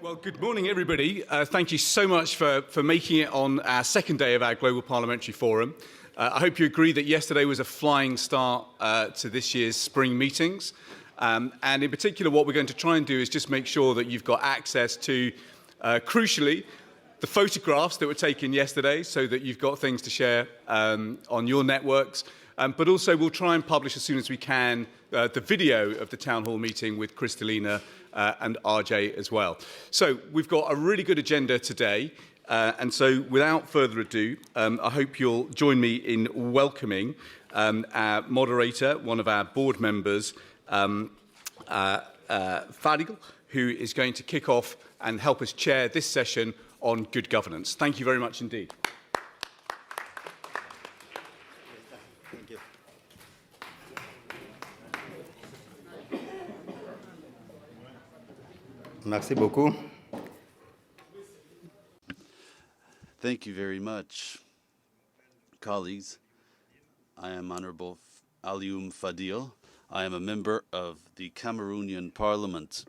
Well, good morning, everybody. Thank you so much for making it on our second day of our Global Parliamentary Forum. I hope you agree that yesterday was a flying start to this year's spring meetings. And in particular, what we're going to try and do is just make sure that you've got access to, crucially, the photographs that were taken yesterday so that you've got things to share on your networks. But also we'll try and publish as soon as we can the video of the town hall meeting with Kristalina and RJ as well. So we've got a really good agenda today. And so without further ado, I hope you'll join me in welcoming our moderator, one of our board members, Fadil, who is going to kick off and help us chair this session on good governance. Thank you very much indeed. Thank you. Merci beaucoup. Thank you very much, colleagues. I am Honorable Alioum Fadil. I am a member of the Cameroonian Parliament,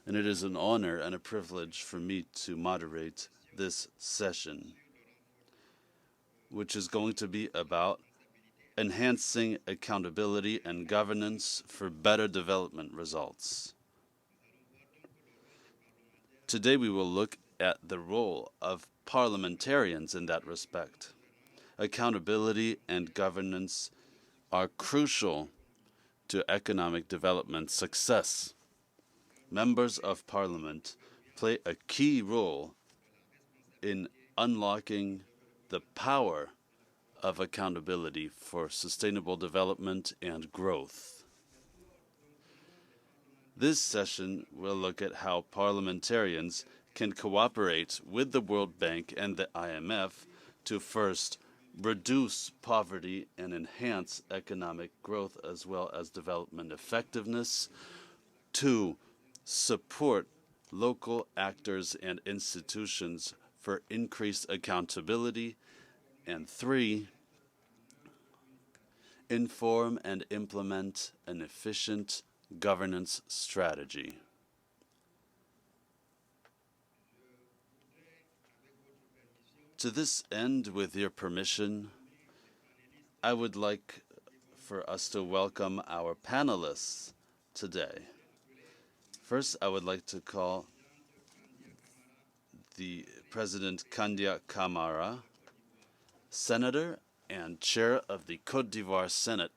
and it is an honor and a privilege for me to moderate this session, which is going to be about enhancing accountability and governance for better development results. Today we will look at the role of parliamentarians in that respect. Accountability and governance are crucial to economic development success. Members of Parliament play a key role in unlocking the power of accountability for sustainable development and growth. This session will look at how parliamentarians can cooperate with the World Bank and the IMF to first reduce poverty and enhance economic growth as well as development effectiveness, two, support local actors and institutions for increased accountability, and three, inform and implement an efficient governance strategy. To this end, with your permission, I would like for us to welcome our panelists today. First, I would like to call the President Kandia Kamara, Senator and Chair of the Côte d'Ivoire Senate.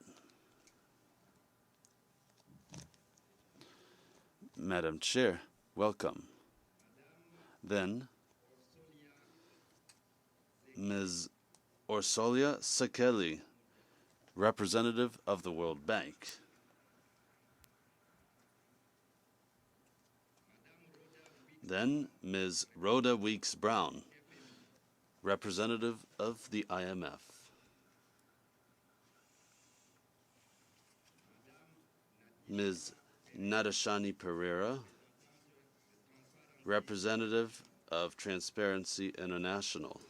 Madam Chair, welcome. Then, Ms. Orsolia Sekeli, representative of the World Bank. Then, Ms. Rhoda Weeks-Brown, representative of the IMF. Ms. Nadashani Pereira, representative of Transparency International.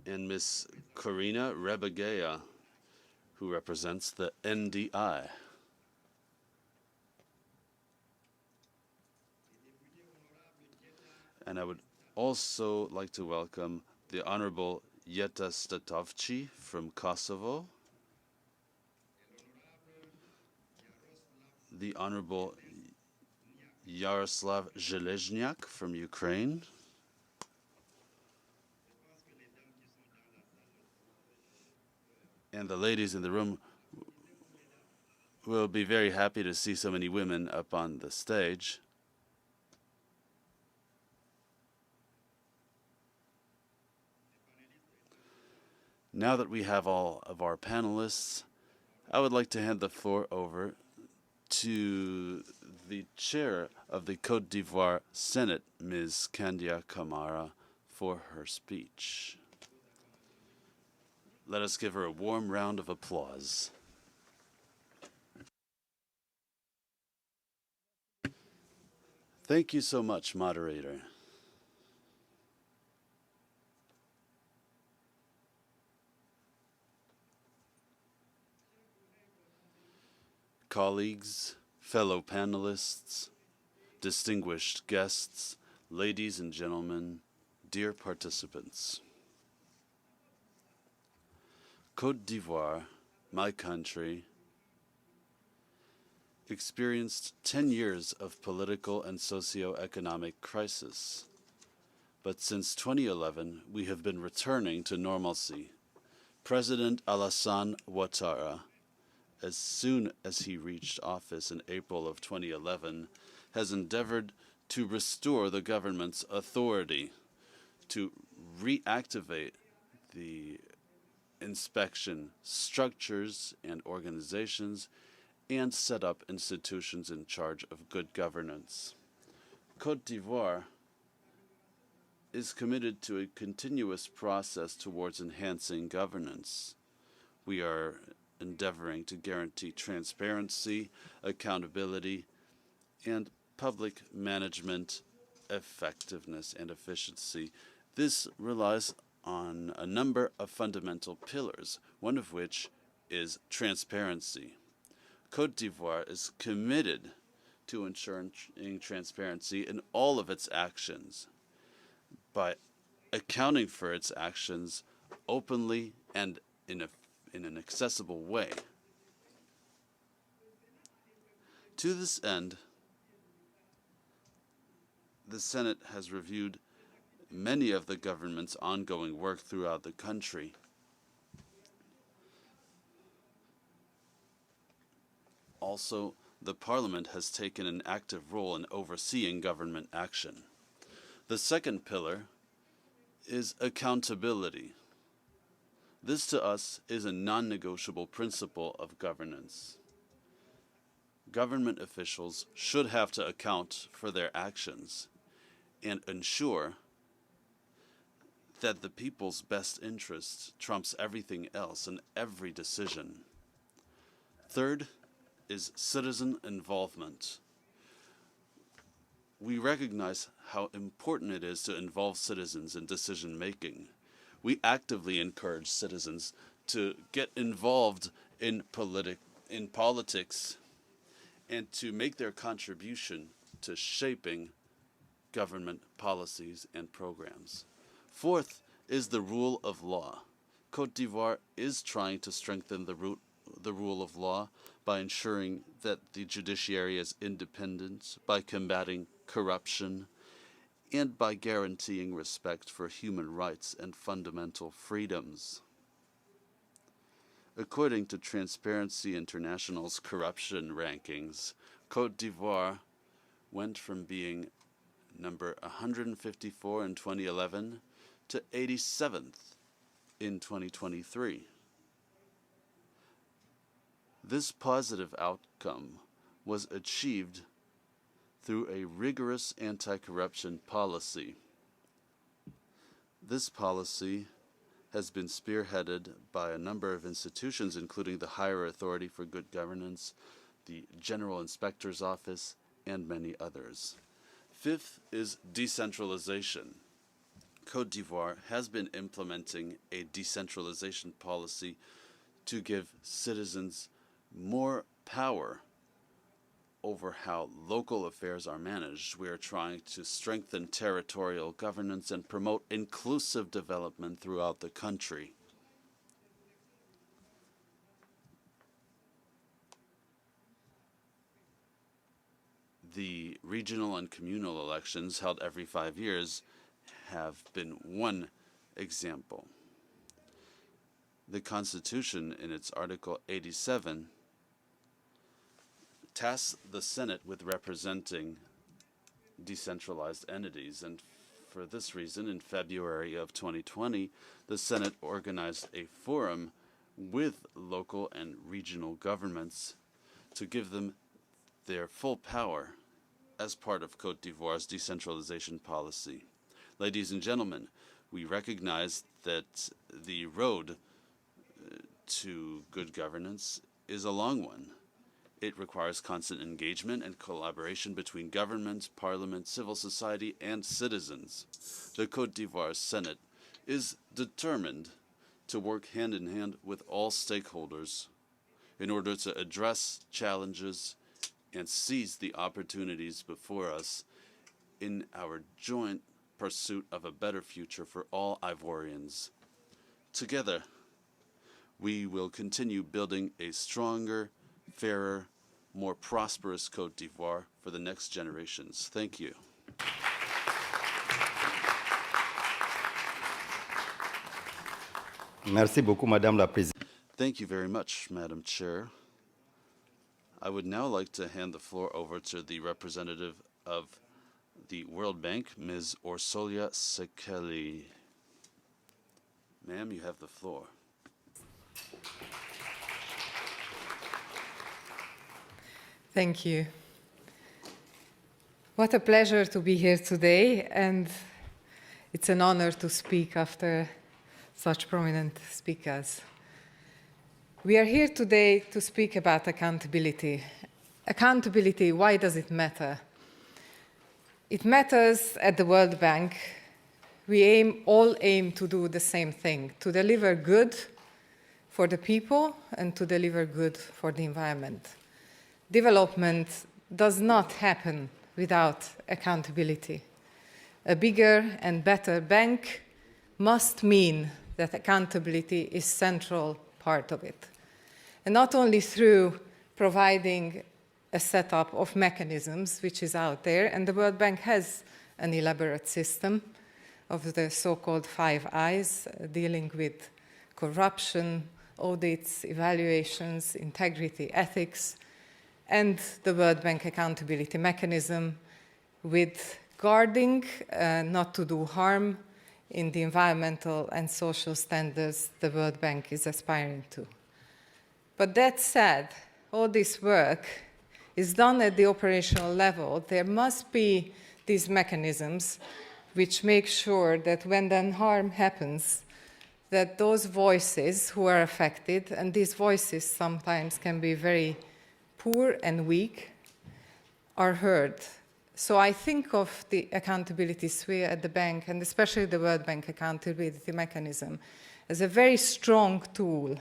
And Ms. Corina Rebagaya, who represents the NDI. And I would also like to welcome the Honorable Jeta Statovci from Kosovo, the Honorable Yaroslav Zhelezniak from Ukraine, and the ladies in the room will be very happy to see so many women up on the stage. Now that we have all of our panelists, I would like to hand the floor over to the chair of the Côte d'Ivoire Senate, Ms. Kandia Kamara, for her speech. Let us give her a warm round of applause. Thank you so much, moderator. colleagues, fellow panelists, distinguished guests, ladies and gentlemen, dear participants. Côte d'Ivoire, my country, experienced 10 years of political and socio-economic crisis. But since 2011, we have been returning to normalcy. President Alassane Ouattara, as soon as he reached office in April of 2011, has endeavored to restore the government's authority, to reactivate the inspection structures and organizations, and set up institutions in charge of good governance. Côte d'Ivoire is committed to a continuous process towards enhancing governance. We are endeavoring to guarantee transparency, accountability, and public management effectiveness and efficiency. This relies on a number of fundamental pillars, one of which is transparency. Côte d'Ivoire is committed to ensuring transparency in all of its actions by accounting for its actions openly and in an accessible way. To this end, the Senate has reviewed many of the government's ongoing work throughout the country. Also, the Parliament has taken an active role in overseeing government action. The second pillar is accountability. This, to us, is a non-negotiable principle of governance. Government officials should have to account for their actions and ensure that the people's best interest trumps everything else in every decision. Third is citizen involvement. We recognize how important it is to involve citizens in decision-making. We actively encourage citizens to get involved in politics and to make their contribution to shaping government policies and programs. Fourth is the rule of law. Côte d'Ivoire is trying to strengthen the rule of law by ensuring that the judiciary is independent, by combating corruption, and by guaranteeing respect for human rights and fundamental freedoms. According to Transparency International's corruption rankings, Côte d'Ivoire went from being number 154 in 2011 to 87th in 2023. This positive outcome was achieved through a rigorous anti-corruption policy. This policy has been spearheaded by a number of institutions, including the Higher Authority for Good Governance, the General Inspector's Office, and many others. Fifth is decentralization. Côte d'Ivoire has been implementing a decentralization policy to give citizens more power over how local affairs are managed. We are trying to strengthen territorial governance and promote inclusive development throughout the country. The regional and communal elections held every 5 years have been one example. The Constitution, in its Article 87, tasks the Senate with representing decentralized entities, and for this reason, in February of 2020, the Senate organized a forum with local and regional governments to give them their full power as part of Côte d'Ivoire's decentralization policy. Ladies and gentlemen, we recognize that the road to good governance is a long one. It requires constant engagement and collaboration between government, parliament, civil society, and citizens. The Côte d'Ivoire Senate is determined to work hand in hand with all stakeholders in order to address challenges and seize the opportunities before us in our joint pursuit of a better future for all Ivorians. Together, we will continue building a stronger, fairer, more prosperous Côte d'Ivoire for the next generations. Thank you. Merci beaucoup, Madame la Présidente. Thank you very much, Madam Chair. I would now like to hand the floor over to the representative of the World Bank, Ms. Orsolia Sekeli. Ma'am, you have the floor. Thank you. What a pleasure to be here today, and it's an honor to speak after such prominent speakers. We are here today to speak about accountability. Accountability, why does it matter? It matters at the World Bank. We all aim to do the same thing, to deliver good for the people and to deliver good for the environment. Development does not happen without accountability. A bigger and better bank must mean that accountability is a central part of it. And not only through providing a setup of mechanisms, which is out there, and the World Bank has an elaborate system of the so-called 5 I's, dealing with corruption, audits, evaluations, integrity, ethics, and the World Bank accountability mechanism with guarding not to do harm in the environmental and social standards the World Bank is aspiring to. But that said, all this work is done at the operational level. There must be these mechanisms which make sure that when then harm happens, that those voices who are affected, and these voices sometimes can be very poor and weak, are heard. So I think of the accountability sphere at the bank, and especially the World Bank accountability mechanism, as a very strong tool,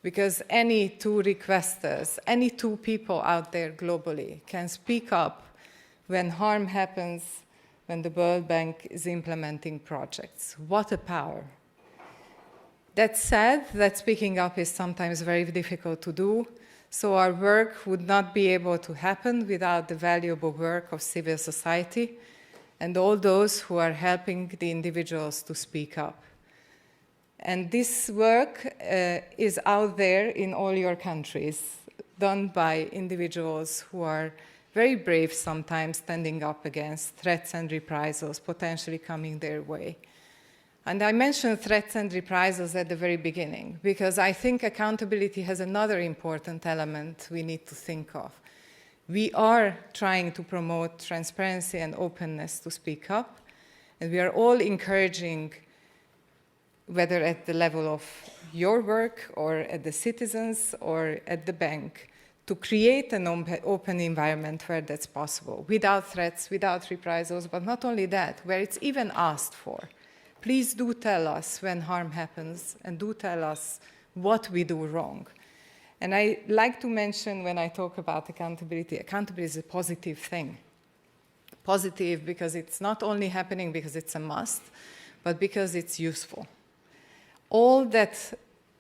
because any 2 requesters, any 2 people out there globally can speak up when harm happens, when the World Bank is implementing projects. What a power. That said, that speaking up is sometimes very difficult to do. So our work would not be able to happen without the valuable work of civil society and all those who are helping the individuals to speak up. And this work is out there in all your countries, done by individuals who are very brave sometimes, standing up against threats and reprisals potentially coming their way. And I mentioned threats and reprisals at the very beginning, because I think accountability has another important element we need to think of. We are trying to promote transparency and openness to speak up, and we are all encouraging, whether at the level of your work or at the citizens or at the bank, to create an open environment where that's possible, without threats, without reprisals, but not only that, where it's even asked for. Please do tell us when harm happens, and do tell us what we do wrong. And I like to mention, when I talk about accountability, accountability is a positive thing. Positive because it's not only happening because it's a must, but because it's useful. All that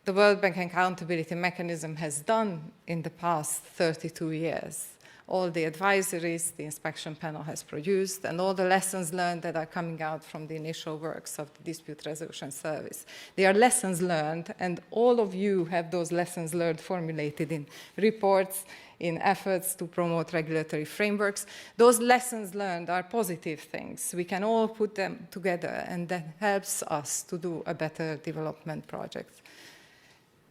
the World Bank accountability mechanism has done in the past 32 years, all the advisories the inspection panel has produced, and all the lessons learned that are coming out from the initial works of the Dispute Resolution Service. They are lessons learned, and all of you have those lessons learned formulated in reports, in efforts to promote regulatory frameworks. Those lessons learned are positive things. We can all put them together, and that helps us to do a better development project.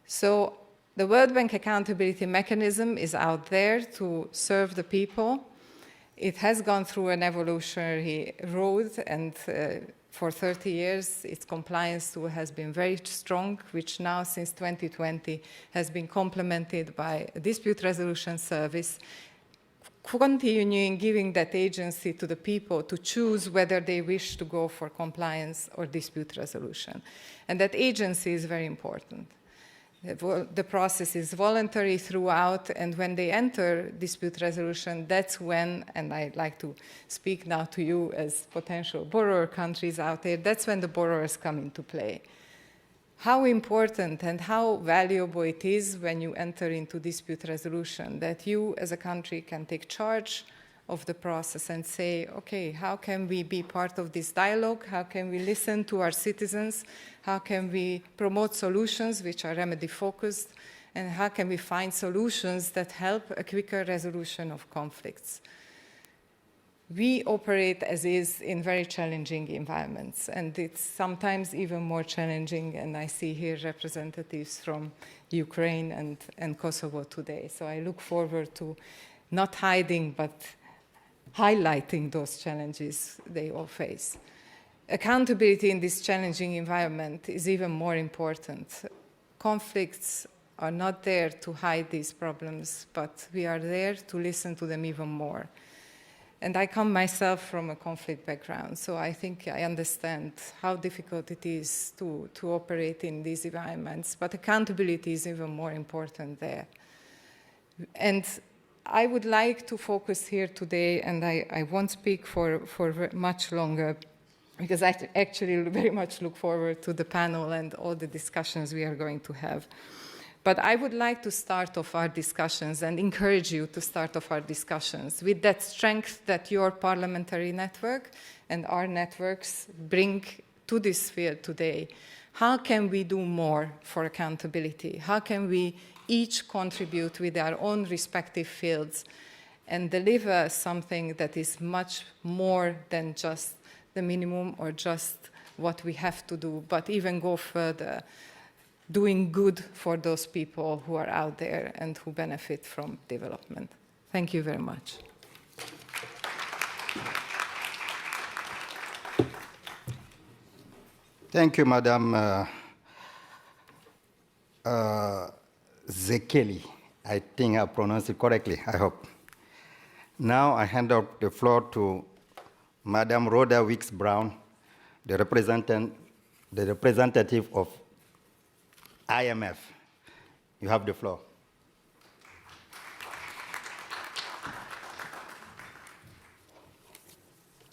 So the World Bank accountability mechanism is out there to serve the people. It has gone through an evolutionary road, and for 30 years, its compliance tool has been very strong, which now, since 2020, has been complemented by a dispute resolution service, continuing giving that agency to the people to choose whether they wish to go for compliance or dispute resolution. And that agency is very important. The process is voluntary throughout, and when they enter dispute resolution, that's when, and I'd like to speak now to you as potential borrower countries out there, that's when the borrowers come into play. How important and how valuable it is when you enter into dispute resolution, that you as a country can take charge of the process and say, okay, how can we be part of this dialogue? How can we listen to our citizens? How can we promote solutions which are remedy focused? And how can we find solutions that help a quicker resolution of conflicts? We operate as is in very challenging environments, and it's sometimes even more challenging, and I see here representatives from Ukraine and Kosovo today. So I look forward to not hiding, but highlighting those challenges they all face. Accountability in this challenging environment is even more important. Conflicts are not there to hide these problems, but we are there to listen to them even more. And I come myself from a conflict background, so I think I understand how difficult it is to operate in these environments, but accountability is even more important there. And I would like to focus here today, and I won't speak for much longer, because I actually very much look forward to the panel and all the discussions we are going to have. But I would like to start off our discussions and encourage you to start off our discussions with that strength that your parliamentary network and our networks bring to this field today. How can we do more for accountability? How can we each contribute with our own respective fields and deliver something that is much more than just the minimum or just what we have to do, but even go further, doing good for those people who are out there and who benefit from development. Thank you very much. Thank you, Madam Zekeli. I think I pronounced it correctly, I hope. Now I hand out the floor to Madam Rhoda Weeks-Brown, the representative of IMF. You have the floor.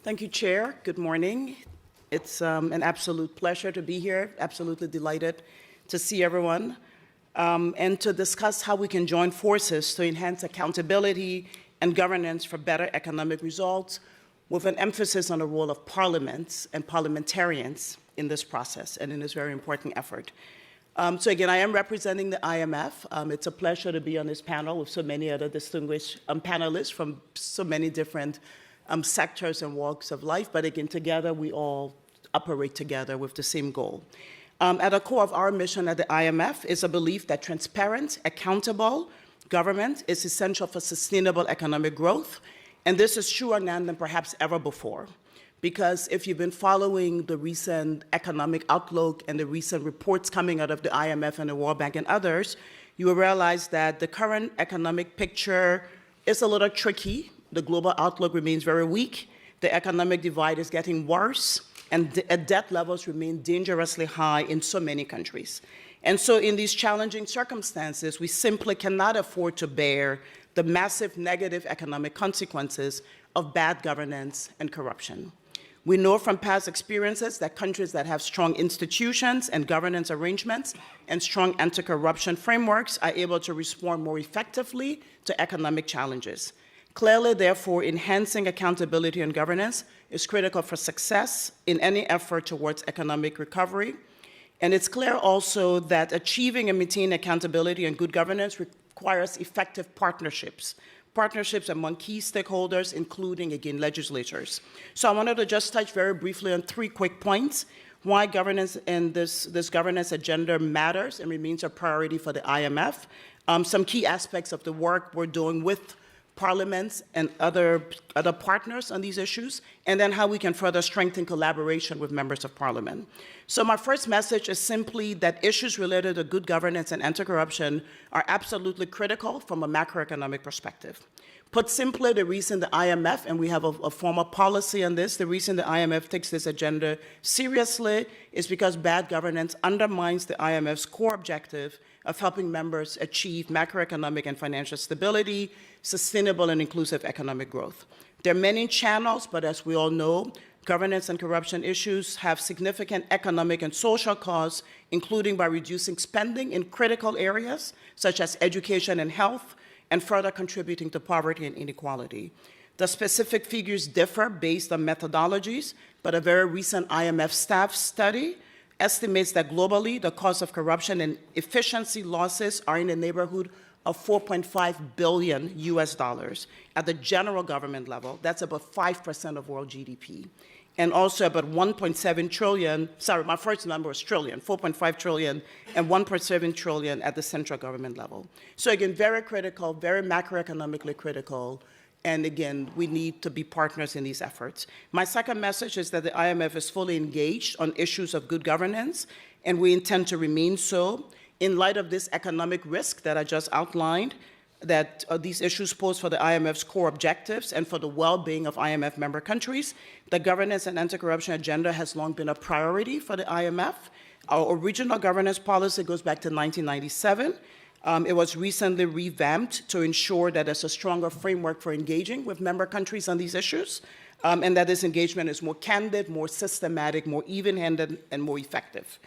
Thank you, Chair. Good morning. It's an absolute pleasure to be here, absolutely delighted to see everyone, and to discuss how we can join forces to enhance accountability and governance for better economic results, with an emphasis on the role of parliaments and parliamentarians in this process and in this very important effort. So again, I am representing the IMF. It's a pleasure to be on this panel with so many other distinguished panelists from so many different sectors and walks of life. But again, together we all operate together with the same goal. At the core of our mission at the IMF is a belief that transparent, accountable government is essential for sustainable economic growth. And this is truer now than perhaps ever before. Because if you've been following the recent economic outlook and the recent reports coming out of the IMF and the World Bank and others, you will realize that the current economic picture is a little tricky. The global outlook remains very weak. The economic divide is getting worse, and debt levels remain dangerously high in so many countries. And so in these challenging circumstances, we simply cannot afford to bear the massive negative economic consequences of bad governance and corruption. We know from past experiences that countries that have strong institutions and governance arrangements and strong anti-corruption frameworks are able to respond more effectively to economic challenges. Clearly, therefore, enhancing accountability and governance is critical for success in any effort towards economic recovery. And it's clear also that achieving and maintaining accountability and good governance requires effective partnerships among key stakeholders, including, again, legislators. So I wanted to just touch very briefly on 3 quick points, why governance and this governance agenda matters and remains a priority for the IMF, some key aspects of the work we're doing with parliaments and other partners on these issues, and then how we can further strengthen collaboration with members of parliament. So my first message is simply that issues related to good governance and anti-corruption are absolutely critical from a macroeconomic perspective. Put simply, the reason the IMF, and we have a formal policy on this, the reason the IMF takes this agenda seriously is because bad governance undermines the IMF's core objective of helping members achieve macroeconomic and financial stability, sustainable and inclusive economic growth. There are many channels, but as we all know, governance and corruption issues have significant economic and social costs, including by reducing spending in critical areas such as education and health, and further contributing to poverty and inequality. The specific figures differ based on methodologies, but a very recent IMF staff study estimates that globally the cost of corruption and efficiency losses are in the neighborhood of $4.5 billion US dollars. At the general government level, that's about 5% of world GDP. And also about 1.7 trillion, sorry, my first number was trillion, 4.5 trillion and 1.7 trillion at the central government level. So again, very critical, very macroeconomically critical, and again, we need to be partners in these efforts. My second message is that the IMF is fully engaged on issues of good governance, and we intend to remain so. In light of this economic risk that I just outlined, that these issues pose for the IMF's core objectives and for the well-being of IMF member countries, the governance and anti-corruption agenda has long been a priority for the IMF. Our original governance policy goes back to 1997. It was recently revamped to ensure that there's a stronger framework for engaging with member countries on these issues, and that this engagement is more candid, more systematic, more even-handed, and more effective.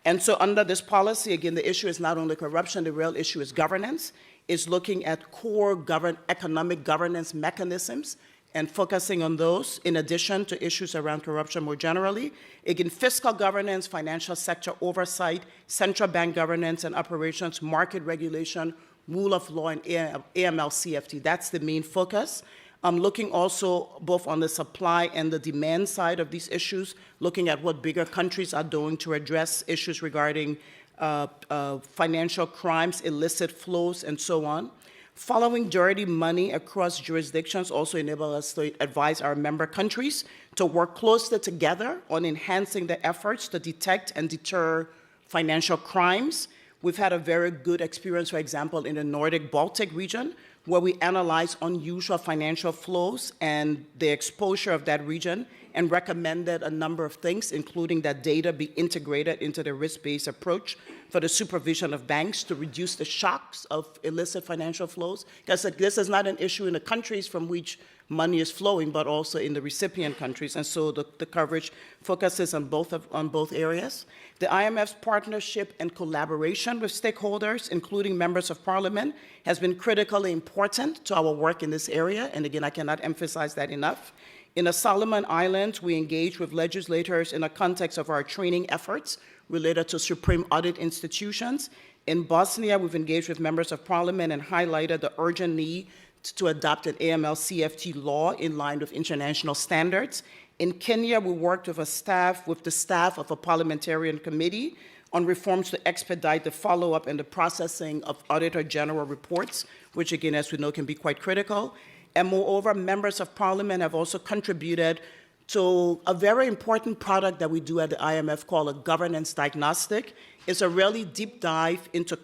And so under this policy, again, the issue is not only corruption, the real issue is governance, is looking at core economic governance mechanisms and focusing on those in addition to issues around corruption more generally. Again, fiscal governance, financial sector oversight, central bank governance and operations, market regulation, rule of law, and AML-CFT. That's the main focus. I'm looking also both on the supply and the demand side of these issues, looking at what bigger countries are doing to address issues regarding financial crimes, illicit flows, and so on. Following dirty money across jurisdictions also enable us to advise our member countries to work closely together on enhancing the efforts to detect and deter financial crimes. We've had a very good experience, for example, in the Nordic-Baltic region, where we analyzed unusual financial flows and the exposure of that region and recommended a number of things, including that data be integrated into the risk-based approach for the supervision of banks to reduce the shocks of illicit financial flows. Because this is not an issue in the countries from which money is flowing, but also in the recipient countries. And so the coverage focuses on both areas. The IMF's partnership and collaboration with stakeholders, including members of parliament, has been critically important to our work in this area. And again, I cannot emphasize that enough. In the Solomon Islands, we engage with legislators in the context of our training efforts related to supreme audit institutions. In Bosnia, we've engaged with members of parliament and highlighted the urgent need to adopt an AML-CFT law in line with international standards. In Kenya, we worked with the staff of a parliamentarian committee on reforms to expedite the follow-up and the processing of Auditor General reports, which again, as we know, can be quite critical. And moreover, members of parliament have also contributed to a very important product that we do at the IMF called a governance diagnostic. It's a really deep dive into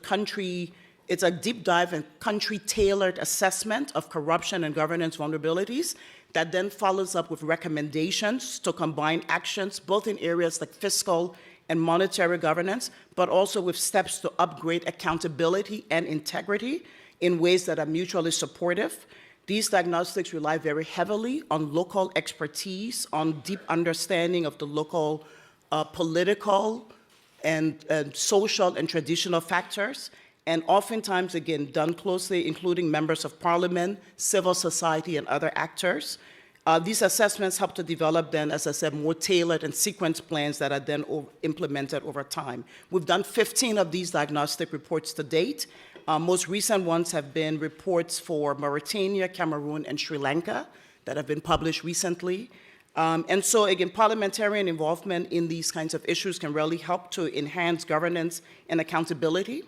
it's a deep dive and country-tailored assessment of corruption and governance vulnerabilities that then follows up with recommendations to combine actions, both in areas like fiscal and monetary governance, but also with steps to upgrade accountability and integrity in ways that are mutually supportive. These diagnostics rely very heavily on local expertise, on deep understanding of the local political and social and traditional factors, and oftentimes, again, done closely, including members of parliament, civil society, and other actors. These assessments help to develop then, as I said, more tailored and sequenced plans that are then implemented over time. We've done 15 of these diagnostic reports to date. Most recent ones have been reports for Mauritania, Cameroon, and Sri Lanka that have been published recently. And so, again, parliamentarian involvement in these kinds of issues can really help to enhance governance and accountability.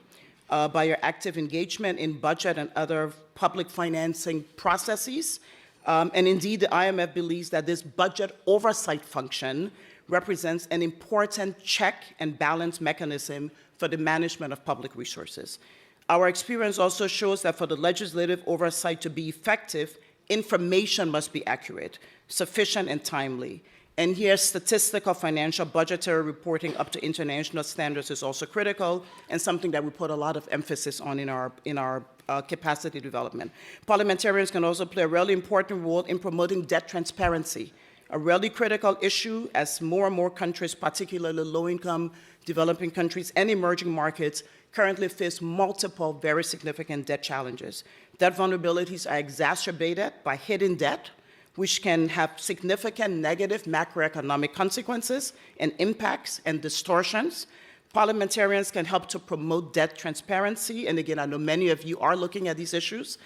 by your active engagement in budget and other public financing processes. And indeed, the IMF believes that this budget oversight function represents an important check and balance mechanism for the management of public resources. Our experience also shows that for the legislative oversight to be effective, information must be accurate, sufficient, and timely. And here, statistical, financial, budgetary reporting up to international standards is also critical, and something that we put a lot of emphasis on in our capacity development. Parliamentarians can also play a really important role in promoting debt transparency, a really critical issue as more and more countries, particularly low-income developing countries and emerging markets, currently face multiple very significant debt challenges. Debt vulnerabilities are exacerbated by hidden debt, which can have significant negative macroeconomic consequences and impacts and distortions. Parliamentarians can help to promote debt transparency, and again, I know many of you are looking at these issues,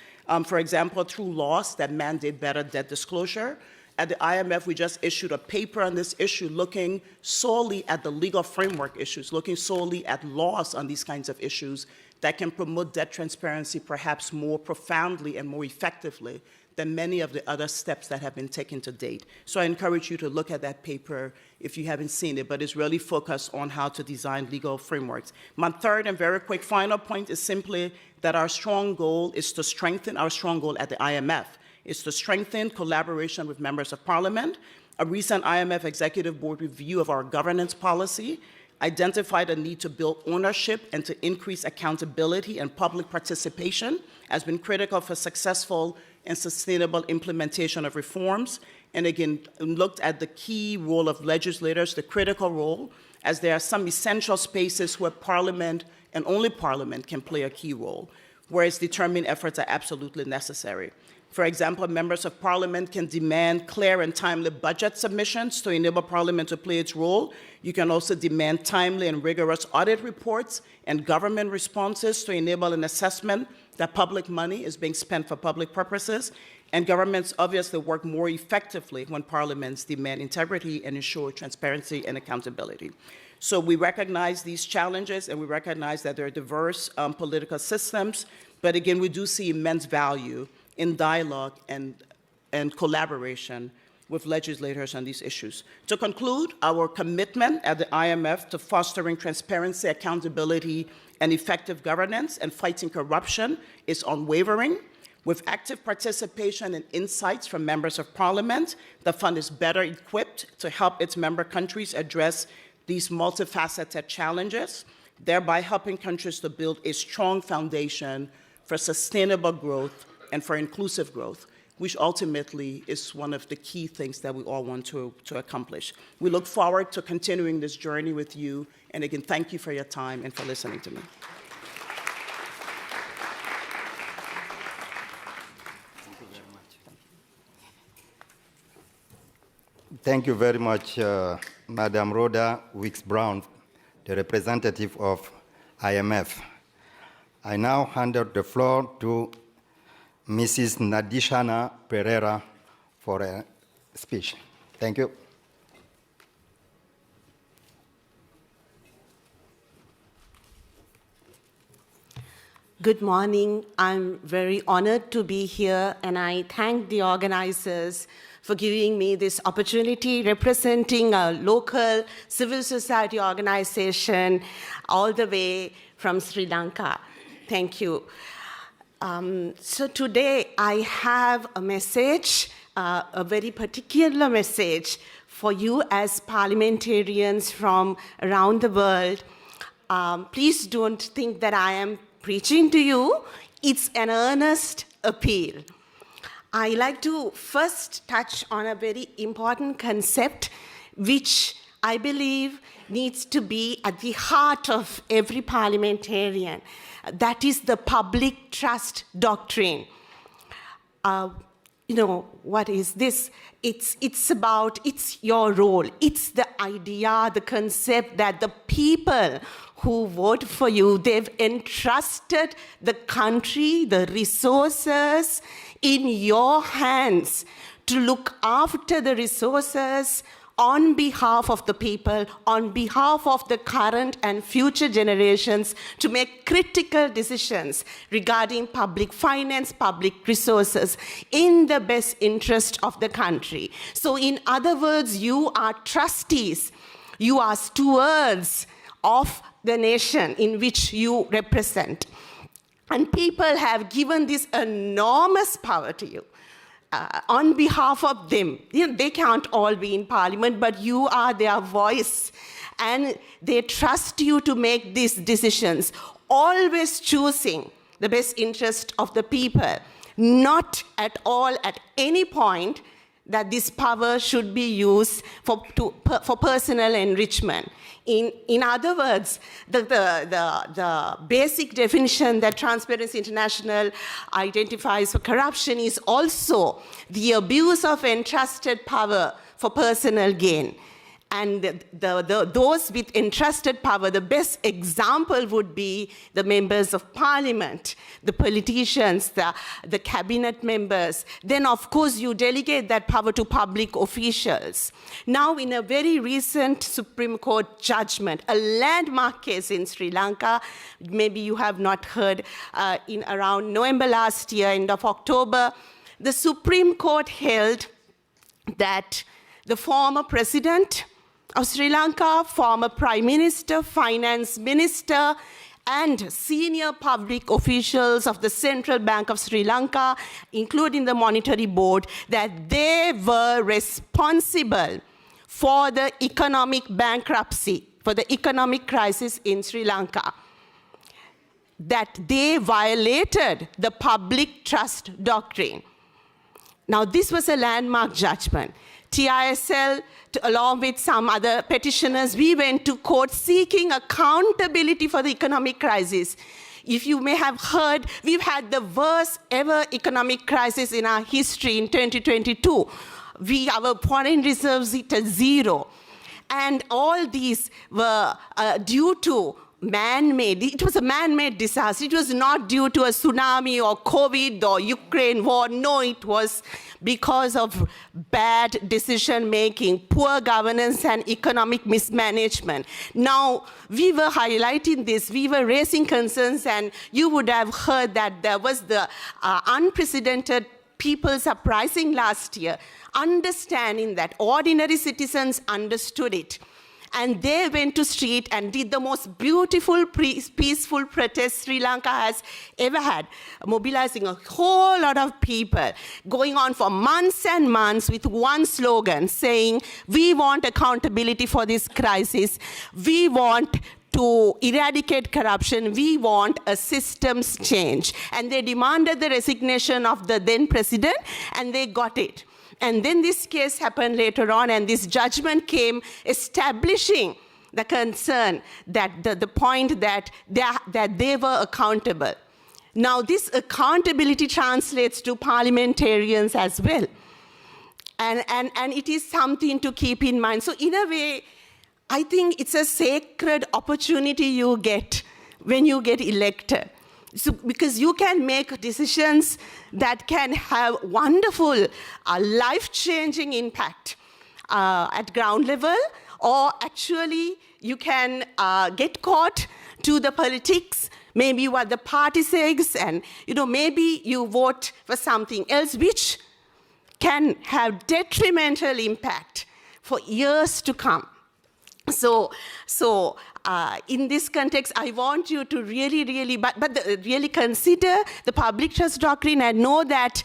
for example, through laws that mandate better debt disclosure. At the IMF, we just issued a paper on this issue looking solely at the legal framework issues, looking solely at laws on these kinds of issues that can promote debt transparency perhaps more profoundly and more effectively than many of the other steps that have been taken to date. So I encourage you to look at that paper if you haven't seen it, but it's really focused on how to design legal frameworks. My third and very quick final point is simply that our strong goal is to strengthen our strong goal at the IMF, is to strengthen collaboration with members of parliament. A recent IMF Executive Board review of our governance policy identified a need to build ownership and to increase accountability and public participation has been critical for successful and sustainable implementation of reforms. And again, looked at the key role of legislators, the critical role, as there are some essential spaces where Parliament and only Parliament can play a key role, whereas determined efforts are absolutely necessary. For example, members of Parliament can demand clear and timely budget submissions to enable Parliament to play its role. You can also demand timely and rigorous audit reports and government responses to enable an assessment that public money is being spent for public purposes. And governments obviously work more effectively when parliaments demand integrity and ensure transparency and accountability. So we recognize these challenges, and we recognize that there are diverse political systems, but again, we do see immense value in dialogue and collaboration with legislators on these issues. To conclude, our commitment at the IMF to fostering transparency, accountability, and effective governance and fighting corruption is unwavering. With active participation and insights from members of parliament, the fund is better equipped to help its member countries address these multifaceted challenges, thereby helping countries to build a strong foundation for sustainable growth and for inclusive growth, which ultimately is one of the key things that we all want to accomplish. We look forward to continuing this journey with you, and again, thank you for your time and for listening to me. Thank you very much, Madam Rhoda Weeks-Brown, the representative of IMF. I now hand out the floor to Mrs. Nadishana Pereira for a speech. Thank you. Good morning. I'm very honored to be here, and I thank the organizers for giving me this opportunity representing a local civil society organization all the way from Sri Lanka. Thank you. So today I have a message, a very particular message for you as parliamentarians from around the world. Please don't think that I am preaching to you. It's an earnest appeal. I like to first touch on a very important concept which I believe needs to be at the heart of every parliamentarian. That is the public trust doctrine. What is this? It's your role. It's the idea, the concept that the people who vote for you, they've entrusted the country, the resources in your hands to look after the resources on behalf of the people, on behalf of the current and future generations, to make critical decisions regarding public finance, public resources, in the best interest of the country. So in other words, you are trustees, you are stewards of the nation in which you represent. And people have given this enormous power to you. On behalf of them, they can't all be in parliament, but you are their voice, and they trust you to make these decisions, always choosing the best interest of the people, not at all at any point that this power should be used for personal enrichment. In other words, the basic definition that Transparency International identifies for corruption is also the abuse of entrusted power for personal gain. And those with entrusted power, the best example would be the members of parliament, the politicians, the cabinet members. Then, of course, you delegate that power to public officials. Now, in a very recent Supreme Court judgment, a landmark case in Sri Lanka, maybe you have not heard, in around November last year, end of October, the Supreme Court held that the former president of Sri Lanka, former Prime Minister, Finance Minister, and senior public officials of the Central Bank of Sri Lanka, including the Monetary Board, that they were responsible for the economic bankruptcy, for the economic crisis in Sri Lanka, that they violated the public trust doctrine. Now, this was a landmark judgment. TISL, along with some other petitioners, we went to court seeking accountability for the economic crisis. If you may have heard, we've had the worst ever economic crisis in our history in 2022. Our foreign reserves hit a zero. And all these were due to man-made. It was a man-made disaster. It was not due to a tsunami or COVID or Ukraine war. No, it was because of bad decision-making, poor governance, and economic mismanagement. Now, we were highlighting this. We were raising concerns, and you would have heard that there was the unprecedented people's uprising last year, understanding that ordinary citizens understood it. And they went to street and did the most beautiful, peaceful protest Sri Lanka has ever had, mobilizing a whole lot of people, going on for months and months with one slogan, saying, we want accountability for this crisis. We want to eradicate corruption. We want a systems change. And they demanded the resignation of the then president, and they got it. And then this case happened later on, and this judgment came establishing the concern that the point that they were accountable. Now, this accountability translates to parliamentarians as well. And it is something to keep in mind. So in a way, I think it's a sacred opportunity you get when you get elected. So, because you can make decisions that can have wonderful, life-changing impact at ground level, or actually you can get caught to the politics, maybe what the party says, and maybe you vote for something else which can have detrimental impact for years to come. So in this context, I want you to really consider the public trust doctrine and know that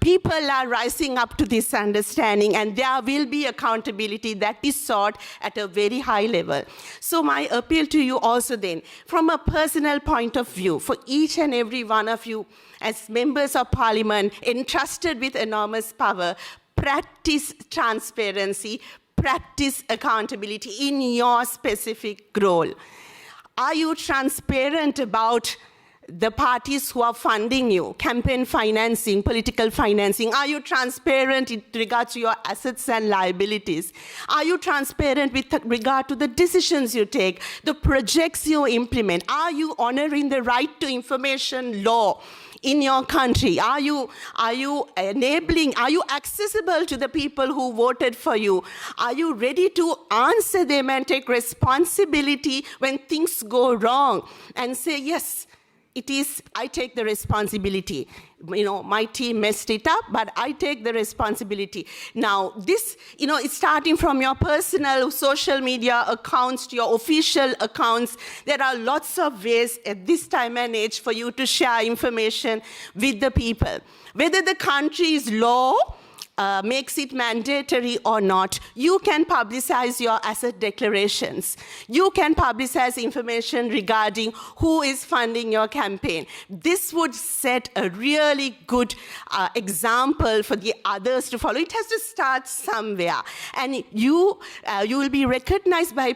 people are rising up to this understanding, and there will be accountability that is sought at a very high level. So my appeal to you also then, from a personal point of view, for each and every one of you as members of parliament entrusted with enormous power, practice transparency, practice accountability in your specific role. Are you transparent about the parties who are funding you, campaign financing, political financing? Are you transparent in regard to your assets and liabilities? Are you transparent with regard to the decisions you take, the projects you implement? Are you honoring the right to information law in your country? Are you enabling, are you accessible to the people who voted for you? Are you ready to answer them and take responsibility when things go wrong and say, yes, I take the responsibility. My team messed it up, but I take the responsibility. Now, this, it's starting from your personal social media accounts to your official accounts. There are lots of ways at this time and age for you to share information with the people. Whether the country's law makes it mandatory or not, you can publicize your asset declarations. You can publicize information regarding who is funding your campaign. This would set a really good example for the others to follow. It has to start somewhere. And you will be recognized by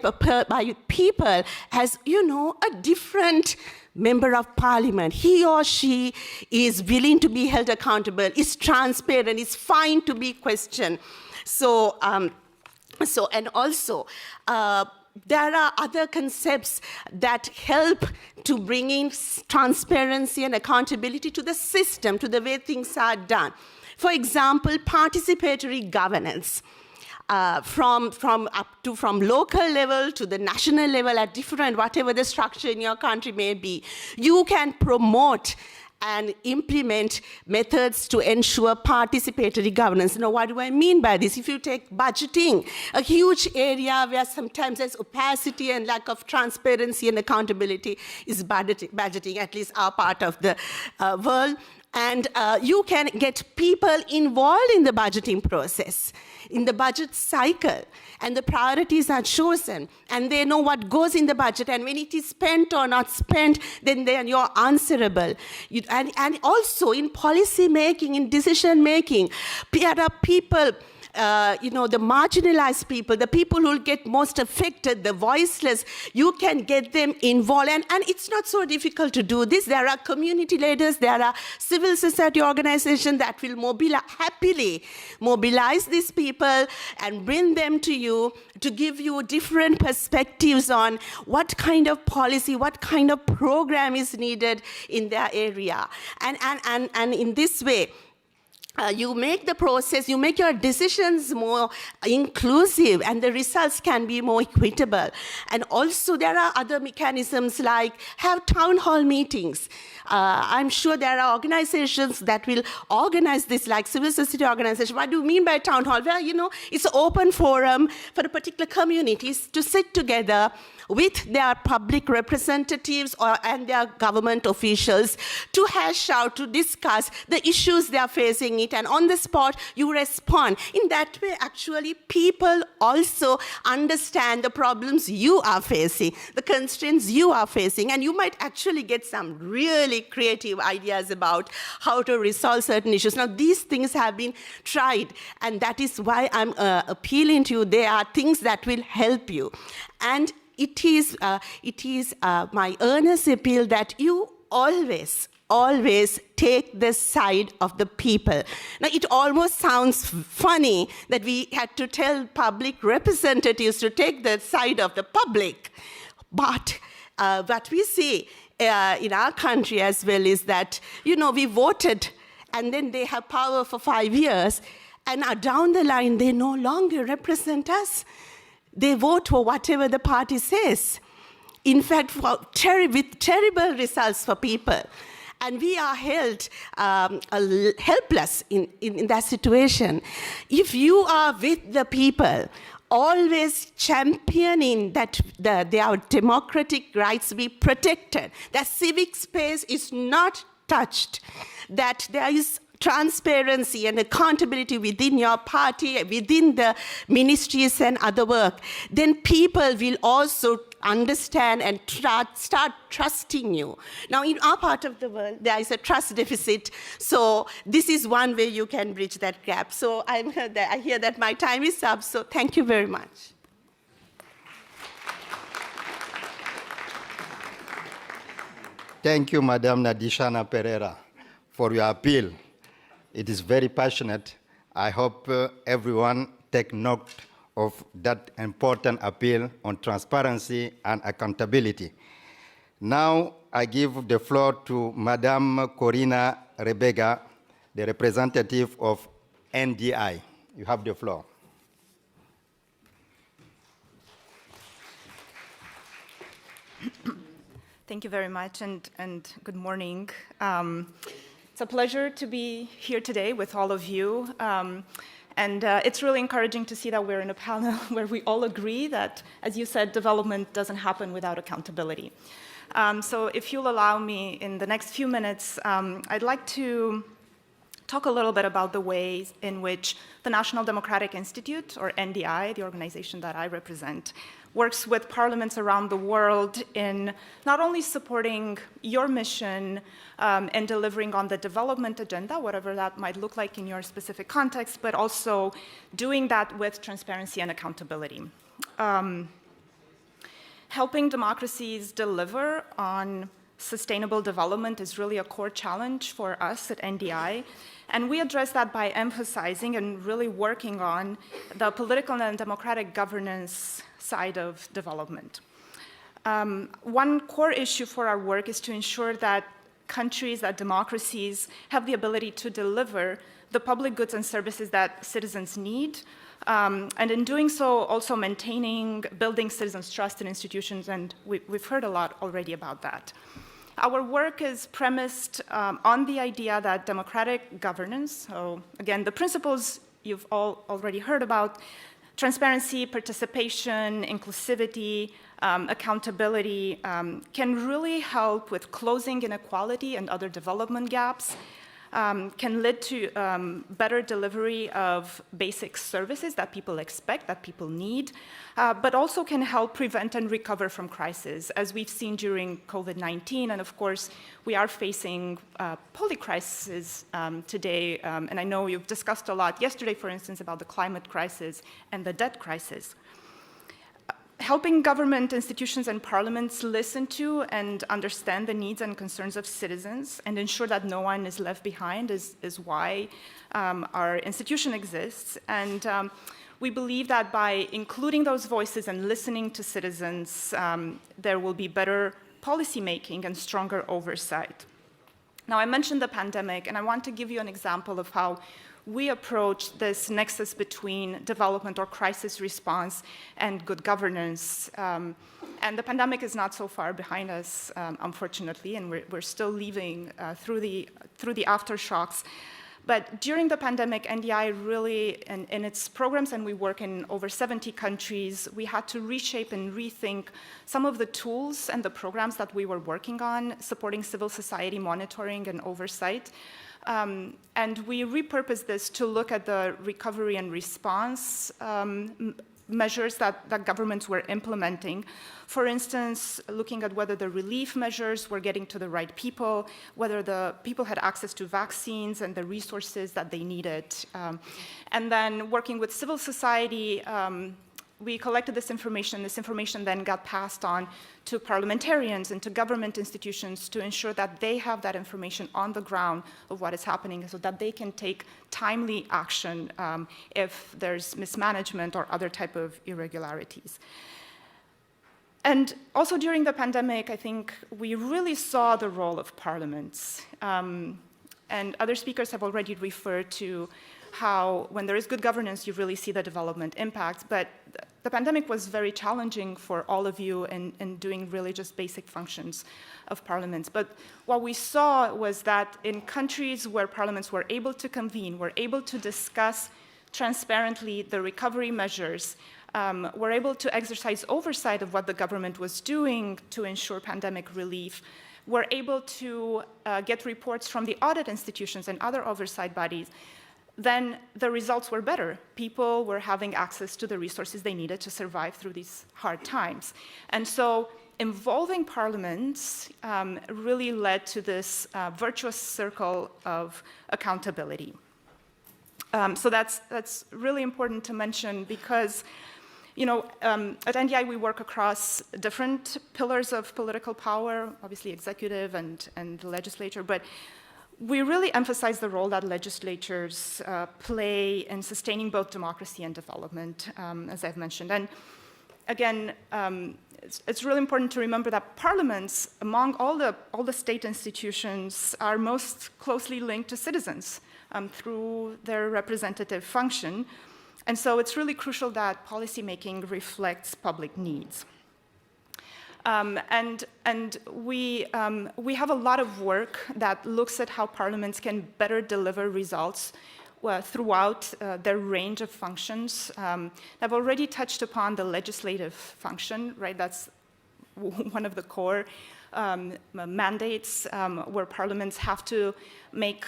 people as, a different member of parliament. He or she is willing to be held accountable, is transparent, is fine to be questioned. So, and also, there are other concepts that help to bring in transparency and accountability to the system, to the way things are done. For example, participatory governance. From local level to the national level at different, whatever the structure in your country may be, you can promote and implement methods to ensure participatory governance. Now, what do I mean by this? If you take budgeting, a huge area where sometimes there's opacity and lack of transparency and accountability is budgeting, at least our part of the world. And you can get people involved in the budgeting process, in the budget cycle, and the priorities are chosen, and they know what goes in the budget, and when it is spent or not spent, then you're answerable. And also in policy making, in decision making, there are people, the marginalized people, the people who will get most affected, the voiceless, you can get them involved. And it's not so difficult to do this. There are community leaders, there are civil society organizations that will happily mobilize these people and bring them to you to give you different perspectives on what kind of policy, what kind of program is needed in their area. And in this way, you make the process, you make your decisions more inclusive, and the results can be more equitable. And also there are other mechanisms like have town hall meetings. I'm sure there are organizations that will organize this, like civil society organizations. What do you mean by town hall? Well, it's an open forum for a particular communities to sit together with their public representatives and their government officials to hash out, to discuss the issues they are facing it, and on the spot you respond. In that way, actually, people also understand the problems you are facing, the constraints you are facing, and you might actually get some really creative ideas about how to resolve certain issues. Now, these things have been tried, and that is why I'm appealing to you. There are things that will help you. And it is my earnest appeal that you always take the side of the people. Now, it almost sounds funny that we had to tell public representatives to take the side of the public. But what we see in our country as well is that, we voted, and then they have power for 5 years, and down the line, they no longer represent us. They vote for whatever the party says. In fact, with terrible results for people. And we are held helpless in that situation. If you are with the people, always championing that their democratic rights be protected, that civic space is not touched, that there is transparency and accountability within your party, within the ministries and other work, then people will also understand and start trusting you. Now, in our part of the world, there is a trust deficit, so this is one way you can bridge that gap. So I hear that my time is up, so thank you very much. Thank you, Madam Nadishana Pereira, for your appeal. It is very passionate. I hope everyone take note of that important appeal on transparency and accountability. Now I give the floor to Madame Corina Rebega, the representative of NDI. You have the floor. Thank you very much, and good morning. It's a pleasure to be here today with all of you. It's really encouraging to see that we're in a panel where we all agree that, as you said, development doesn't happen without accountability. So if you'll allow me, in the next few minutes, I'd like to talk a little bit about the ways in which the National Democratic Institute, or NDI, the organization that I represent, works with parliaments around the world in not only supporting your mission and delivering on the development agenda, whatever that might look like in your specific context, but also doing that with transparency and accountability. Helping democracies deliver on sustainable development is really a core challenge for us at NDI. And we address that by emphasizing and really working on the political and democratic governance side of development. One core issue for our work is to ensure that countries, that democracies, have the ability to deliver the public goods and services that citizens need, and in doing so, also building citizens' trust in institutions, and we've heard a lot already about that. Our work is premised on the idea that democratic governance, so again, the principles you've all already heard about, transparency, participation, inclusivity, accountability, can really help with closing inequality and other development gaps, can lead to better delivery of basic services that people expect, that people need, but also can help prevent and recover from crises, as we've seen during COVID-19. And of course, we are facing polycrises today. And I know you've discussed a lot yesterday, for instance, about the climate crisis and the debt crisis. Helping government institutions and parliaments listen to and understand the needs and concerns of citizens and ensure that no one is left behind is why our institution exists. And we believe that by including those voices and listening to citizens, there will be better policymaking and stronger oversight. Now, I mentioned the pandemic, and I want to give you an example of how we approach this nexus between development or crisis response and good governance. And the pandemic is not so far behind us, unfortunately, and we're still living through the aftershocks. But during the pandemic, NDI really, in its programs, and we work in over 70 countries, we had to reshape and rethink some of the tools and the programs that we were working on, supporting civil society monitoring and oversight. And we repurposed this to look at the recovery and response measures that governments were implementing. For instance, looking at whether the relief measures were getting to the right people, whether the people had access to vaccines and the resources that they needed. And then working with civil society, we collected this information. This information then got passed on to parliamentarians and to government institutions to ensure that they have that information on the ground of what is happening so that they can take timely action if there's mismanagement or other type of irregularities. And also during the pandemic, I think we really saw the role of parliaments. And other speakers have already referred to how when there is good governance, you really see the development impacts. But the pandemic was very challenging for all of you in doing really just basic functions of parliaments. But what we saw was that in countries where parliaments were able to convene, were able to discuss transparently the recovery measures, were able to exercise oversight of what the government was doing to ensure pandemic relief, were able to get reports from the audit institutions and other oversight bodies, then the results were better. People were having access to the resources they needed to survive through these hard times. And so involving parliaments really led to this virtuous circle of accountability. So that's really important to mention because at NDI, we work across different pillars of political power, obviously executive and the legislature, but we really emphasize the role that legislatures play in sustaining both democracy and development, as I've mentioned. And again, it's really important to remember that parliaments, among all the state institutions, are most closely linked to citizens through their representative function. And so it's really crucial that policymaking reflects public needs. And we have a lot of work that looks at how parliaments can better deliver results throughout their range of functions. I've already touched upon the legislative function, right? That's one of the core mandates where parliaments have to make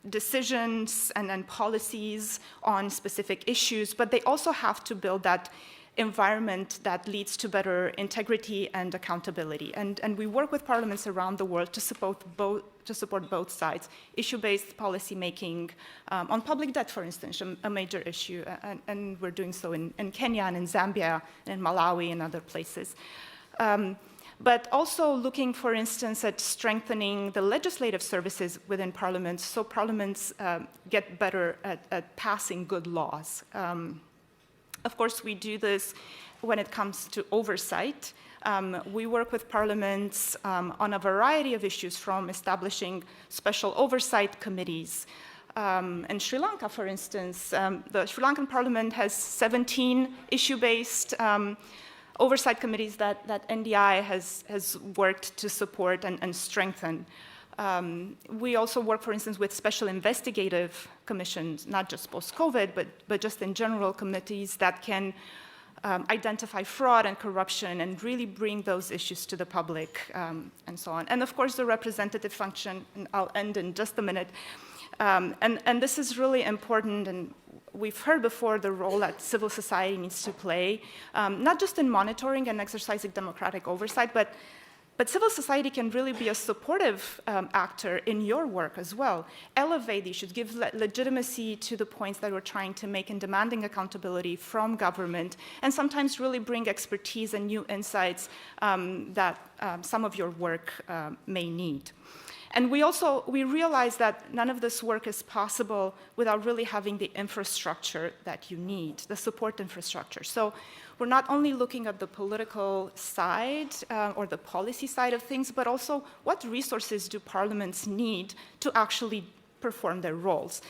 decisions and policies on specific issues, but they also have to build that environment that leads to better integrity and accountability. And we work with parliaments around the world to support both sides. Issue-based policy making on public debt, for instance, a major issue, and we're doing so in Kenya and in Zambia and in Malawi and other places. But also looking, for instance, at strengthening the legislative services within parliaments so parliaments get better at passing good laws. Of course, we do this when it comes to oversight. We work with parliaments on a variety of issues, from establishing special oversight committees. In Sri Lanka, for instance, the Sri Lankan parliament has 17 issue-based oversight committees that NDI has worked to support and strengthen. We also work, for instance, with special investigative commissions, not just post-COVID, but just in general committees that can identify fraud and corruption and really bring those issues to the public and so on. And of course, the representative function, and I'll end in just a minute. And this is really important, and we've heard before the role that civil society needs to play, not just in monitoring and exercising democratic oversight, but civil society can really be a supportive actor in your work as well. Elevate the issues, give legitimacy to the points that we're trying to make in demanding accountability from government, and sometimes really bring expertise and new insights that some of your work may need. And we realize that none of this work is possible without really having the infrastructure that you need, the support infrastructure. So we're not only looking at the political side or the policy side of things, but also what resources do parliaments need to actually perform their roles.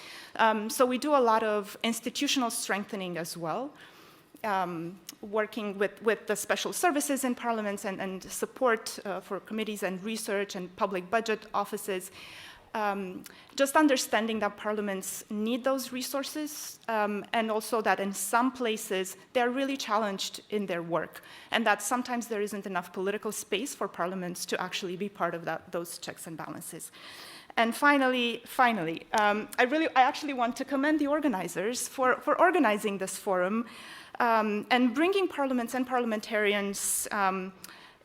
So we do a lot of institutional strengthening as well. Working with the special services in parliaments and support for committees and research and public budget offices. Just understanding that parliaments need those resources and also that in some places they're really challenged in their work and that sometimes there isn't enough political space for parliaments to actually be part of those checks and balances. And finally, I actually want to commend the organizers for organizing this forum and bringing parliaments and parliamentarians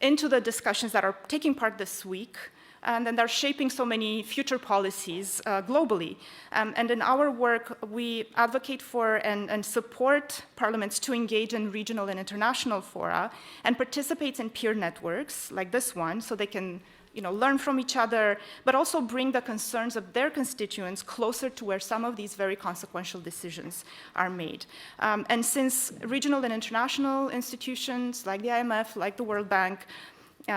into the discussions that are taking part this week and then they're shaping so many future policies globally. And in our work, we advocate for and support parliaments to engage in regional and international fora and participate in peer networks like this one so they can learn from each other, but also bring the concerns of their constituents closer to where some of these very consequential decisions are made. And since regional and international institutions like the IMF, like the World Bank,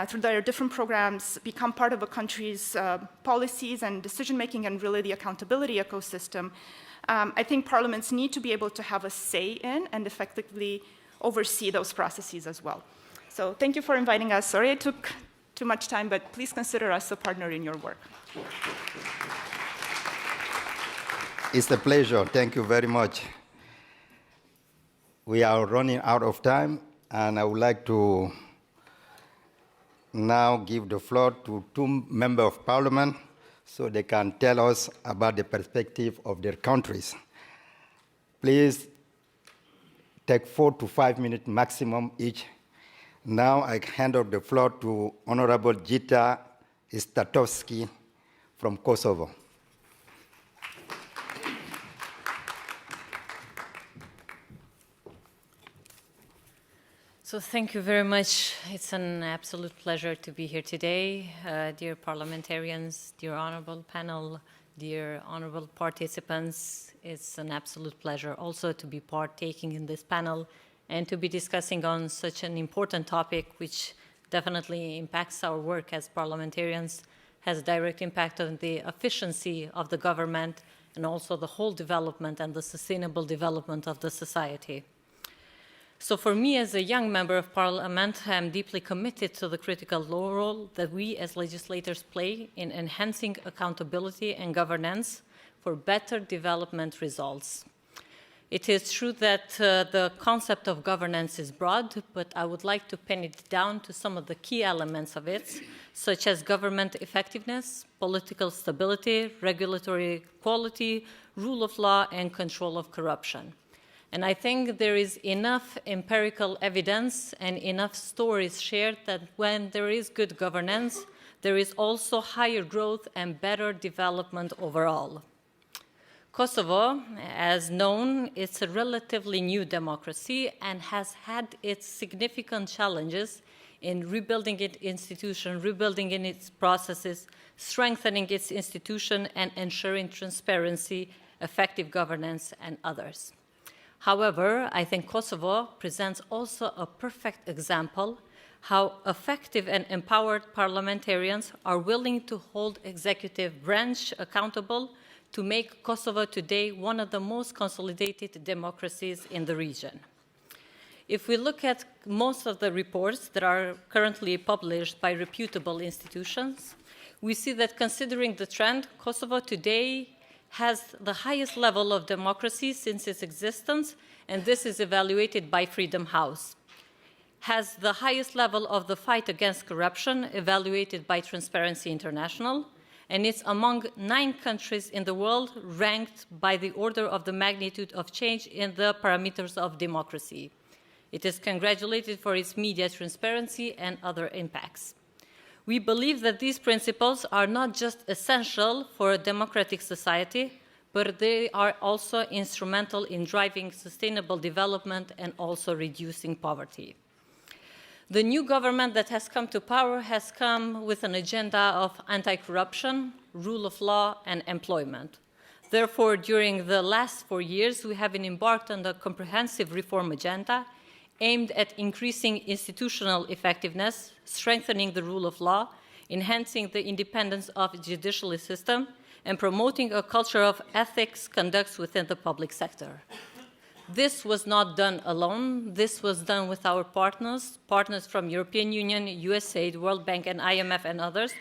through their different programs, become part of a country's policies and decision-making and really the accountability ecosystem, I think parliaments need to be able to have a say in and effectively oversee those processes as well. So thank you for inviting us. Sorry I took too much time, but please consider us a partner in your work. It's a pleasure. Thank you very much. We are running out of time, and I would like to now give the floor to two members of parliament so they can tell us about the perspective of their countries. Please take 4 to 5 minutes maximum each. Now I hand over the floor to Honorable Jita Statovski from Kosovo. So thank you very much. It's an absolute pleasure to be here today. Dear parliamentarians, dear honorable panel, dear honorable participants, it's an absolute pleasure also to be partaking in this panel and to be discussing on such an important topic, which definitely impacts our work as parliamentarians, has a direct impact on the efficiency of the government and also the whole development and the sustainable development of the society. So for me, as a young member of parliament, I am deeply committed to the critical role that we as legislators play in enhancing accountability and governance for better development results. It is true that the concept of governance is broad, but I would like to pin it down to some of the key elements of it, such as government effectiveness, political stability, regulatory quality, rule of law, and control of corruption. And I think there is enough empirical evidence and enough stories shared that when there is good governance, there is also higher growth and better development overall. Kosovo, as known, is a relatively new democracy and has had its significant challenges in rebuilding its institution, rebuilding in its processes, strengthening its institution, and ensuring transparency, effective governance, and others. However, I think Kosovo presents also a perfect example how effective and empowered parliamentarians are willing to hold executive branch accountable to make Kosovo today one of the most consolidated democracies in the region. If we look at most of the reports that are currently published by reputable institutions, we see that considering the trend, Kosovo today has the highest level of democracy since its existence, and this is evaluated by Freedom House. Has the highest level of the fight against corruption evaluated by Transparency International, and it's among 9 countries in the world ranked by the order of the magnitude of change in the parameters of democracy. It is congratulated for its media transparency and other impacts. We believe that these principles are not just essential for a democratic society, but they are also instrumental in driving sustainable development and also reducing poverty. The new government that has come to power has come with an agenda of anti-corruption, rule of law, and employment. Therefore, during the last 4 years, we have been embarked on a comprehensive reform agenda aimed at increasing institutional effectiveness, strengthening the rule of law, enhancing the independence of the judicial system, and promoting a culture of ethics conducts within the public sector. This was not done alone. This was done with our partners from European Union, USAID, World Bank, and IMF, and others,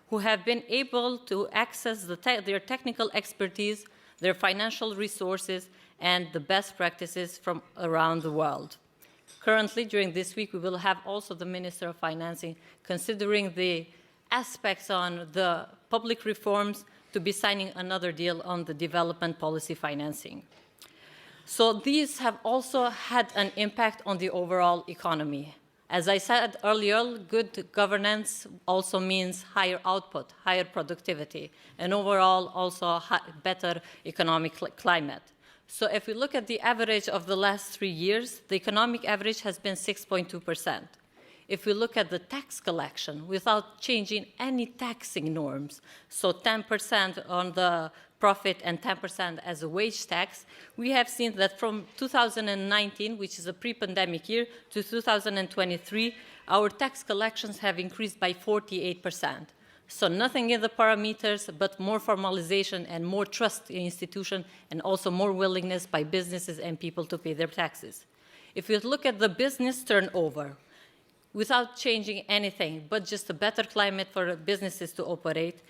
who have been able to access their technical expertise, their financial resources, and the best practices from around the world. Currently, during this week, we will have also the Minister of Financing considering the aspects on the public reforms to be signing another deal on the development policy financing. So these have also had an impact on the overall economy. As I said earlier, good governance also means higher output, higher productivity, and overall also better economic climate. So if we look at the average of the last 3 years, the economic average has been 6.2%. If we look at the tax collection without changing any taxing norms, so 10% on the profit and 10% as a wage tax, we have seen that from 2019, which is a pre-pandemic year, to 2023, our tax collections have increased by 48%. So nothing in the parameters, but more formalization and more trust in institutions, and also more willingness by businesses and people to pay their taxes. If you look at the business turnover, without changing anything, but just a better climate for businesses to operate,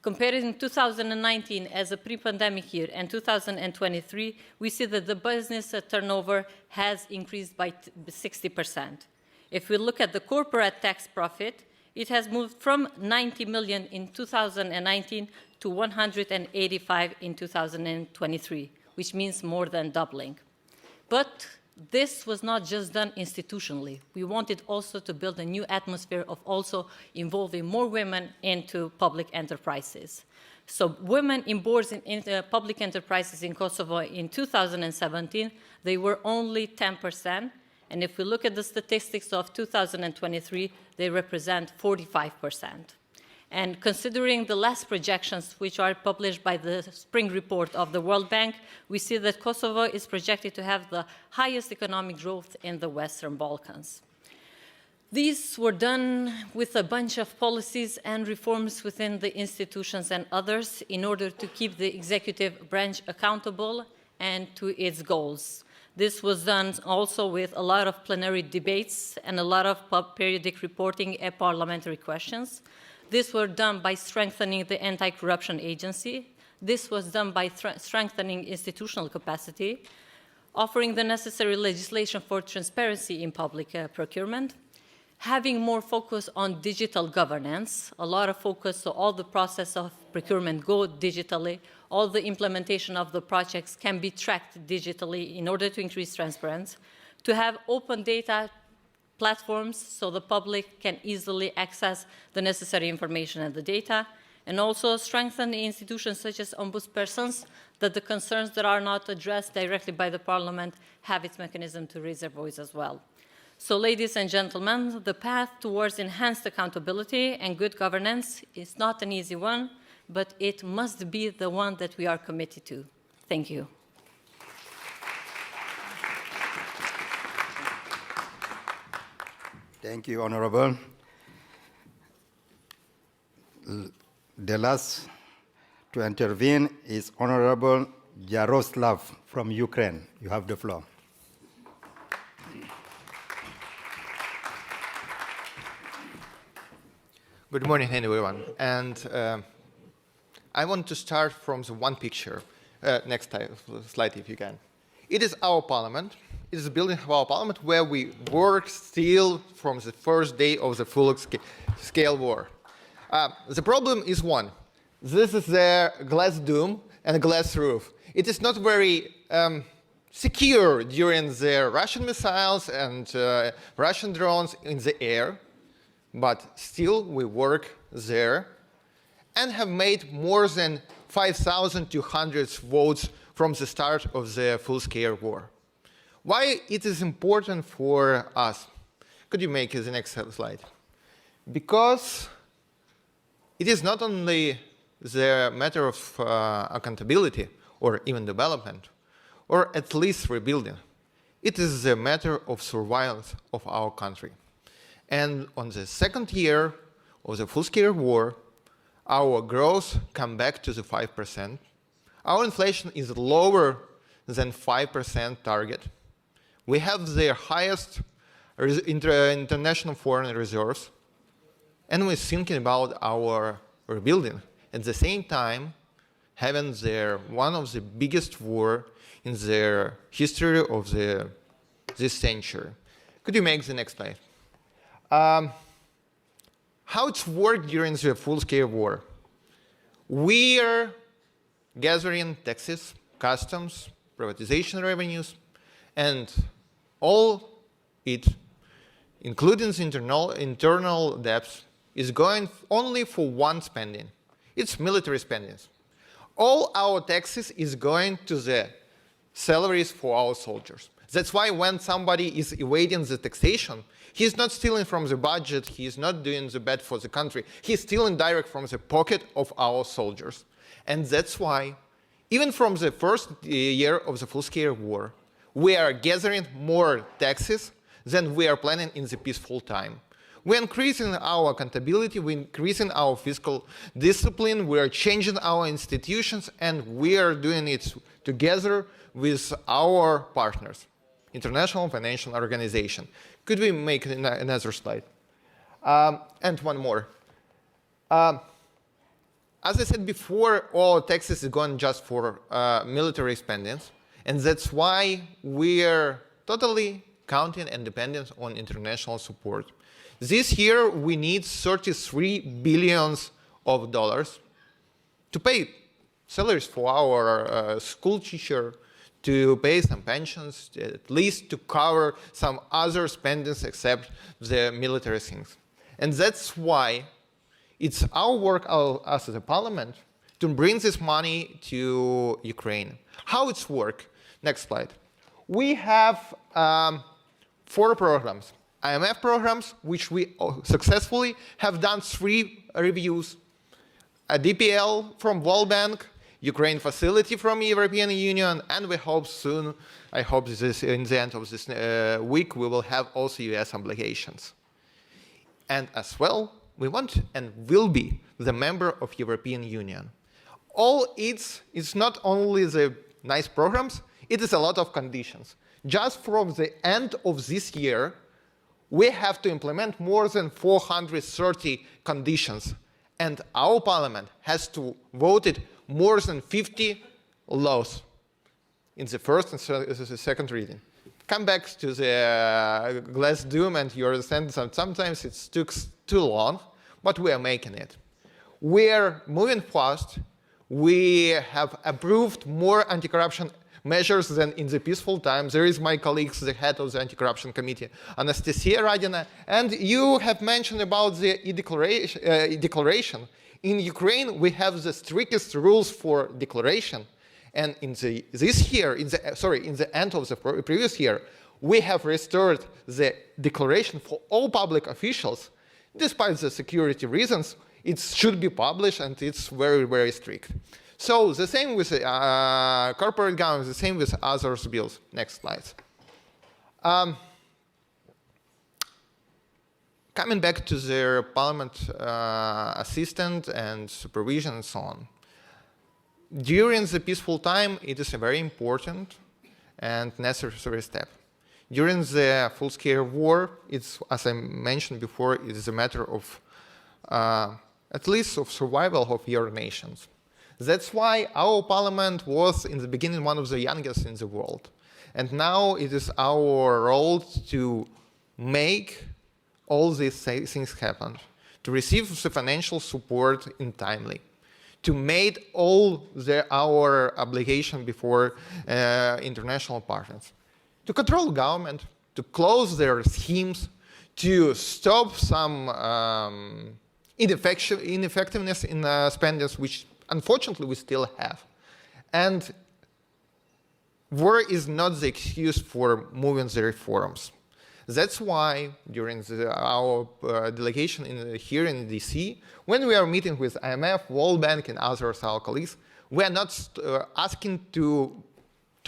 comparing 2019 as a pre-pandemic year and 2023, we see that the business turnover has increased by 60%. If we look at the corporate tax profit, it has moved from 90 million in 2019 to 185 in 2023, which means more than doubling. But this was not just done institutionally. We wanted also to build a new atmosphere of also involving more women into public enterprises. So women in boards in public enterprises in Kosovo in 2017, they were only 10%. And if we look at the statistics of 2023, they represent 45%. And considering the last projections, which are published by the spring report of the World Bank, we see that Kosovo is projected to have the highest economic growth in the Western Balkans. These were done with a bunch of policies and reforms within the institutions and others in order to keep the executive branch accountable and to its goals. This was done also with a lot of plenary debates and a lot of periodic reporting and parliamentary questions. This was done by strengthening the anti-corruption agency. This was done by strengthening institutional capacity, offering the necessary legislation for transparency in public procurement, having more focus on digital governance, a lot of focus so all the process of procurement go digitally, all the implementation of the projects can be tracked digitally in order to increase transparency, to have open data platforms so the public can easily access the necessary information and the data, and also strengthen institutions such as ombudspersons, that the concerns that are not addressed directly by the Parliament have its mechanism to raise their voice as well. So, ladies and gentlemen, the path towards enhanced accountability and good governance is not an easy one, but it must be the one that we are committed to. Thank you. Thank you, Honorable. The last to intervene is Honorable Yaroslav from Ukraine. You have the floor. Good morning, everyone. And I want to start from the one picture. Next slide, if you can. It is our parliament. It is a building of our parliament where we work still from the first day of the full-scale war. The problem is one. This is a glass dome and a glass roof. It is not very secure during the Russian missiles and Russian drones in the air. But still we work there and have made more than 5,200 votes from the start of the full-scale war. Why it is important for us? Could you make the next slide? Because it is not only the matter of accountability or even development, or at least rebuilding. It is the matter of surveillance of our country. And on the second year of the full-scale war, our growth come back to the 5%. Our inflation is lower than 5% target. We have the highest international foreign reserves, and we're thinking about our rebuilding. At the same time, having one of the biggest war in the history of this century. Could you make the next slide? How it's worked during the full-scale war. We are gathering taxes, customs, privatization revenues, and all it, including the internal debts, is going only for one spending. It's military spending. All our taxes is going to the salaries for our soldiers. That's why when somebody is evading the taxation, he's not stealing from the budget, he's not doing the bad for the country, he's stealing direct from the pocket of our soldiers. And that's why, even from the first year of the full-scale war, we are gathering more taxes than we are planning in the peaceful time. We're increasing our accountability, we're increasing our fiscal discipline, we are changing our institutions, and we are doing it together with our partners, international financial organization. Could we make another slide? And one more. As I said before, all taxes is going just for military spendings, and that's why we are totally counting and dependent on international support. This year, we need $33 billion to pay salaries for our school teacher, to pay some pensions, at least to cover some other spendings except the military things. And that's why it's our work as a parliament to bring this money to Ukraine. How it's work? Next slide. We have 4 programs. IMF programs, which we successfully have done 3 reviews. a DPL from World Bank, Ukraine facility from European Union, and we hope soon, I hope this in the end of this week, we will have also US obligations. And as well, we want and will be the member of European Union. All it's not only the nice programs, it is a lot of conditions. Just from the end of this year, we have to implement more than 430 conditions. And our parliament has to vote it more than 50 laws in the first and the second reading. Come back to the glass dome and you understand that sometimes it took too long, but we are making it. We are moving fast. We have approved more anti-corruption measures than in the peaceful time. There is my colleague, the head of the anti-corruption committee, Anastasia Radina. And you have mentioned about the e-declaration. In Ukraine, we have the strictest rules for declaration. And in this year, in the end of the previous year, we have restored the declaration for all public officials. Despite the security reasons, it should be published and it's very, very strict. So the same with corporate governance, the same with other bills. Next slide. Coming back to the parliament assistant and supervision and so on. During the peaceful time, it is a very important and necessary step. During the full-scale war, it's, as I mentioned before, it is a matter of at least of survival of your nations. That's why our parliament was in the beginning one of the youngest in the world. And now it is our role to make all these things happen, to receive the financial support in timely, to make all our obligation before international partners, to control government, to close their schemes, to stop some ineffectiveness in spending, which unfortunately we still have. And war is not the excuse for moving the reforms. That's why during our delegation here in DC, when we are meeting with IMF, World Bank and others, our colleagues, we are not asking to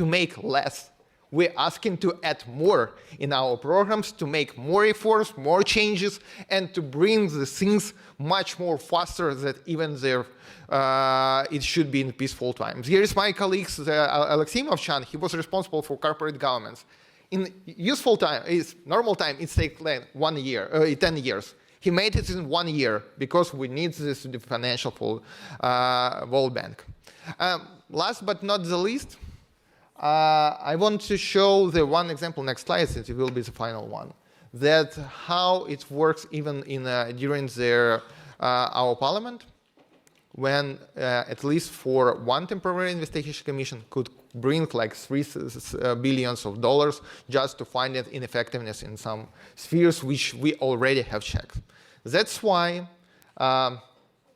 make less. We're asking to add more in our programs, to make more reforms, more changes, and to bring the things much more faster than even it should be in peaceful times. Here is my colleague, Alexei Movchan. He was responsible for corporate governance. In useful time, normal time, it takes like 1 year, 10 years. He made it in 1 year because we need this financial for World Bank. Last but not the least, I want to show the one example, next slide, it will be the final one, that how it works even during our parliament, when at least for one temporary investigation commission could bring like $3 billion just to find ineffectiveness in some spheres which we already have checked. That's why,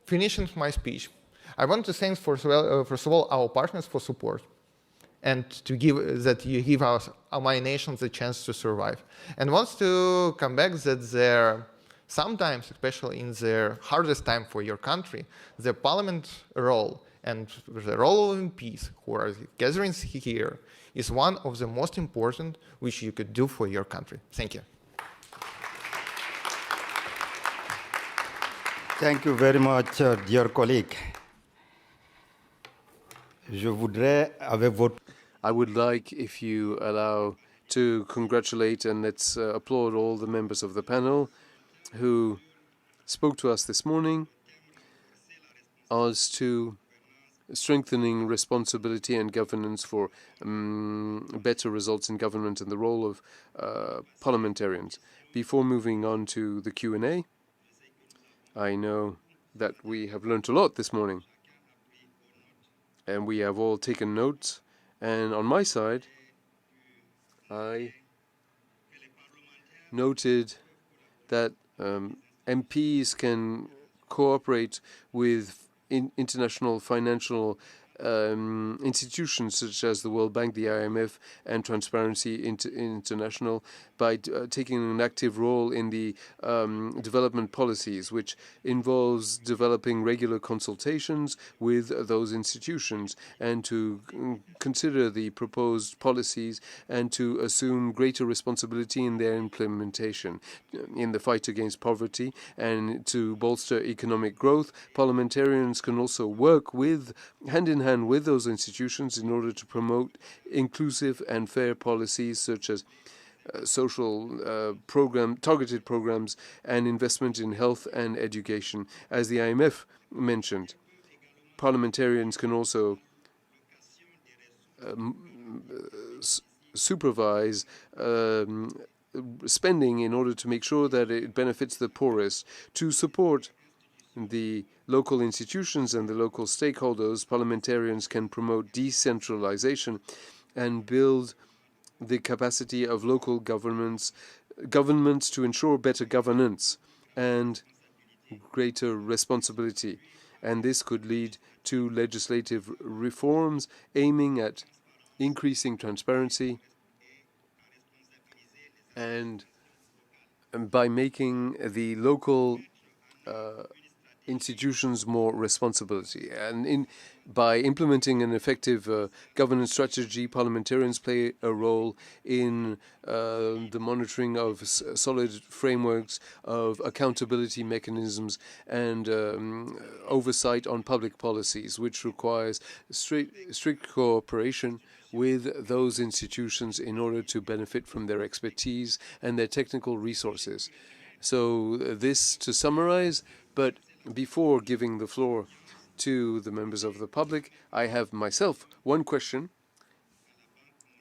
finishing my speech, I want to thank first of all our partners for support and to you give us, my nation, the chance to survive. And wants to come back that sometimes, especially in the hardest time for your country, the parliament role and the role of MPs who are gathering here is one of the most important which you could do for your country. Thank you. Thank you very much, dear colleague. I would like, if you allow, to congratulate and let's applaud all the members of the panel who spoke to us this morning as to strengthening responsibility and governance for better results in government and the role of parliamentarians. Before moving on to the Q&A, I know that we have learnt a lot this morning and we have all taken notes. And on my side, I noted that MPs can cooperate with international financial institutions such as the World Bank, the IMF, and Transparency International by taking an active role in the development policies, which involves developing regular consultations with those institutions and to consider the proposed policies and to assume greater responsibility in their implementation. In the fight against poverty and to bolster economic growth, parliamentarians can also work hand in hand with those institutions in order to promote inclusive and fair policies such as social targeted programs and investment in health and education. As the IMF mentioned, parliamentarians can also supervise spending in order to make sure that it benefits the poorest. To support the local institutions and the local stakeholders, parliamentarians can promote decentralization and build the capacity of local governments to ensure better governance and greater responsibility. And this could lead to legislative reforms aiming at increasing transparency and by making the local institutions more responsibility. And by implementing an effective governance strategy, parliamentarians play a role in the monitoring of solid frameworks of accountability mechanisms and oversight on public policies, which requires strict cooperation with those institutions in order to benefit from their expertise and their technical resources. So this to summarize, but before giving the floor to the members of the public, I have myself one question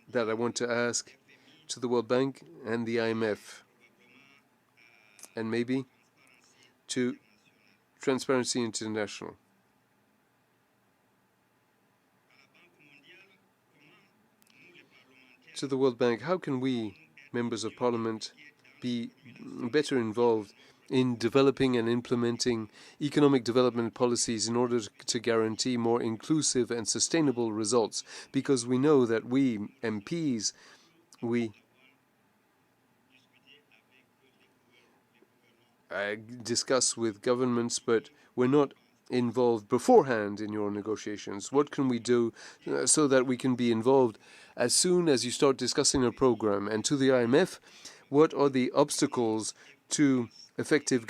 that I want to ask to the World Bank and the IMF, and maybe to Transparency International. To the World Bank, how can we, members of Parliament, be better involved in developing and implementing economic development policies in order to guarantee more inclusive and sustainable results? Because we know that we, MPs, we discuss with governments, but we're not involved beforehand in your negotiations. What can we do so that we can be involved as soon as you start discussing a program? And to the IMF, what are the obstacles to effective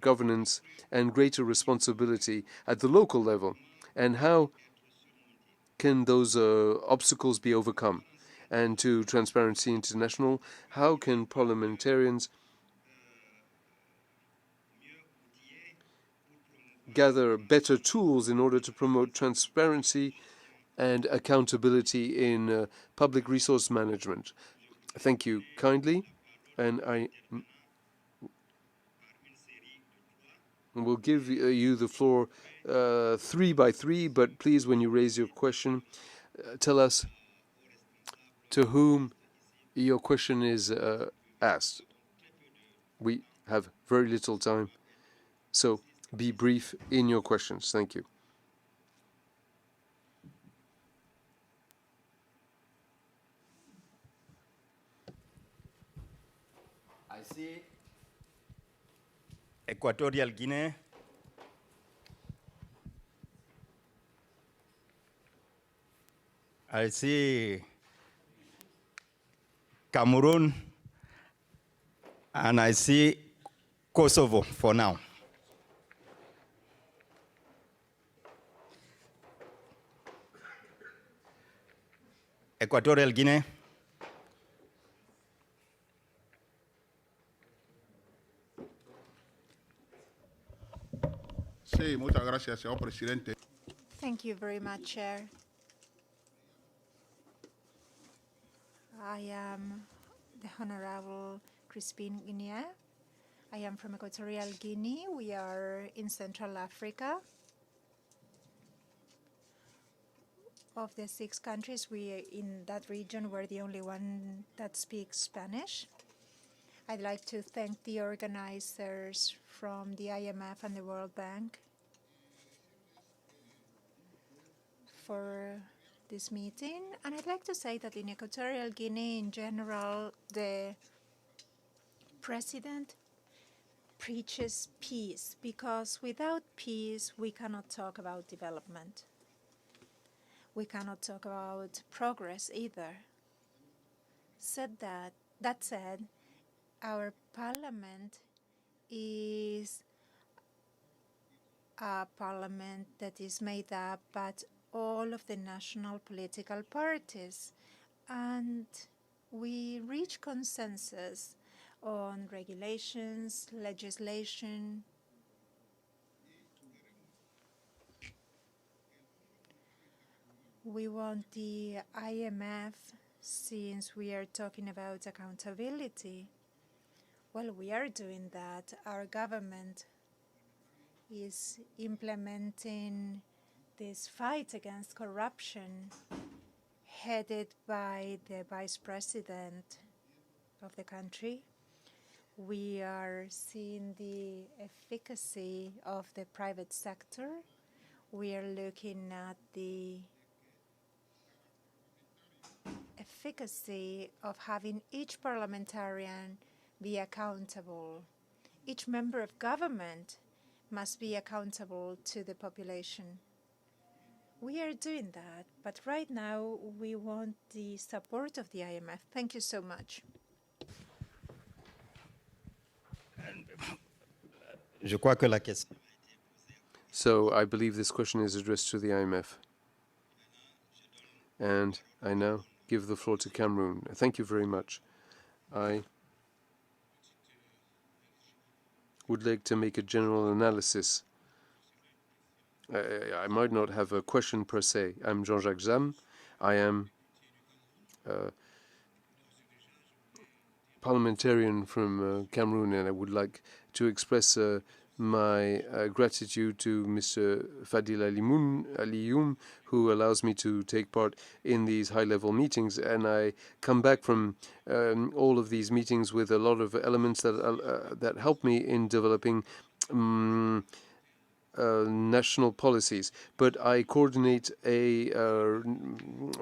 governance and greater responsibility at the local level? And how can those obstacles be overcome? And to Transparency International, how can parliamentarians gather better tools in order to promote transparency and accountability in public resource management? Thank you kindly, and I will give you the floor 3 by 3, but please, when you raise your question, tell us to whom your question is asked. We have very little time, so be brief in your questions. Thank you. I see Equatorial Guinea, I see Cameroon, and I see Kosovo for now. Equatorial Guinea. Sí, muchas gracias, señor presidente. Thank you very much, Chair. I am the Honorable Crispin Guinea. I am from Equatorial Guinea. We are in Central Africa. Of the 6 countries in that region, we're the only one that speaks Spanish. I'd like to thank the organizers from the IMF and the World Bank for this meeting. And I'd like to say that in Equatorial Guinea in general, the president preaches peace, because without peace, we cannot talk about development. We cannot talk about progress either. That said, our parliament is a parliament that is made up by all of the national political parties, and we reach consensus on regulations, legislation. We want the IMF, since we are talking about accountability. Well, we are doing that. Our government is implementing this fight against corruption headed by the vice president of the country. We are seeing the efficacy of the private sector. We are looking at the efficacy of having each parliamentarian be accountable. Each member of government must be accountable to the population. We are doing that, but right now we want the support of the IMF. Thank you so much. Je crois que la question. So I believe this question is addressed to the IMF. And I now give the floor to Cameroon. Thank you very much. I would like to make a general analysis. I might not have a question per se. I'm Jean-Jacques Zam. I am a parliamentarian from Cameroon, and I would like to express my gratitude to Mr. Fadil Alioum, who allows me to take part in these high-level meetings. And I come back from all of these meetings with a lot of elements that help me in developing national policies, but I coordinate a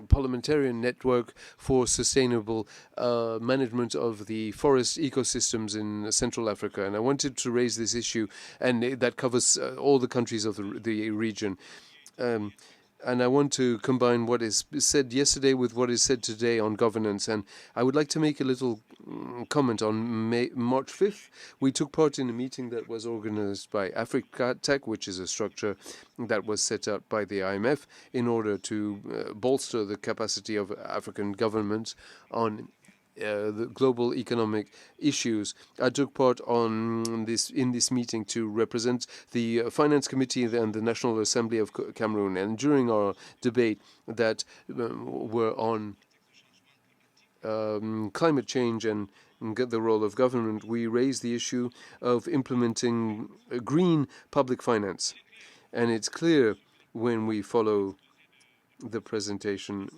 parliamentarian network for sustainable management of the forest ecosystems in Central Africa. And I wanted to raise this issue, and that covers all the countries of the region. And I want to combine what is said yesterday with what is said today on governance. And I would like to make a little comment on March 5th. We took part in a meeting that was organized by AfricaTech, which is a structure that was set up by the IMF in order to bolster the capacity of African governments on the global economic issues. I took part in this meeting to represent the Finance Committee and the National Assembly of Cameroon. And during our debate that were on climate change and the role of government, we raised the issue of implementing green public finance. And it's clear when we follow the presentation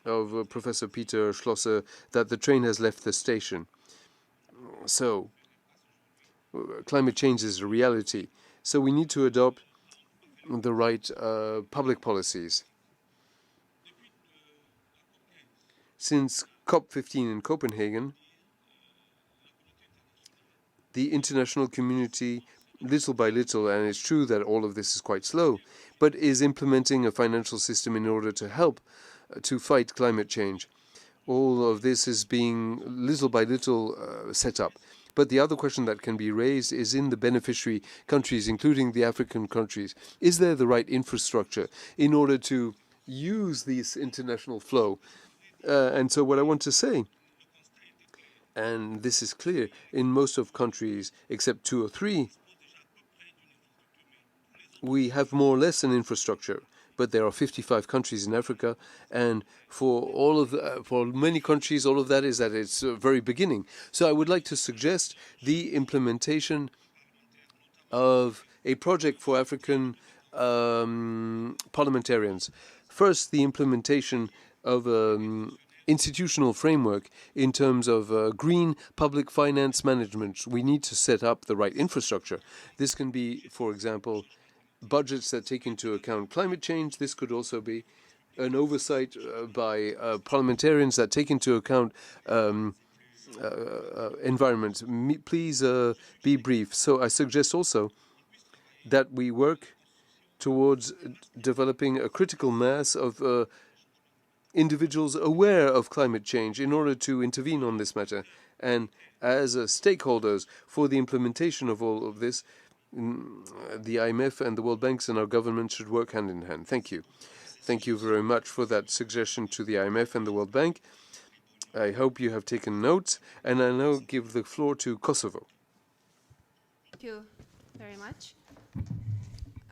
of Professor Peter Schlosser that the train has left the station. So climate change is a reality. So we need to adopt the right public policies. Since COP15 in Copenhagen, the international community, little by little, and it's true that all of this is quite slow, but is implementing a financial system in order to help to fight climate change. All of this is being little by little set up. But the other question that can be raised is in the beneficiary countries, including the African countries. Is there the right infrastructure in order to use this international flow? And so what I want to say, and this is clear, in most of countries, except 2 or 3, we have more or less an infrastructure. But there are 55 countries in Africa, and for many countries, all of that is at its very beginning. So I would like to suggest the implementation of a project for African parliamentarians. First, the implementation of institutional framework in terms of green public finance management. We need to set up the right infrastructure. This can be, for example, budgets that take into account climate change. This could also be an oversight by parliamentarians that take into account environment. Please be brief. So I suggest also that we work towards developing a critical mass of individuals aware of climate change in order to intervene on this matter. And as stakeholders for the implementation of all of this, the IMF and the World Banks and our government should work hand in hand. Thank you. Thank you very much for that suggestion to the IMF and the World Bank. I hope you have taken notes, and I now give the floor to Kosovo. Thank you very much.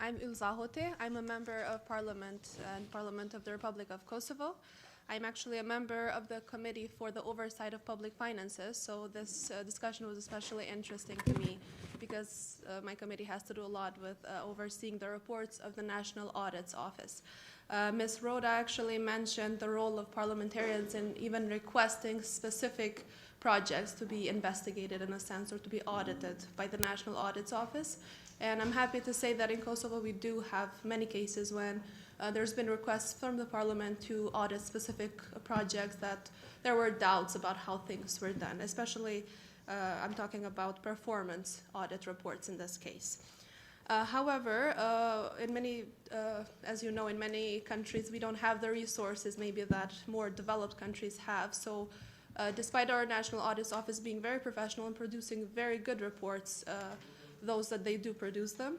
I'm Ilza Hote. I'm a member of Parliament and Parliament of the Republic of Kosovo. I'm actually a member of the Committee for the Oversight of Public Finances, so this discussion was especially interesting to me because my committee has to do a lot with overseeing the reports of the National Audit's Office. Ms. Rhoda actually mentioned the role of parliamentarians in even requesting specific projects to be investigated in a sense or to be audited by the National Audit's Office. And I'm happy to say that in Kosovo we do have many cases when there's been requests from the parliament to audit specific projects that there were doubts about how things were done, especially I'm talking about performance audit reports in this case. However, in many, as you know, in many countries we don't have the resources maybe that more developed countries have. So despite our National Audit Office being very professional and producing very good reports, those that they do produce them,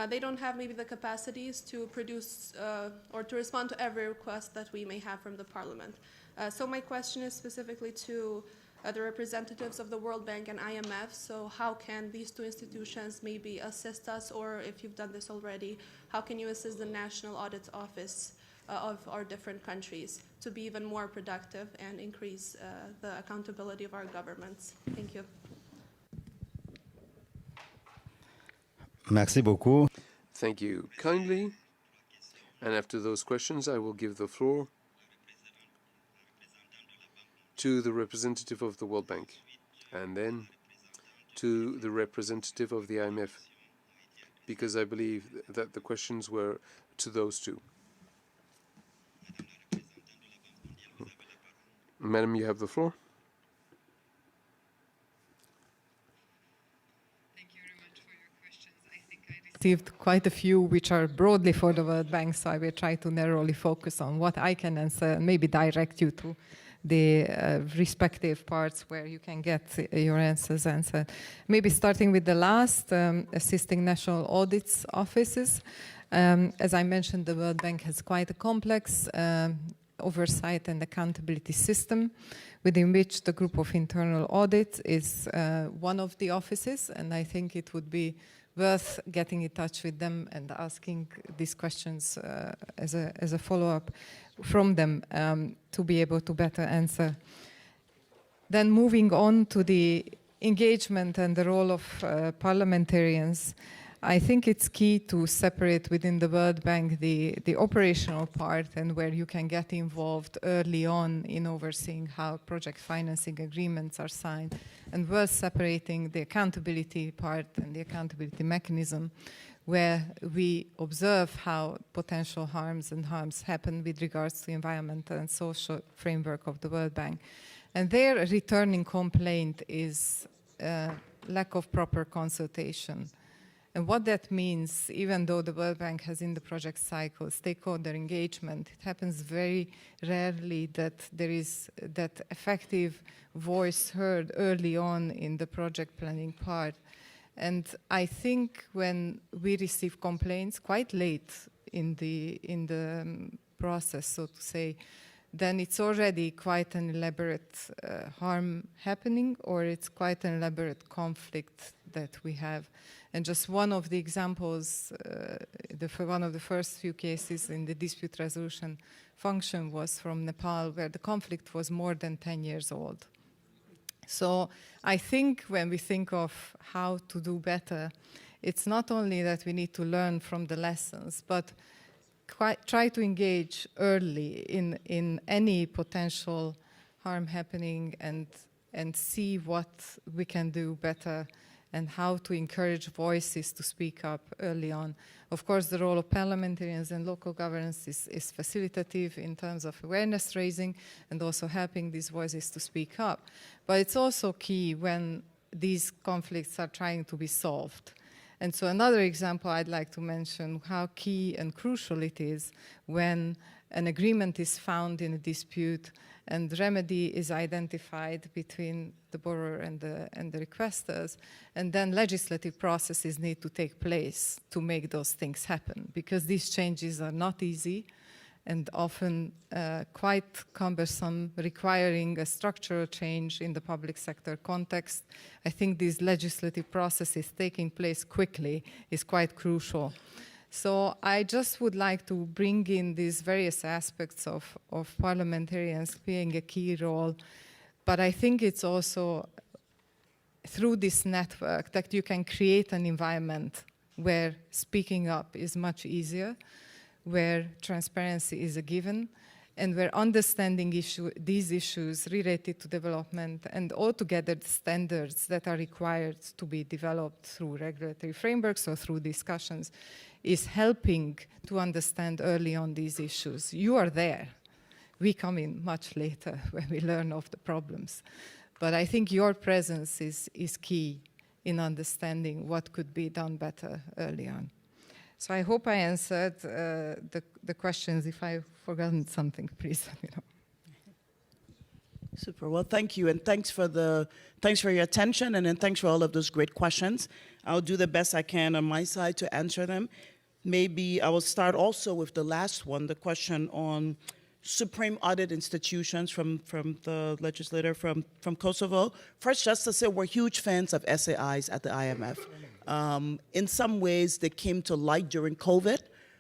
they don't have maybe the capacities to produce or to respond to every request that we may have from the Parliament. So my question is specifically to the representatives of the World Bank and IMF. So how can these two institutions maybe assist us, or if you've done this already, how can you assist the National Audit Office of our different countries to be even more productive and increase the accountability of our governments? Thank you. Merci beaucoup. Thank you kindly. And after those questions, I will give the floor to the representative of the World Bank, and then to the representative of the IMF, because I believe that the questions were to those two. Madam, you have the floor. Received quite a few which are broadly for the World Bank, so I will try to narrowly focus on what I can answer and maybe direct you to the respective parts where you can get your answers answered. Maybe starting with the last, assisting national audits offices. As I mentioned, the World Bank has quite a complex oversight and accountability system within which the group of internal audit is one of the offices, and I think it would be worth getting in touch with them and asking these questions as a follow-up from them to be able to better answer. Then moving on to the engagement and the role of parliamentarians, I think it's key to separate within the World Bank the operational part and where you can get involved early on in overseeing how project financing agreements are signed, and worth separating the accountability part and the accountability mechanism where we observe how potential harms happen with regards to the environmental and social framework of the World Bank. And their returning complaint is lack of proper consultation. And what that means, even though the World Bank has in the project cycle stakeholder engagement, it happens very rarely that there is that effective voice heard early on in the project planning part. And I think when we receive complaints quite late in the process, so to say, then it's already quite an elaborate harm happening, or it's quite an elaborate conflict that we have. And just one of the examples, one of the first few cases in the dispute resolution function was from Nepal, where the conflict was more than 10 years old. So I think when we think of how to do better, it's not only that we need to learn from the lessons, but try to engage early in any potential harm happening and see what we can do better and how to encourage voices to speak up early on. Of course, the role of parliamentarians and local governance is facilitative in terms of awareness raising and also helping these voices to speak up. But it's also key when these conflicts are trying to be solved. And so another example I'd like to mention how key and crucial it is when an agreement is found in a dispute and remedy is identified between the borrower and the requesters, and then legislative processes need to take place to make those things happen, because these changes are not easy and often quite cumbersome, requiring a structural change in the public sector context. I think these legislative processes taking place quickly is quite crucial. So I just would like to bring in these various aspects of parliamentarians playing a key role, but I think it's also through this network that you can create an environment where speaking up is much easier, where transparency is a given, and where understanding these issues related to development and altogether the standards that are required to be developed through regulatory frameworks or through discussions is helping to understand early on these issues. You are there. We come in much later when we learn of the problems. But I think your presence is key in understanding what could be done better early on. So I hope I answered the questions. If I've forgotten something, please let me know. Super. Well, thank you, and thanks for your attention, and then thanks for all of those great questions. I'll do the best I can on my side to answer them. Maybe I will start also with the last one, the question on supreme audit institutions from the legislator from Kosovo. First, just to say we're huge fans of SAIs at the IMF. In some ways, they came to light during COVID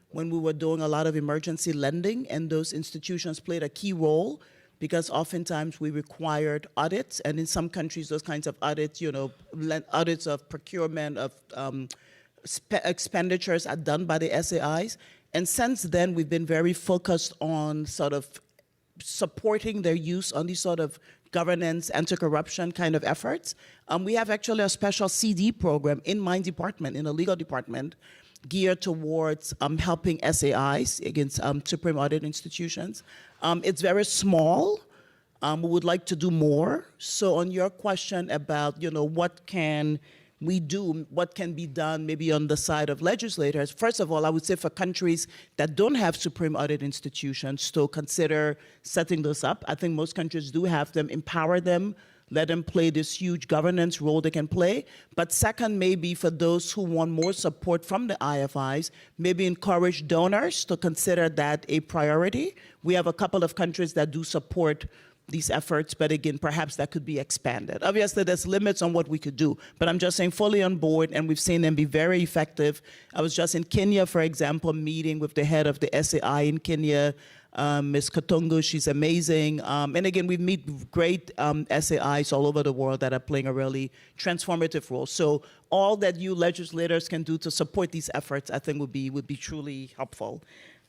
when we were doing a lot of emergency lending, and those institutions played a key role because oftentimes we required audits, and in some countries, those kinds of audits, audits of procurement, of expenditures are done by the SAIs. And since then, we've been very focused on sort of supporting their use on these sort of governance, anti-corruption kind of efforts. We have actually a special CD program in my department, in the legal department, geared towards helping SAIs against supreme audit institutions. It's very small. We would like to do more. So on your question about, what can we do, what can be done maybe on the side of legislators, first of all, I would say for countries that don't have supreme audit institutions to consider setting those up. I think most countries do have them, empower them, let them play this huge governance role they can play. But second, maybe for those who want more support from the IFIs, maybe encourage donors to consider that a priority. We have a couple of countries that do support these efforts, but again, perhaps that could be expanded. Obviously, there's limits on what we could do, but I'm just saying fully on board, and we've seen them be very effective. I was just in Kenya, for example, meeting with the head of the SAI in Kenya, Ms. Katungu. She's amazing. And again, we meet great SAIs all over the world that are playing a really transformative role. So all that you legislators can do to support these efforts, I think would be truly helpful.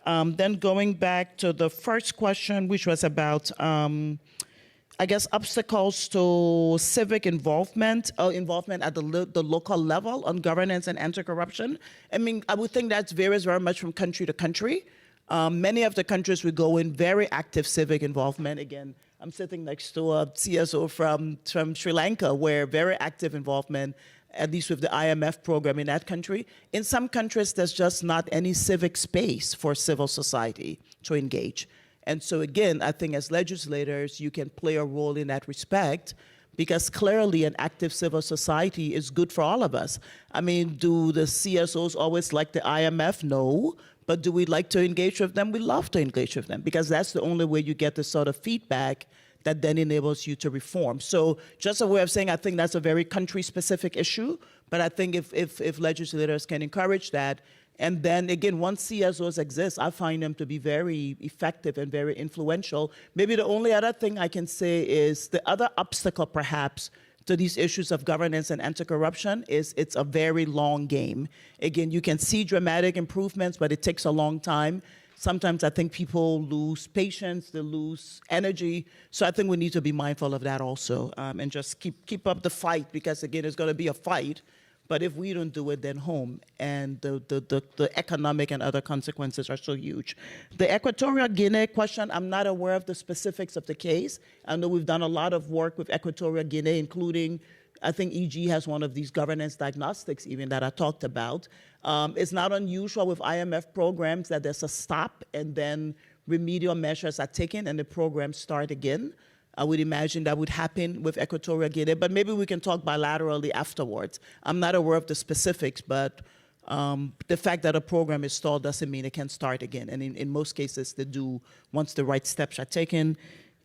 Then going back to the first question, which was about, I guess, obstacles to civic involvement at the local level on governance and anti-corruption. I mean, I would think that varies very much from country to country. Many of the countries we go in, very active civic involvement. Again, I'm sitting next to a CSO from Sri Lanka, where very active involvement, at least with the IMF program in that country. In some countries, there's just not any civic space for civil society to engage. And so again, I think as legislators, you can play a role in that respect, because clearly an active civil society is good for all of us. I mean, do the CSOs always like the IMF? No. But do we like to engage with them? We love to engage with them, because that's the only way you get the sort of feedback that then enables you to reform. So just a way of saying, I think that's a very country-specific issue, but I think if legislators can encourage that, and then again, once CSOs exist, I find them to be very effective and very influential. Maybe the only other thing I can say is the other obstacle perhaps to these issues of governance and anti-corruption is it's a very long game. Again, you can see dramatic improvements, but it takes a long time. sometimes I think people lose patience, they lose energy. So I think we need to be mindful of that also, and just keep up the fight, because again, it's going to be a fight. But if we don't do it, then home. And the economic and other consequences are so huge. The Equatorial Guinea question, I'm not aware of the specifics of the case. I know we've done a lot of work with Equatorial Guinea, including, I think EG has one of these governance diagnostics even that I talked about. It's not unusual with IMF programs that there's a stop and then remedial measures are taken and the programs start again. I would imagine that would happen with Equatorial Guinea, but maybe we can talk bilaterally afterwards. I'm not aware of the specifics, but the fact that a program is stalled doesn't mean it can start again. And in most cases, they do once the right steps are taken.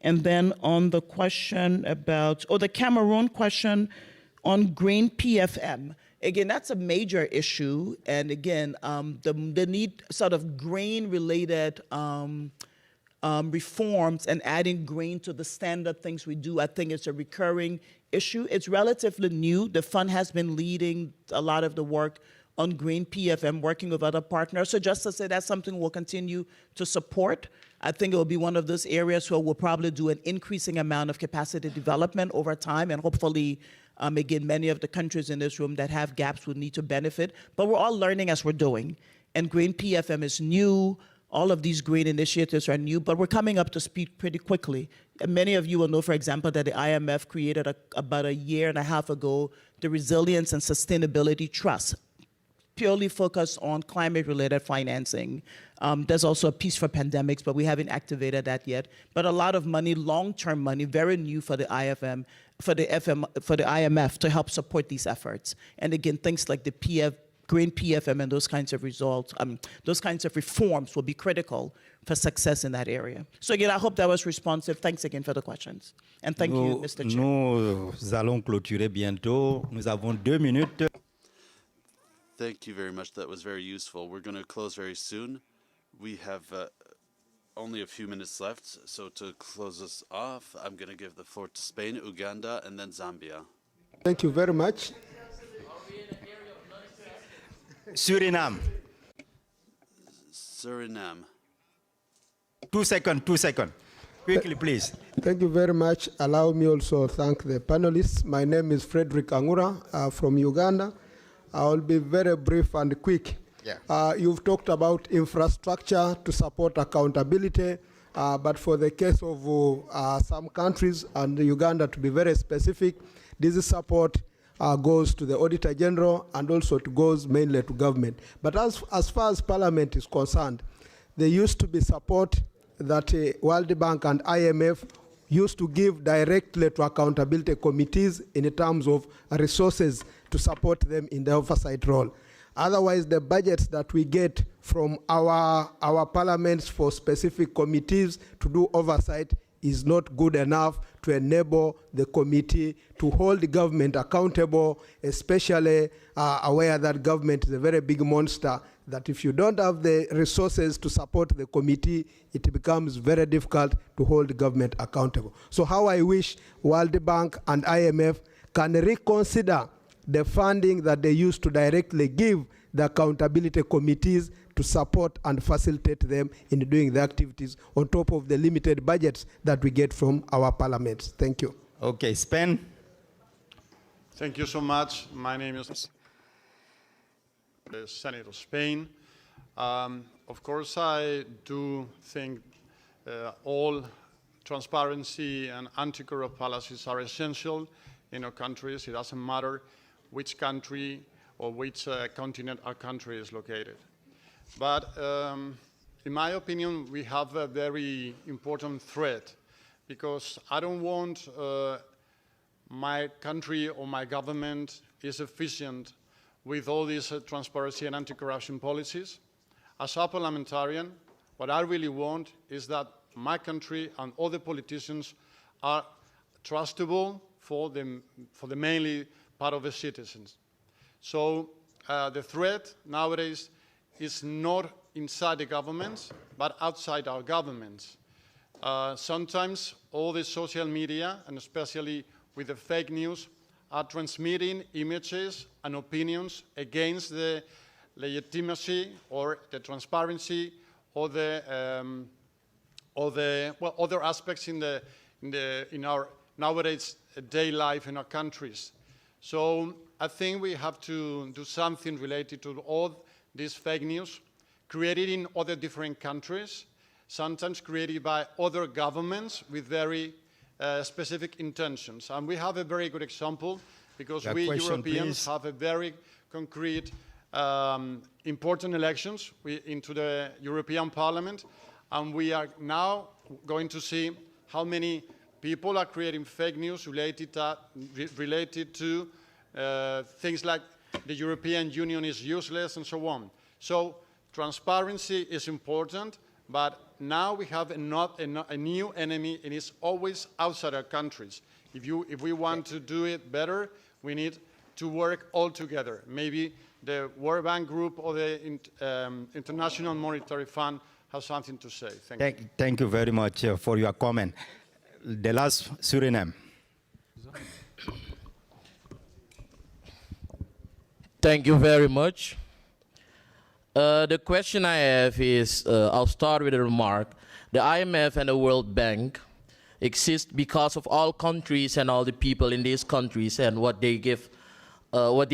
And then on the question about, the Cameroon question on green PFM, again, that's a major issue. And again, the need sort of grain-related reforms and adding grain to the standard things we do, I think it's a recurring issue. It's relatively new. The fund has been leading a lot of the work on green PFM, working with other partners. So just to say that's something we'll continue to support. I think it will be one of those areas where we'll probably do an increasing amount of capacity development over time, and hopefully, again, many of the countries in this room that have gaps will need to benefit. But we're all learning as we're doing. And green PFM is new. All of these green initiatives are new, but we're coming up to speed pretty quickly. And many of you will know, for example, that the IMF created about a year and a half ago the Resilience and Sustainability Trust, purely focused on climate-related financing. There's also a piece for pandemics, but we haven't activated that yet. But a lot of money, long-term money, very new for the IMF to help support these efforts. And again, things like the green PFM and those kinds of results, those kinds of reforms will be critical for success in that area. So again, I hope that was responsive. Thanks again for the questions. And thank you, Mr. Chair. Nous allons clôturer bientôt. Nous avons 2 minutes. Thank you very much. That was very useful. We're going to close very soon. We have only a few minutes left. So to close us off, I'm going to give the floor to Spain, Uganda, and then Zambia. Thank you very much. Suriname. Suriname. 2 seconds, 2 seconds. Quickly, please. Thank you very much. Allow me also to thank the panelists. My name is Frederick Angura from Uganda. I will be very brief and quick. Yeah. You've talked about infrastructure to support accountability, but for the case of some countries, and Uganda to be very specific, this support goes to the Auditor General and also goes mainly to government. But as far as Parliament is concerned, there used to be support that World Bank and IMF used to give directly to accountability committees in terms of resources to support them in the oversight role. Otherwise, the budgets that we get from our parliaments for specific committees to do oversight is not good enough to enable the committee to hold the government accountable, especially aware that government is a very big monster, that if you don't have the resources to support the committee, it becomes very difficult to hold the government accountable. So how I wish World Bank and IMF can reconsider the funding that they used to directly give the accountability committees to support and facilitate them in doing the activities on top of the limited budgets that we get from our parliaments. Thank you. Okay, Spain. Thank you so much. My name is the Senate of Spain. Of course, I do think all transparency and anti-corrupt policies are essential in our countries. It doesn't matter which country or which continent our country is located. But in my opinion, we have a very important threat, because I don't want my country or my government is efficient with all these transparency and anti-corruption policies. As a parliamentarian, what I really want is that my country and all the politicians are trustable for the mainly part of the citizens. So the threat nowadays is not inside the governments, but outside our governments. Sometimes all the social media, and especially with the fake news, are transmitting images and opinions against the legitimacy or the transparency other aspects in our nowadays day life in our countries. So I think we have to do something related to all these fake news created in other different countries, sometimes created by other governments with very specific intentions. And we have a very good example because we Europeans have a very concrete, important elections into the European Parliament, and we are now going to see how many people are creating fake news related to things like the European Union is useless and so on. So transparency is important, but now we have a new enemy, and it's always outside our countries. If we want to do it better, we need to work all together. Maybe the World Bank Group or the International Monetary Fund have something to say. Thank you. Thank you very much for your comment. The last, Suriname. Thank you very much. The question I have is, I'll start with a remark. The IMF and the World Bank exist because of all countries and all the people in these countries and what they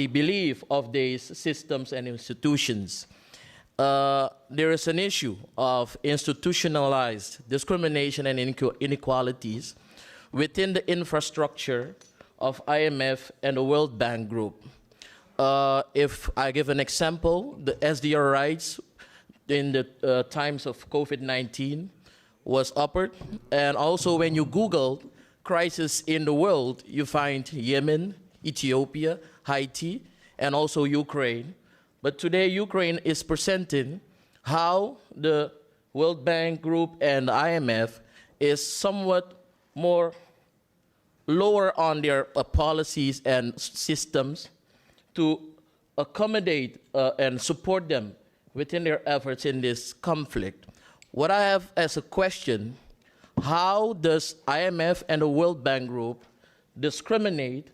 believe of these systems and institutions. There is an issue of institutionalized discrimination and inequalities within the infrastructure of IMF and the World Bank Group. If I give an example, the SDR rights in the times of COVID-19 was upward. And also when you Google crisis in the world, you find Yemen, Ethiopia, Haiti, and also Ukraine. But today Ukraine is presenting how the World Bank Group and the IMF is somewhat more lower on their policies and systems to accommodate and support them within their efforts in this conflict. What I have as a question, how does IMF and the World Bank Group discriminate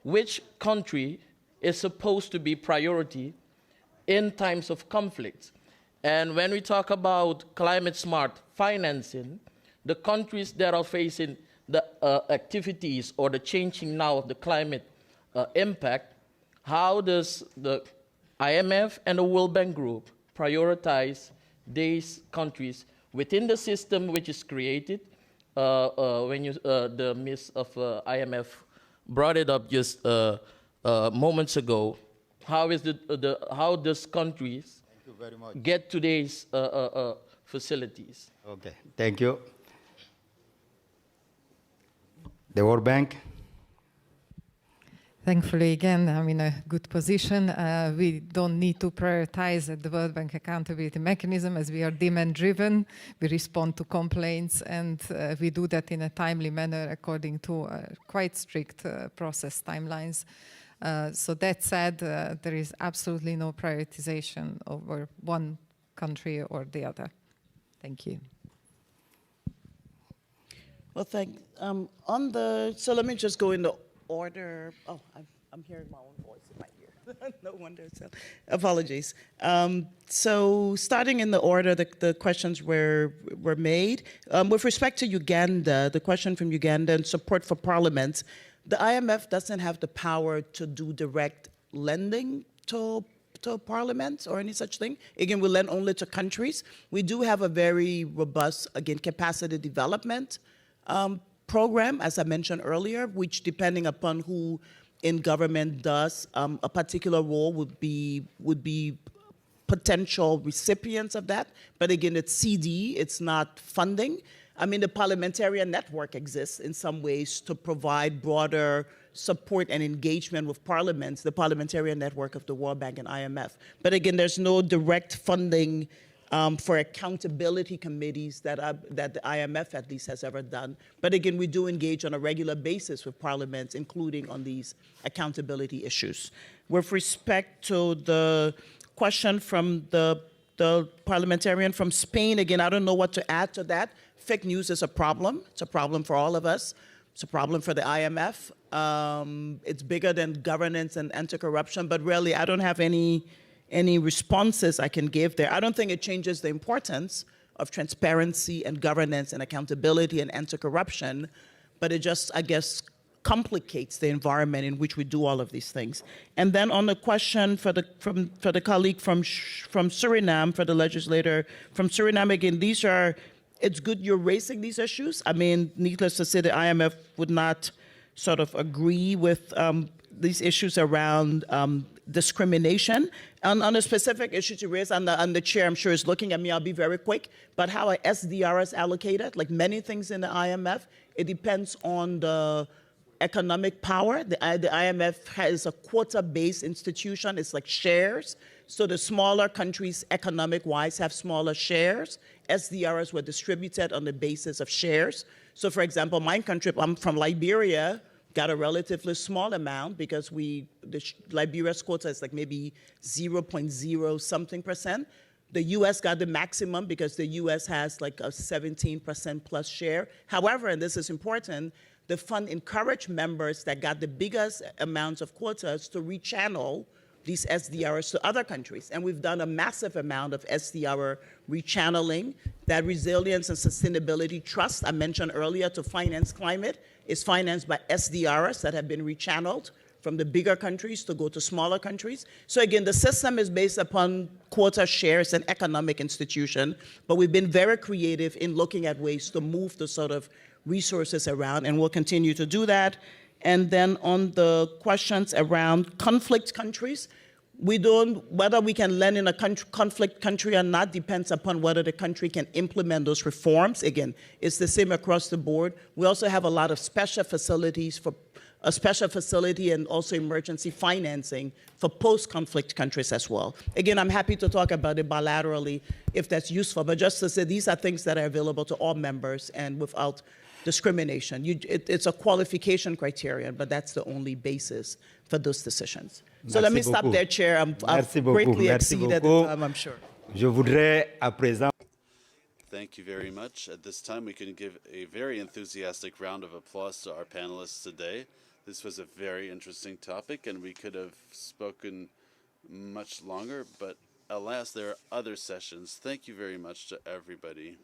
which country is supposed to be priority in times of conflict? And when we talk about climate smart financing, the countries that are facing the activities or the changing now of the climate impact, how does the IMF and the World Bank Group prioritize these countries within the system which is created? The Miss of IMF brought it up just moments ago. How does countries get to these facilities? Okay, thank you. The World Bank. Thankfully, again, I'm in a good position. We don't need to prioritize at the World Bank accountability mechanism as we are demand-driven. We respond to complaints, and we do that in a timely manner according to quite strict process timelines. So that said, there is absolutely no prioritization over one country or the other. Thank you. Well, so let me just go in the order. Oh, I'm hearing my own voice in my ear. No wonder. So, apologies. So starting in the order the questions were made. With respect to Uganda, the question from Uganda and support for parliaments, the IMF doesn't have the power to do direct lending to parliaments or any such thing. Again, we lend only to countries. We do have a very robust, again, capacity development program, as I mentioned earlier, which depending upon who in government does a particular role would be potential recipients of that. But again, it's CD, it's not funding. I mean, the parliamentarian network exists in some ways to provide broader support and engagement with parliaments, the parliamentarian network of the World Bank and IMF. But again, there's no direct funding for accountability committees that the IMF at least has ever done. But again, we do engage on a regular basis with parliaments, including on these accountability issues. With respect to the question from the parliamentarian from Spain, again, I don't know what to add to that. Fake news is a problem. It's a problem for all of us. It's a problem for the IMF. It's bigger than governance and anti-corruption, but really I don't have any any responses I can give there. I don't think it changes the importance of transparency and governance and accountability and anti-corruption, but it just, I guess, complicates the environment in which we do all of these things. And then on the question for the colleague from Suriname, for the legislator from Suriname, again, it's good you're raising these issues. I mean, needless to say, the IMF would not sort of agree with these issues around discrimination. And on the specific issues you raised, and the chair, I'm sure, is looking at me, I'll be very quick, but how a SDR is allocated, like many things in the IMF, it depends on the economic power. The IMF has a quota-based institution. It's like shares. So the smaller countries, economic-wise, have smaller shares. SDRs were distributed on the basis of shares. So for example, my country, I'm from Liberia, got a relatively small amount because Liberia's quota is like maybe 0.0 something percent. The US got the maximum because the US has like a 17% plus share. However, and this is important, the fund encouraged members that got the biggest amounts of quotas to rechannel these SDRs to other countries. And we've done a massive amount of SDR rechanneling. That Resilience and Sustainability Trust I mentioned earlier to finance climate is financed by SDRs that have been rechanneled from the bigger countries to go to smaller countries. So again, the system is based upon quota shares and economic institution, but we've been very creative in looking at ways to move the sort of resources around, and we'll continue to do that. And then on the questions around conflict countries, whether we can lend in a conflict country or not depends upon whether the country can implement those reforms. Again, it's the same across the board. We also have a lot of special facilities for a special facility and also emergency financing for post-conflict countries as well. Again, I'm happy to talk about it bilaterally if that's useful, but just to say these are things that are available to all members and without discrimination. It's a qualification criterion, but that's the only basis for those decisions. So let me stop there, Chair. I've greatly exceeded the time, I'm sure. Je voudrais à présent. Thank you very much. At this time, we can give a very enthusiastic round of applause to our panelists today. This was a very interesting topic, and we could have spoken much longer, but alas, there are other sessions. Thank you very much to everybody.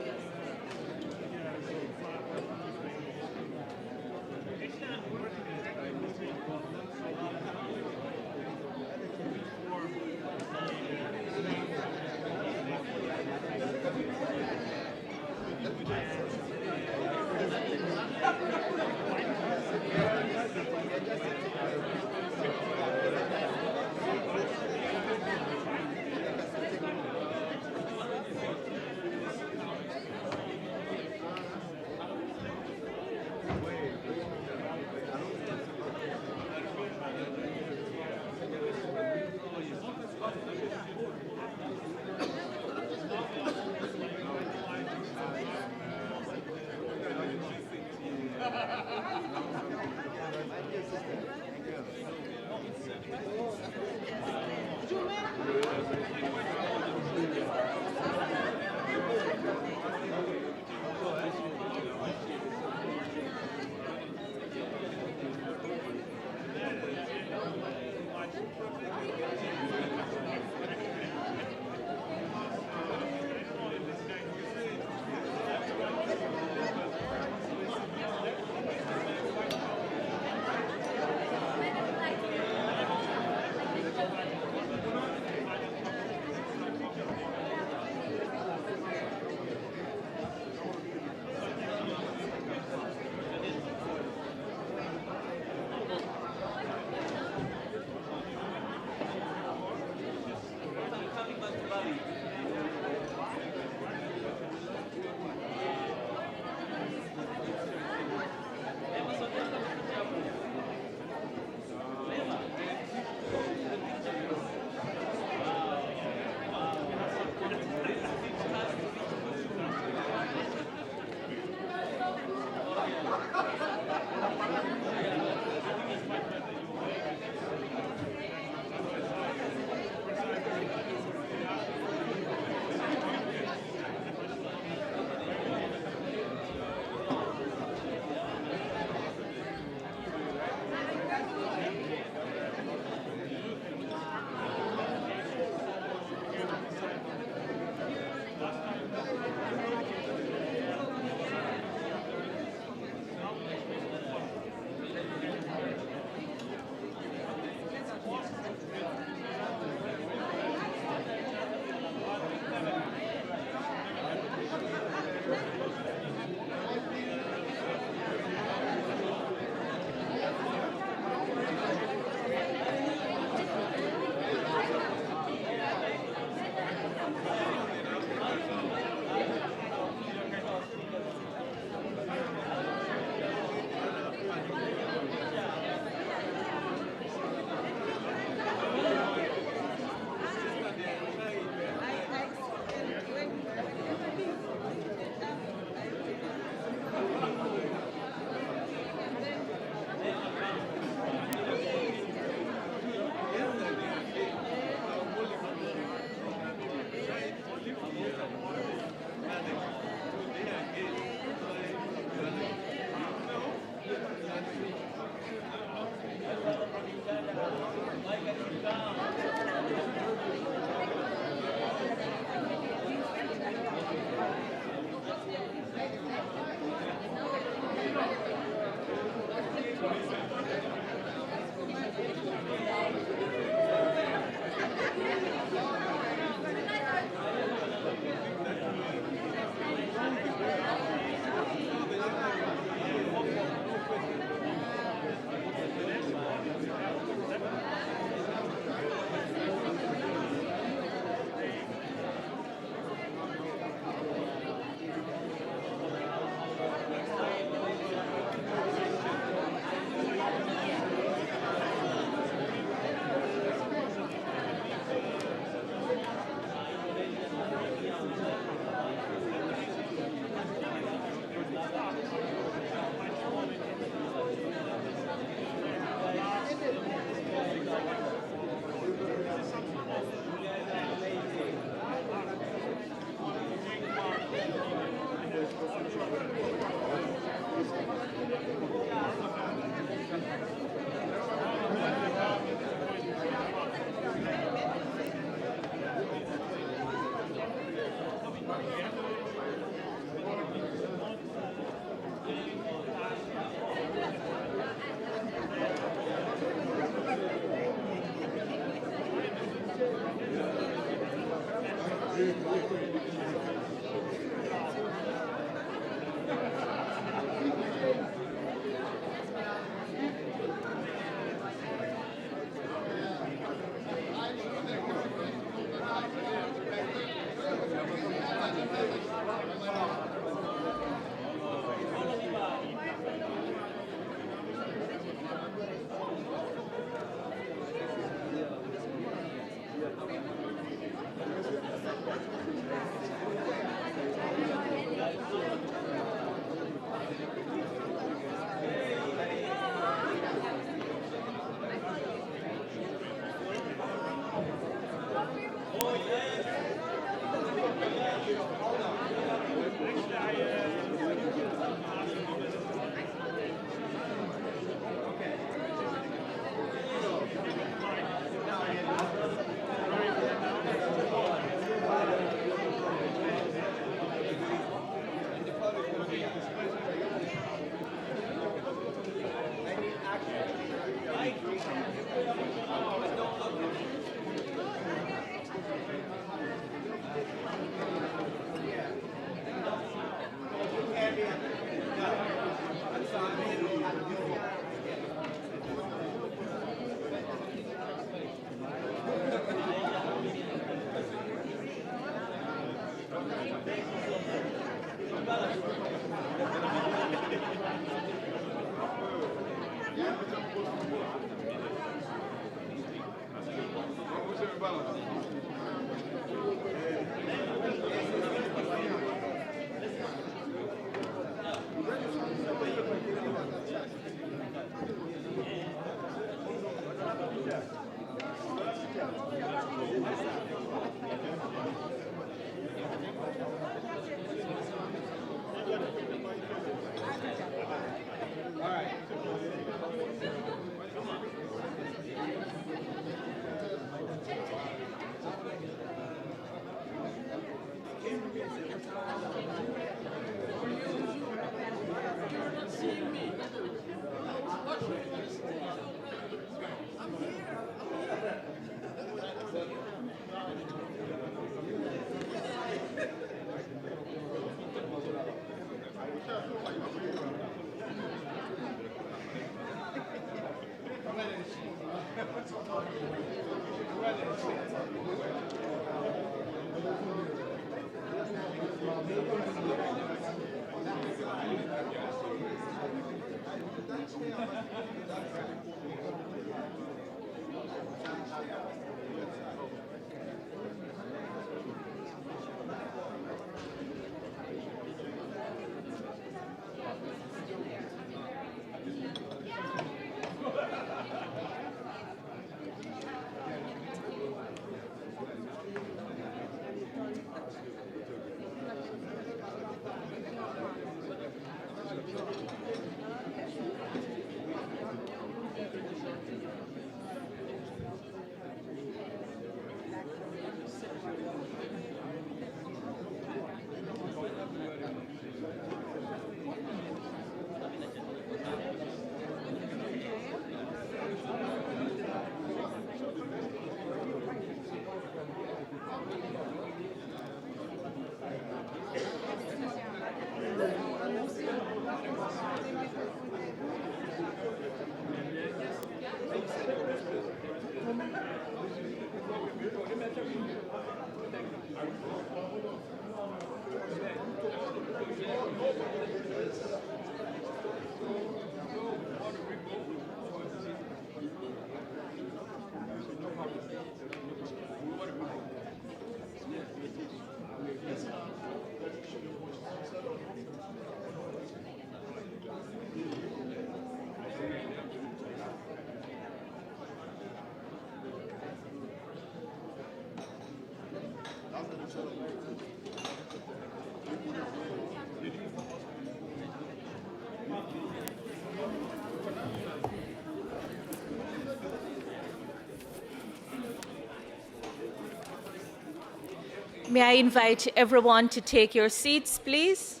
May I invite everyone to take your seats, please?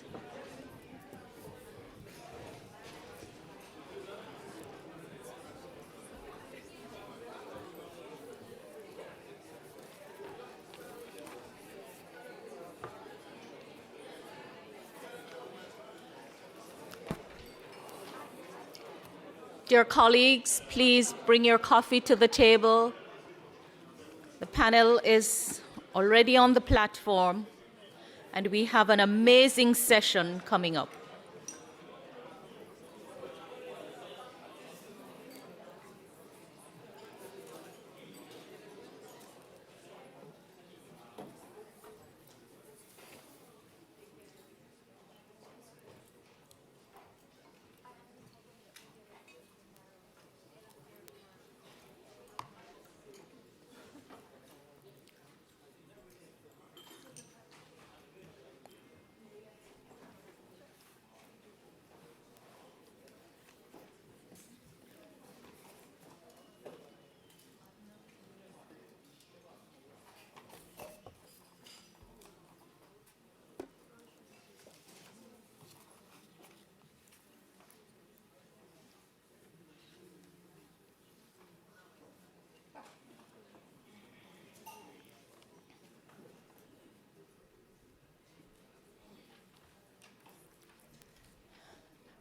Dear colleagues, please bring your coffee to the table. The panel is already on the platform, and we have an amazing session coming up.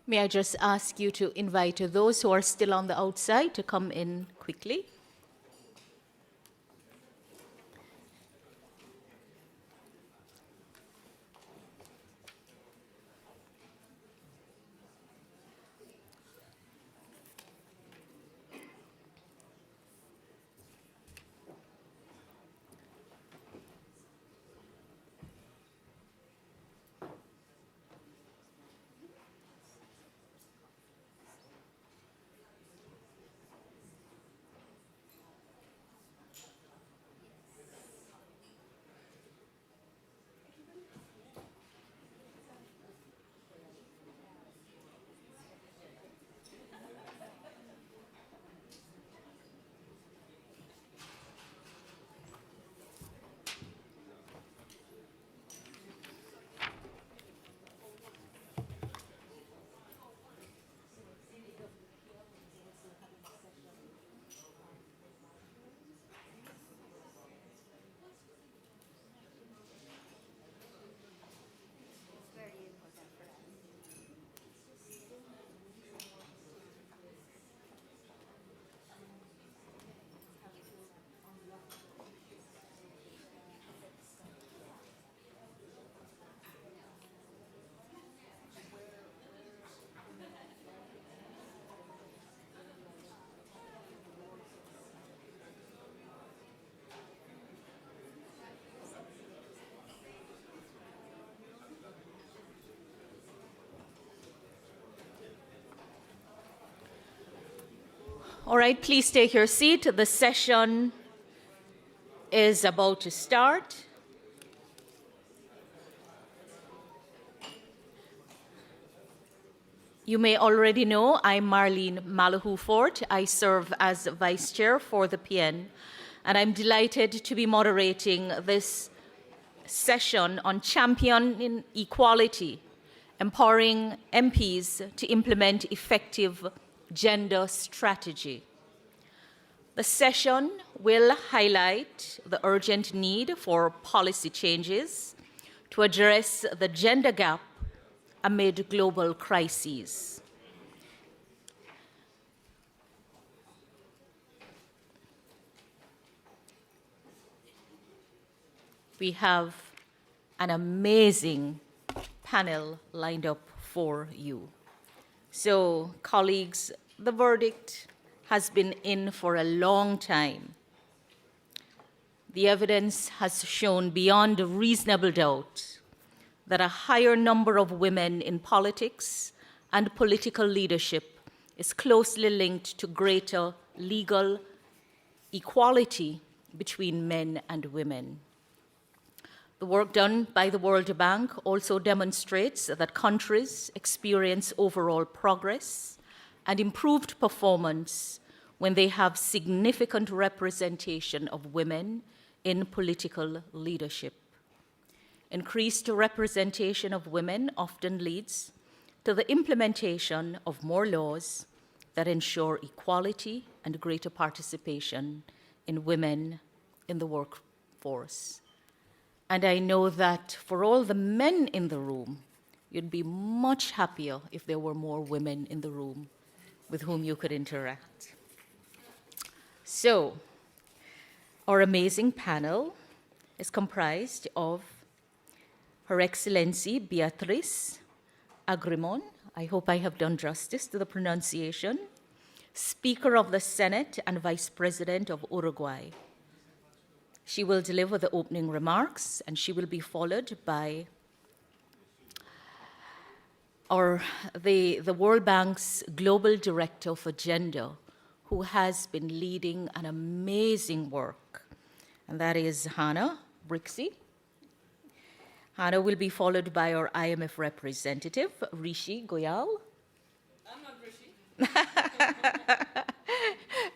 May I just ask you to invite those who are still on the outside to come in quickly? All right, please take your seat. The session is about to start. You may already know I'm Marlene Malahou-Fort. I serve as Vice Chair for the PN, and I'm delighted to be moderating this session on championing equality, empowering MPs to implement effective gender strategy. The session will highlight the urgent need for policy changes to address the gender gap amid global crises. We have an amazing panel lined up for you. So, colleagues, the verdict has been in for a long time. The evidence has shown beyond a reasonable doubt that a higher number of women in politics and political leadership is closely linked to greater legal equality between men and women. The work done by the World Bank also demonstrates that countries experience overall progress and improved performance when they have significant representation of women in political leadership. Increased representation of women often leads to the implementation of more laws that ensure equality and greater participation in women in the workforce. And I know that for all the men in the room, you'd be much happier if there were more women in the room with whom you could interact. So, our amazing panel is comprised of Her Excellency Beatriz Agrimon, I hope I have done justice to the pronunciation, Speaker of the Senate and Vice President of Uruguay. She will deliver the opening remarks, and she will be followed by the World Bank's Global Director for Gender, who has been leading an amazing work, and that is Hannah Brixey. Hannah will be followed by our IMF representative, Rishi Goyal. I'm not Rishi.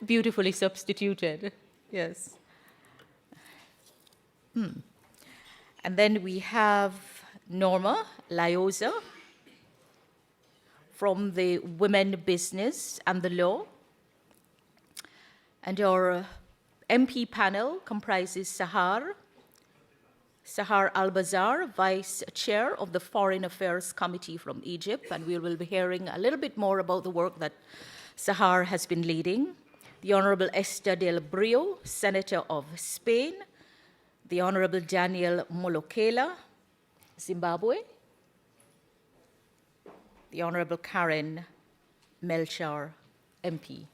Beautifully substituted, yes. And then we have Norma Liosa from the Women Business and the Law. And our MP panel comprises Sahar Al-Bazar, Vice Chair of the Foreign Affairs Committee from Egypt, and we will be hearing a little bit more about the work that Sahar has been leading. The Honorable Esther del Brio, Senator of Spain. The Honorable Daniel Molokela, Zimbabwe. The Honorable Karen Melchar, MP.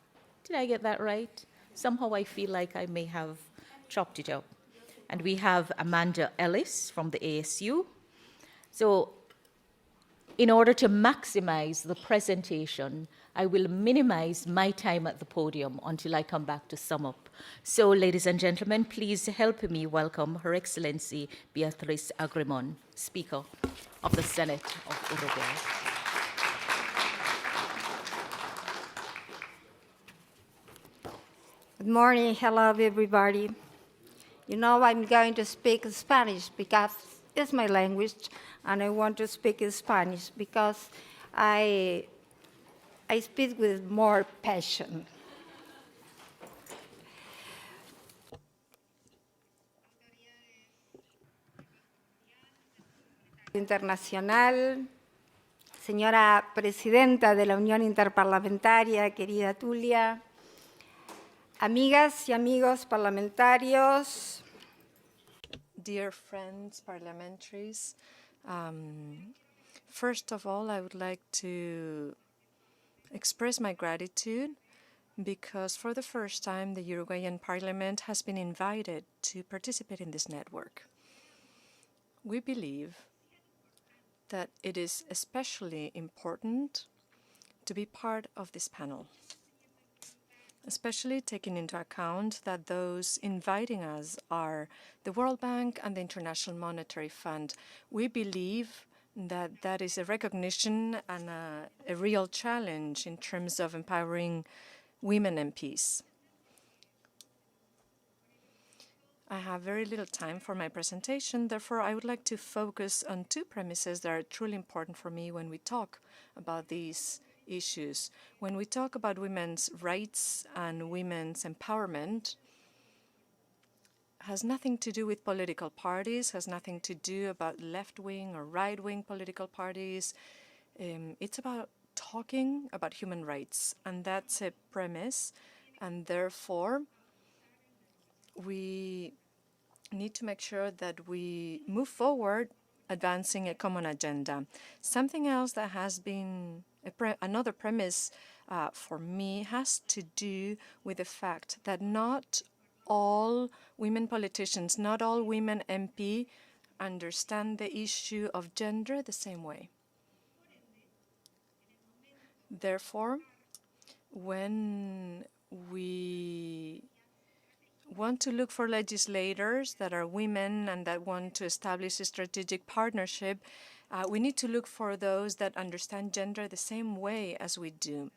Did I get that right? Somehow I feel like I may have chopped it up. And we have Amanda Ellis from the ASU. So in order to maximize the presentation, I will minimize my time at the podium until I come back to sum up. So, ladies and gentlemen, please help me welcome Her Excellency Beatriz Agrimon, Speaker of the Senate of Uruguay. Good morning. Hello, everybody. You know, I'm going to speak Spanish because it's my language, and I want to speak in Spanish because I speak with more passion. Internacional, señora Presidenta de la Unión Interparlamentaria, querida Tulia, amigas y amigos parlamentarios. Dear friends, parliamentaries, first of all, I would like to express my gratitude because for the first time, the Uruguayan Parliament has been invited to participate in this network. We believe that it is especially important to be part of this panel. especially taking into account that those inviting us are the World Bank and the International Monetary Fund. We believe that that is a recognition and a real challenge in terms of empowering women MPs. I have very little time for my presentation, therefore I would like to focus on two premises that are truly important for me when we talk about these issues. When we talk about women's rights and women's empowerment, has nothing to do with political parties, has nothing to do about left-wing or right-wing political parties. It's about talking about human rights, and that's a premise, and therefore we need to make sure that we move forward advancing a common agenda. Something else that has been another premise for me has to do with the fact that not all women politicians, not all women MP understand the issue of gender the same way. Therefore, when we want to look for legislators that are women and that want to establish a strategic partnership, we need to look for those that understand gender the same way as we do.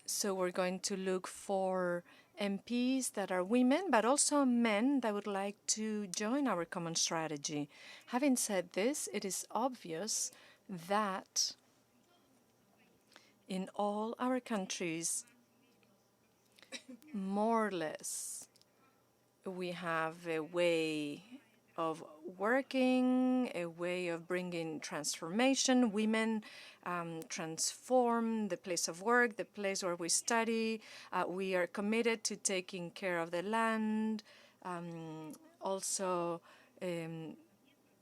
So we're going to look for MPs that are women, but also men that would like to join our common strategy. Having said this, it is obvious that in all our countries, more or less, we have a way of working, a way of bringing transformation. Women transform the place of work, the place where we study. We are committed to taking care of the land. Also,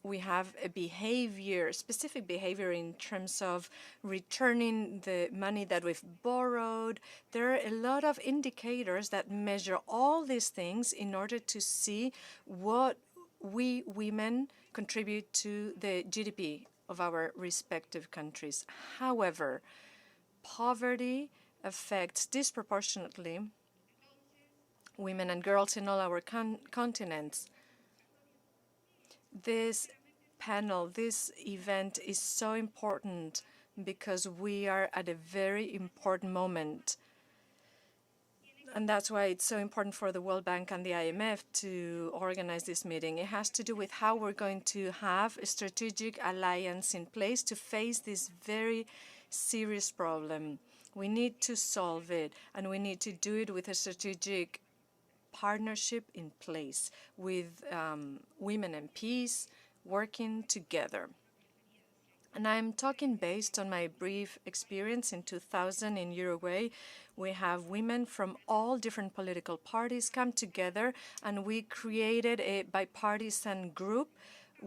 we have a behavior, specific behavior in terms of returning the money that we've borrowed. There are a lot of indicators that measure all these things in order to see what we women contribute to the GDP of our respective countries. However, poverty affects disproportionately women and girls in all our continents. This panel, this event is so important because we are at a very important moment. And that's why it's so important for the World Bank and the IMF to organize this meeting. It has to do with how we're going to have a strategic alliance in place to face this very serious problem. We need to solve it, and we need to do it with a strategic partnership in place with women MPs working together. And I'm talking based on my brief experience in 2000 in Uruguay. We have women from all different political parties come together, and we created a bipartisan group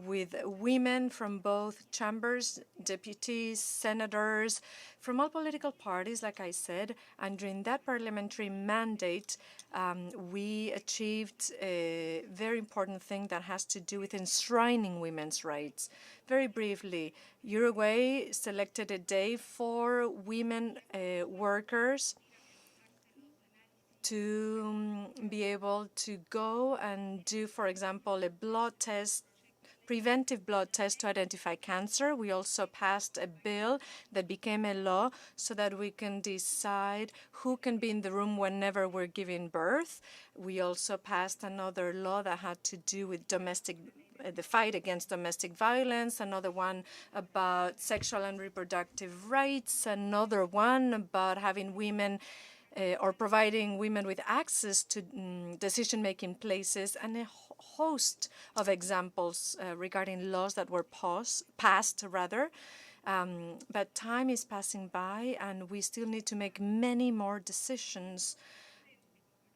with women from both chambers, deputies, senators, from all political parties, like I said. And during that parliamentary mandate, we achieved a very important thing that has to do with enshrining women's rights. Very briefly, Uruguay selected a day for women workers to be able to go and do, for example, a blood test, preventive blood test to identify cancer. We also passed a bill that became a law so that we can decide who can be in the room whenever we're giving birth. We also passed another law that had to do with the fight against domestic violence, another one about sexual and reproductive rights, another one about having women or providing women with access to decision-making places, and a host of examples regarding laws that were passed. But time is passing by, and we still need to make many more decisions.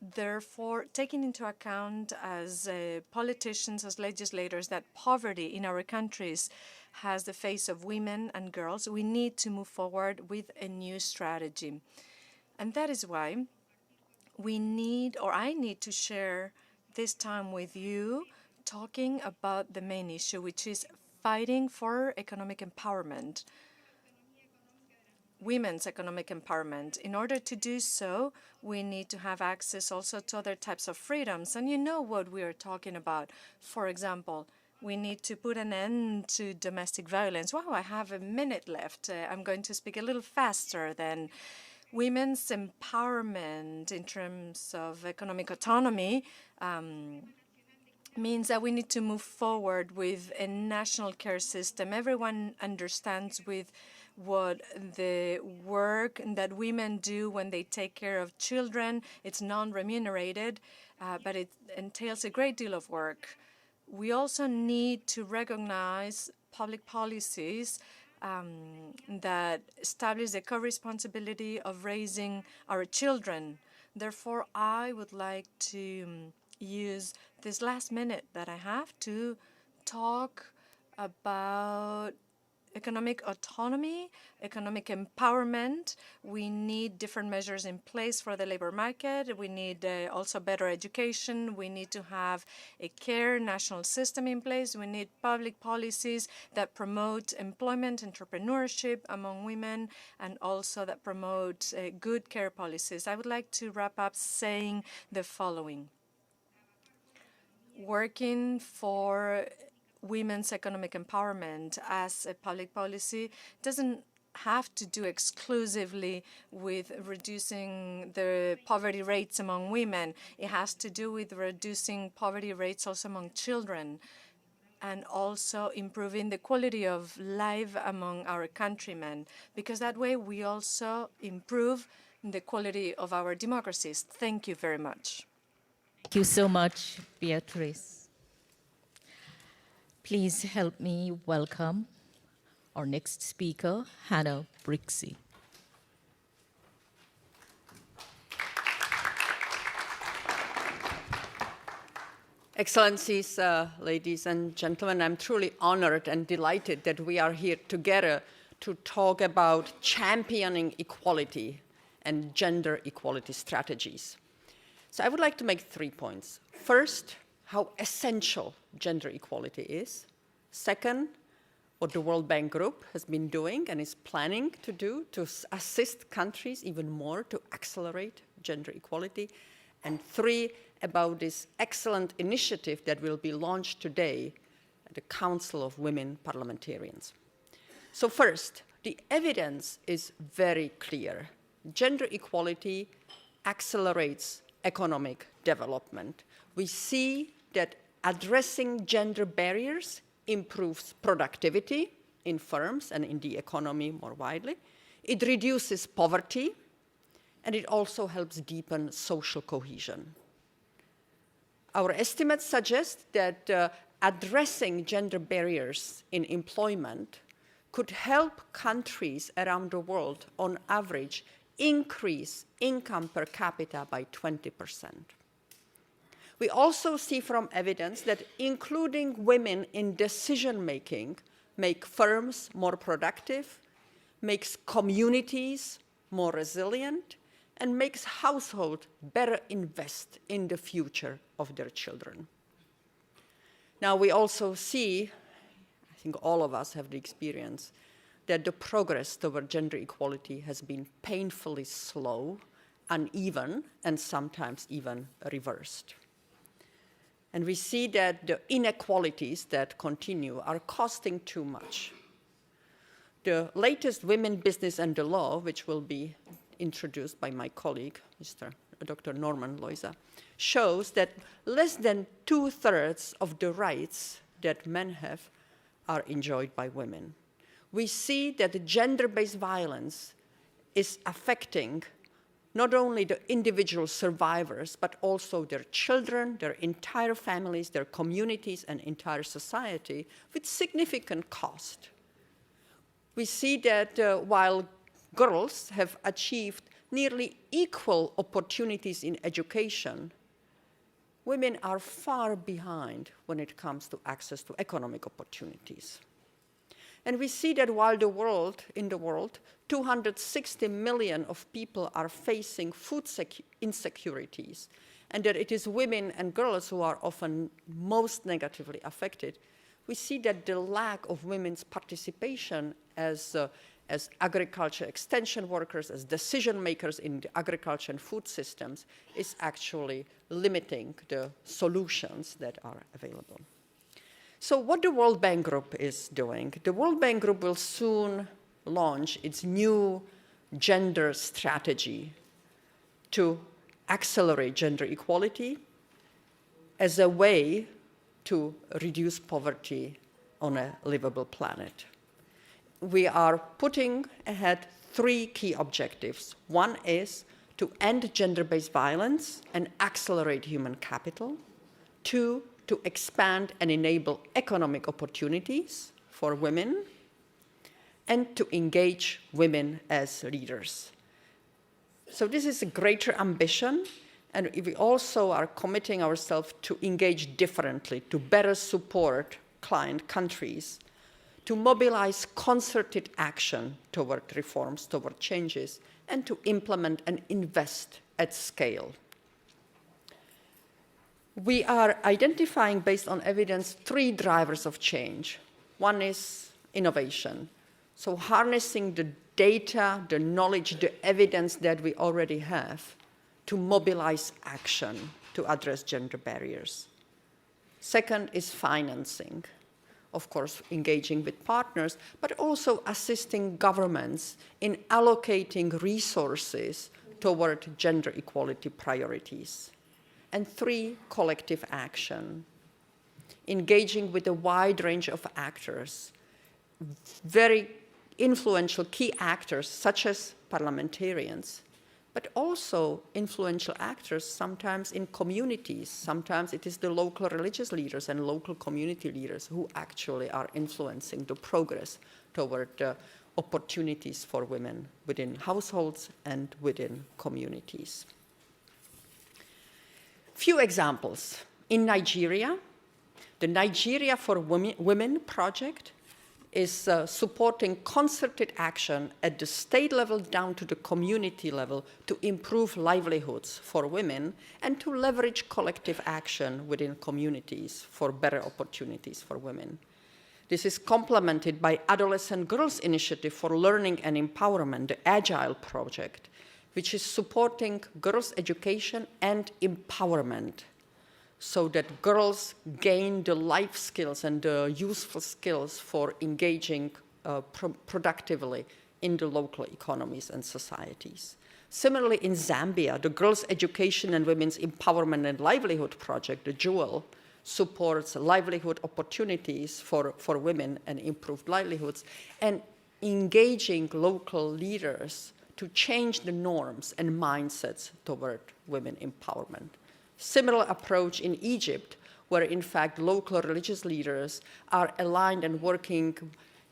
Therefore, taking into account as politicians, as legislators, that poverty in our countries has the face of women and girls, we need to move forward with a new strategy. And that is why I need to share this time with you talking about the main issue, which is fighting for economic empowerment. women's economic empowerment. In order to do so, we need to have access also to other types of freedoms. And you know what we are talking about. For example, we need to put an end to domestic violence. Wow, I have a minute left. I'm going to speak a little faster than women's empowerment in terms of economic autonomy. Means that we need to move forward with a national care system. Everyone understands with what the work that women do when they take care of children. It's non-remunerated, but it entails a great deal of work. We also need to recognize public policies that establish the co-responsibility of raising our children. Therefore, I would like to use this last minute that I have to talk about economic autonomy, economic empowerment. We need different measures in place for the labor market. We need also better education. We need to have a care national system in place. We need public policies that promote employment, entrepreneurship among women, and also that promote good care policies. I would like to wrap up saying the following. Working for women's economic empowerment as a public policy doesn't have to do exclusively with reducing the poverty rates among women. It has to do with reducing poverty rates also among children, and also improving the quality of life among our countrymen, because that way we also improve the quality of our democracies. Thank you very much. Thank you so much, Beatrice. Please help me welcome our next speaker, Hannah Brixey. Excellencies, ladies and gentlemen, I'm truly honored and delighted that we are here together to talk about championing equality and gender equality strategies. So I would like to make 3 points. First, how essential gender equality is. Second, what the World Bank Group has been doing and is planning to do to assist countries even more to accelerate gender equality. And 3, about this excellent initiative that will be launched today at the Council of Women Parliamentarians. So first, the evidence is very clear. Gender equality accelerates economic development. We see that addressing gender barriers improves productivity in firms and in the economy more widely. It reduces poverty, and it also helps deepen social cohesion. Our estimates suggest that addressing gender barriers in employment could help countries around the world, on average, increase income per capita by 20%. We also see from evidence that including women in decision-making make firms more productive, makes communities more resilient, and makes households better invest in the future of their children. Now, we also see, I think all of us have the experience, that the progress toward gender equality has been painfully slow, uneven, and sometimes even reversed. And we see that the inequalities that continue are costing too much. The latest Women, Business and the Law, which will be introduced by my colleague, Dr. Norman Loiza, shows that less than 2/3 of the rights that men have are enjoyed by women. We see that gender-based violence is affecting not only the individual survivors, but also their children, their entire families, their communities, and entire society with significant cost. We see that while girls have achieved nearly equal opportunities in education, women are far behind when it comes to access to economic opportunities. And we see that while in the world, 260 million of people are facing food insecurities, and that it is women and girls who are often most negatively affected, we see that the lack of women's participation as as agriculture extension workers, as decision makers in the agriculture and food systems, is actually limiting the solutions that are available. So what the World Bank Group is doing, the World Bank Group will soon launch its new gender strategy to accelerate gender equality as a way to reduce poverty on a livable planet. We are putting ahead 3 key objectives. One is to end gender-based violence and accelerate human capital. 2, to expand and enable economic opportunities for women, and to engage women as leaders. So this is a greater ambition, and we also are committing ourselves to engage differently, to better support client countries, to mobilize concerted action toward reforms, toward changes, and to implement and invest at scale. We are identifying, based on evidence, 3 drivers of change. One is innovation. So harnessing the data, the knowledge, the evidence that we already have to mobilize action to address gender barriers. Second is financing. Of course, engaging with partners, but also assisting governments in allocating resources toward gender equality priorities. And 3, collective action. Engaging with a wide range of actors, very influential key actors such as parliamentarians, but also influential actors sometimes in communities. Sometimes it is the local religious leaders and local community leaders who actually are influencing the progress toward opportunities for women within households and within communities. Few examples. In Nigeria, the Nigeria for Women project is supporting concerted action at the state level down to the community level to improve livelihoods for women and to leverage collective action within communities for better opportunities for women. This is complemented by Adolescent Girls Initiative for Learning and Empowerment, the Agile project, which is supporting girls' education and empowerment so that girls gain the life skills and the useful skills for engaging productively in the local economies and societies. Similarly, in Zambia, the Girls' Education and Women's Empowerment and Livelihood Project, the JEWEL, supports livelihood opportunities for women and improved livelihoods, and engaging local leaders to change the norms and mindsets toward women empowerment. Similar approach in Egypt, where in fact local religious leaders are aligned and working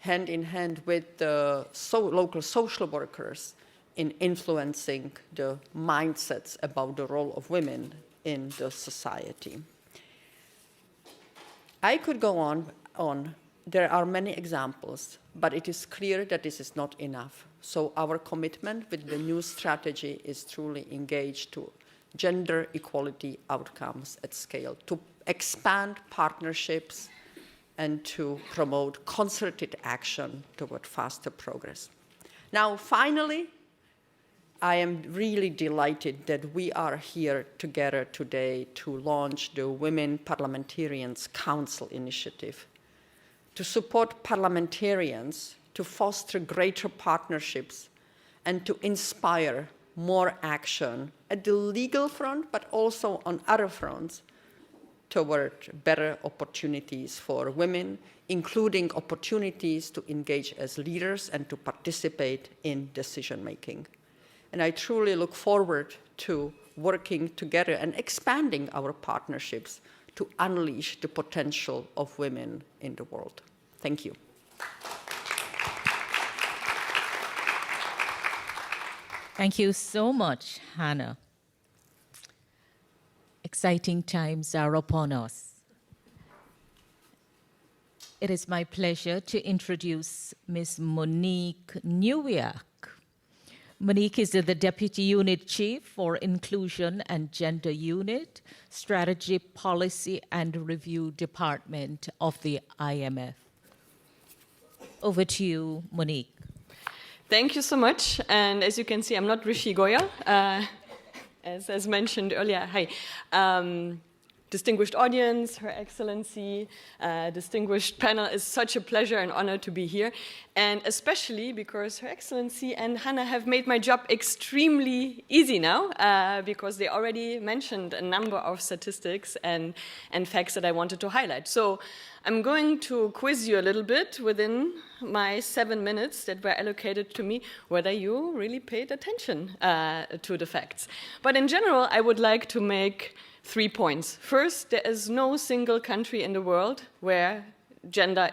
hand in hand with the local social workers in influencing the mindsets about the role of women in the society. I could go on. There are many examples, but it is clear that this is not enough. So our commitment with the new strategy is truly engaged to gender equality outcomes at scale, to expand partnerships and to promote concerted action toward faster progress. Now, finally, I am really delighted that we are here together today to launch the Women Parliamentarians Council initiative, to support parliamentarians to foster greater partnerships and to inspire more action at the legal front, but also on other fronts toward better opportunities for women, including opportunities to engage as leaders and to participate in decision-making. And I truly look forward to working together and expanding our partnerships to unleash the potential of women in the world. Thank you. Thank you so much, Hannah. Exciting times are upon us. It is my pleasure to introduce Ms. Monique Newiak. Monique is the Deputy Unit Chief for Inclusion and Gender Unit, Strategy, Policy and Review Department of the IMF. Over to you, Monique. Thank you so much. And as you can see, I'm not Rishi Goya, as mentioned earlier. Hi. Distinguished audience, Her Excellency, distinguished panel, it's such a pleasure and honor to be here. And especially because Her Excellency and Hannah have made my job extremely easy now, because they already mentioned a number of statistics and facts that I wanted to highlight. So I'm going to quiz you a little bit within my 7 minutes that were allocated to me, whether you really paid attention to the facts. But in general, I would like to make 3 points. First, there is no single country in the world where gender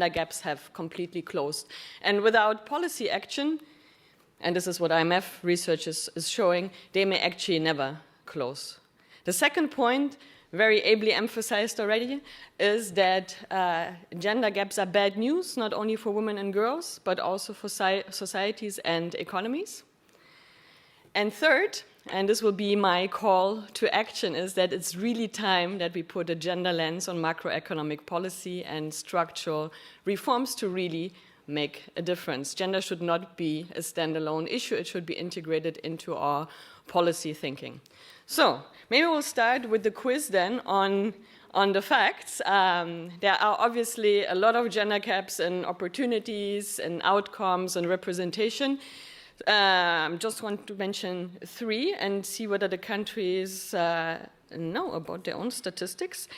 gaps have completely closed. And without policy action, and this is what IMF research is showing, they may actually never close. The second point, very ably emphasized already, is that gender gaps are bad news, not only for women and girls, but also for societies and economies. And third, and this will be my call to action, is that it's really time that we put a gender lens on macroeconomic policy and structural reforms to really make a difference. Gender should not be a standalone issue. It should be integrated into our policy thinking. So maybe we'll start with the quiz then on the facts. There are obviously a lot of gender gaps in opportunities and outcomes and representation. Just want to mention 3 and see whether the countries know about their own statistics.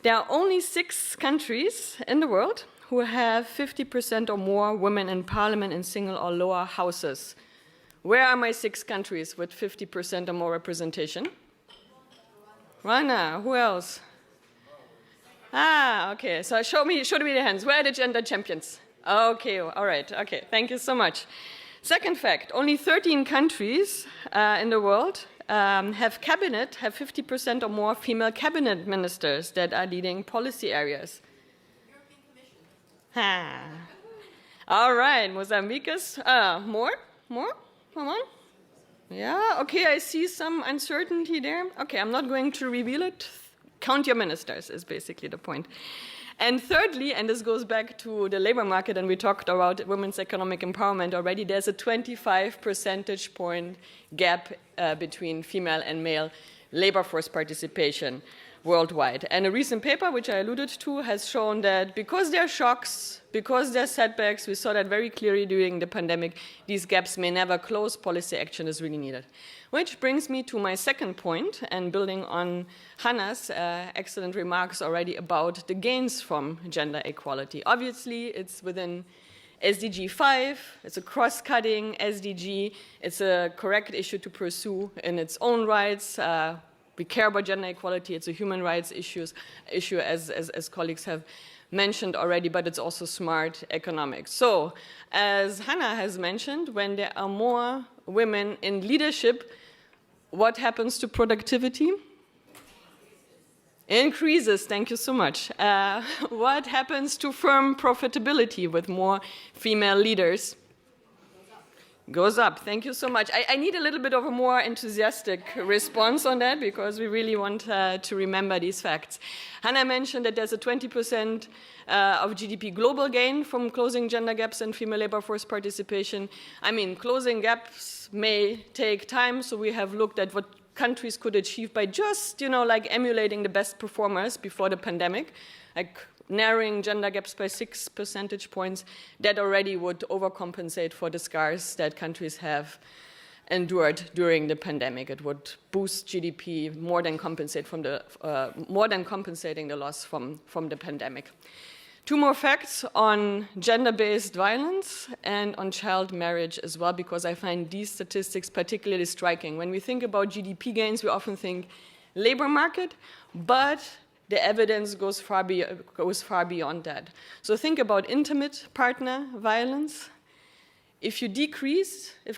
There are only 6 countries in the world who have 50% or more women in parliament in single or lower houses. Where are my 6 countries with 50% or more representation? Rana, who else? Okay, so show me the hands. Where are the gender champions? Okay, all right, okay, thank you so much. Second fact, only 13 countries in the world have 50% or more female cabinet ministers that are leading policy areas. European Commission. All right, Mozambique is, more? Come on. Yeah, okay, I see some uncertainty there. Okay, I'm not going to reveal it. Count your ministers is basically the point. And thirdly, and this goes back to the labor market, and we talked about women's economic empowerment already, there's a 25 percentage point gap between female and male labor force participation worldwide. And a recent paper, which I alluded to, has shown that because there are shocks, because there are setbacks, we saw that very clearly during the pandemic, these gaps may never close, policy action is really needed. Which brings me to my second point, and building on Hannah's excellent remarks already about the gains from gender equality. Obviously, it's within SDG 5, it's a cross-cutting SDG, it's a correct issue to pursue in its own rights. We care about gender equality, it's a human rights issue as colleagues have mentioned already, but it's also smart economics. So, as Hannah has mentioned, when there are more women in leadership, what happens to productivity? Increases, thank you so much. What happens to firm profitability with more female leaders? Goes up, thank you so much. I need a little bit of a more enthusiastic response on that because we really want to remember these facts. Hannah mentioned that there's a 20% of GDP global gain from closing gender gaps and female labor force participation. I mean, closing gaps may take time, so we have looked at what countries could achieve by just, like emulating the best performers before the pandemic, like narrowing gender gaps by 6 percentage points. That already would overcompensate for the scars that countries have endured during the pandemic. It would boost GDP more than compensating the loss from the pandemic. 2 more facts on gender-based violence and on child marriage as well, because I find these statistics particularly striking. When we think about GDP gains, we often think labor market, but the evidence goes far beyond that. So think about intimate partner violence. If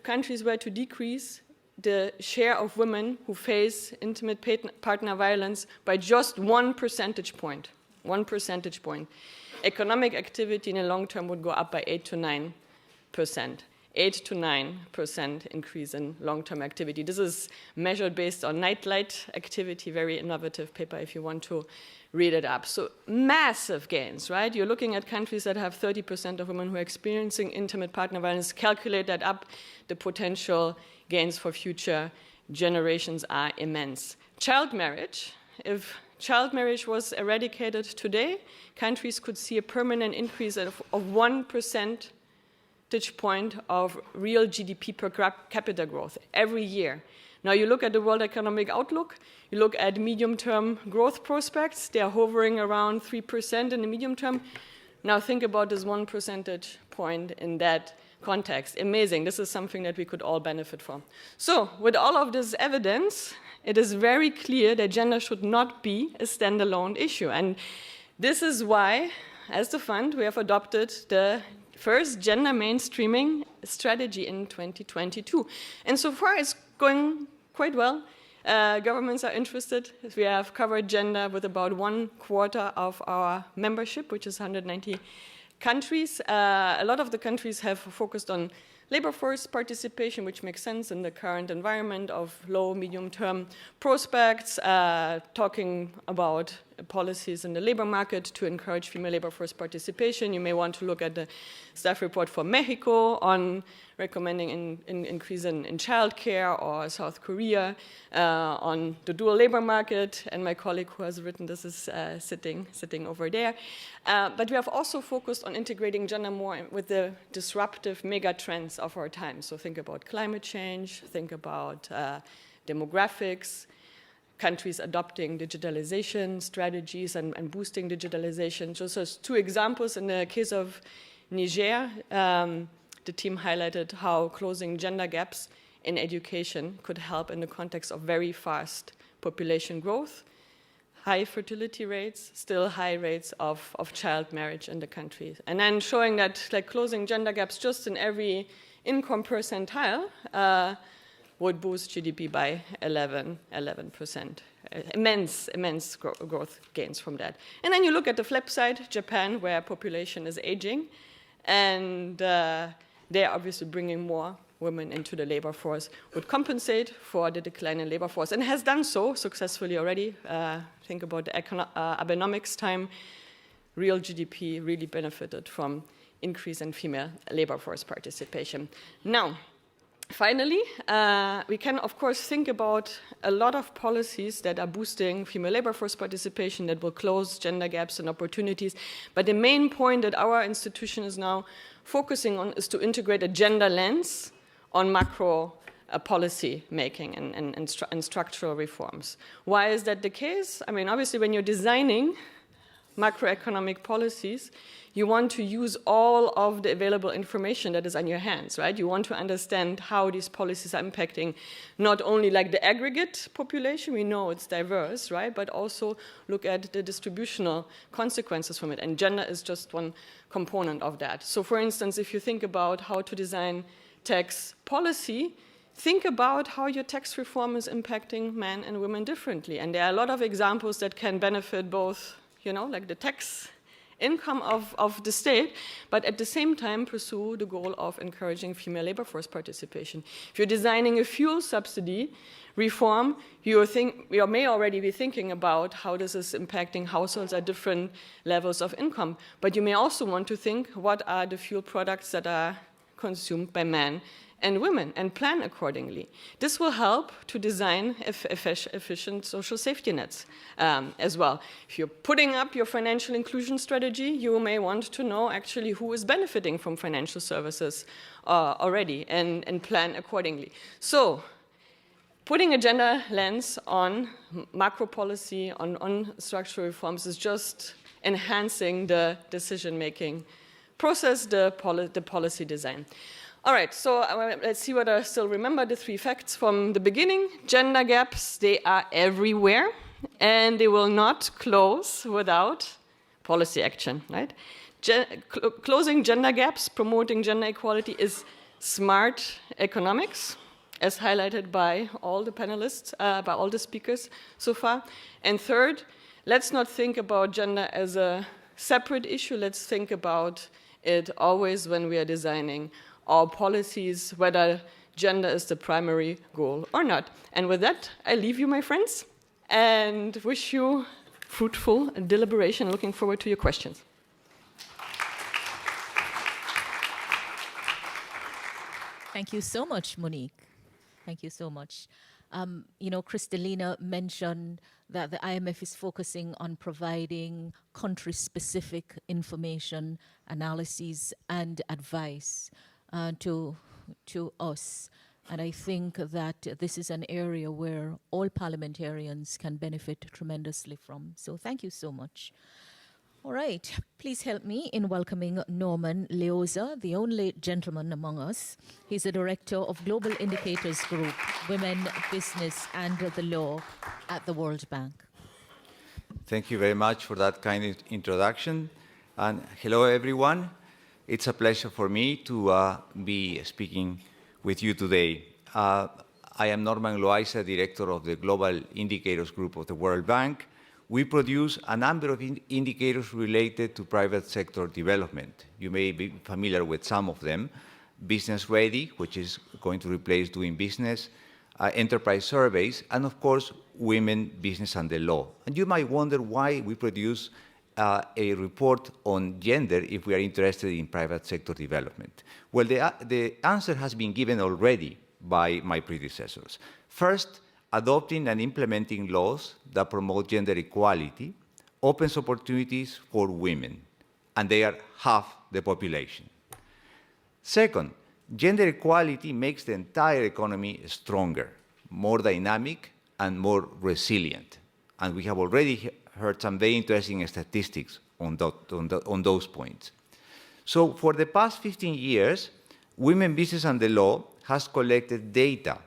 countries were to decrease the share of women who face intimate partner violence by just 1 percentage point, economic activity in the long term would go up by 8 to 9%. 8 to 9% increase in long-term activity. This is measured based on nightlight activity, very innovative paper if you want to read it up. So massive gains, right? You're looking at countries that have 30% of women who are experiencing intimate partner violence. Calculate that up, the potential gains for future generations are immense. Child marriage, if child marriage was eradicated today, countries could see a permanent increase of 1 percentage point of real GDP per capita growth every year. Now you look at the World Economic Outlook, you look at medium-term growth prospects, they are hovering around 3% in the medium term. Now think about this 1 percentage point in that context. Amazing, this is something that we could all benefit from. So with all of this evidence, it is very clear that gender should not be a standalone issue. And this is why, as the fund, we have adopted the first gender mainstreaming strategy in 2022. And so far it's going quite well. Governments are interested. We have covered gender with about 1/4 of our membership, which is 190 countries. A lot of the countries have focused on labor force participation, which makes sense in the current environment of low, medium-term prospects, talking about policies in the labor market to encourage female labor force participation. You may want to look at the staff report for Mexico on recommending an increase in childcare, or South Korea on the dual labor market, and my colleague who has written this is sitting over there. But we have also focused on integrating gender more with the disruptive mega trends of our time. So think about climate change, think about demographics, countries adopting digitalization strategies and boosting digitalization. Just as 2 examples, in the case of Niger, the team highlighted how closing gender gaps in education could help in the context of very fast population growth, high fertility rates, still high rates of child marriage in the country. And then showing that like closing gender gaps just in every income percentile would boost GDP by 11%. Immense growth gains from that. And then you look at the flip side, Japan, where population is aging, and they're obviously bringing more women into the labor force, would compensate for the decline in labor force, and has done so successfully already. Think about the Abenomics time. Real GDP really benefited from increase in female labor force participation. Now, finally, we can, of course, think about a lot of policies that are boosting female labor force participation that will close gender gaps and opportunities. But the main point that our institution is now focusing on is to integrate a gender lens on macro policy making and structural reforms. Why is that the case? I mean, obviously, when you're designing macroeconomic policies, you want to use all of the available information that is on your hands, right? You want to understand how these policies are impacting not only like the aggregate population, we know it's diverse, right? But also look at the distributional consequences from it. And gender is just one component of that. So for instance, if you think about how to design tax policy, think about how your tax reform is impacting men and women differently. And there are a lot of examples that can benefit both, you know, like the tax income of the state, but at the same time pursue the goal of encouraging female labor force participation. If you're designing a fuel subsidy reform, you may already be thinking about how this is impacting households at different levels of income, but you may also want to think what are the fuel products that are consumed by men and women, and plan accordingly. This will help to design efficient social safety nets as well. If you're putting up your financial inclusion strategy, you may want to know actually who is benefiting from financial services already, and plan accordingly. So, putting a gender lens on macro policy, on structural reforms, is just enhancing the decision-making process, the policy design. All right, so let's see what I still remember, the 3 facts from the beginning. Gender gaps, they are everywhere, and they will not close without policy action, right? Closing gender gaps, promoting gender equality is smart economics, as highlighted by all the panelists, by all the speakers so far. And third, let's not think about gender as a separate issue. Let's think about it always when we are designing our policies, whether gender is the primary goal or not. And with that, I leave you, my friends, and wish you fruitful deliberation. Looking forward to your questions. Thank you so much, Monique. Thank you so much. Kristalina mentioned that the IMF is focusing on providing country-specific information, analyses, and advice to us. And I think that this is an area where all parliamentarians can benefit tremendously from. So thank you so much. All right, please help me in welcoming Norman Leoza, the only gentleman among us. He's the director of Global Indicators Group, Women, Business and the Law at the World Bank. Thank you very much for that kind introduction. And hello, everyone. It's a pleasure for me to be speaking with you today. I am Norman Loaiza, director of the Global Indicators Group of the World Bank. We produce a number of indicators related to private sector development. You may be familiar with some of them. Business Ready, which is going to replace Doing Business, enterprise surveys, and of course, Women, Business and the Law. And you might wonder why we produce a report on gender if we are interested in private sector development. Well, the answer has been given already by my predecessors. First, adopting and implementing laws that promote gender equality opens opportunities for women, and they are half the population. Second, gender equality makes the entire economy stronger, more dynamic, and more resilient. And we have already heard some very interesting statistics on those points. So for the past 15 years, Women, Business and the Law has collected data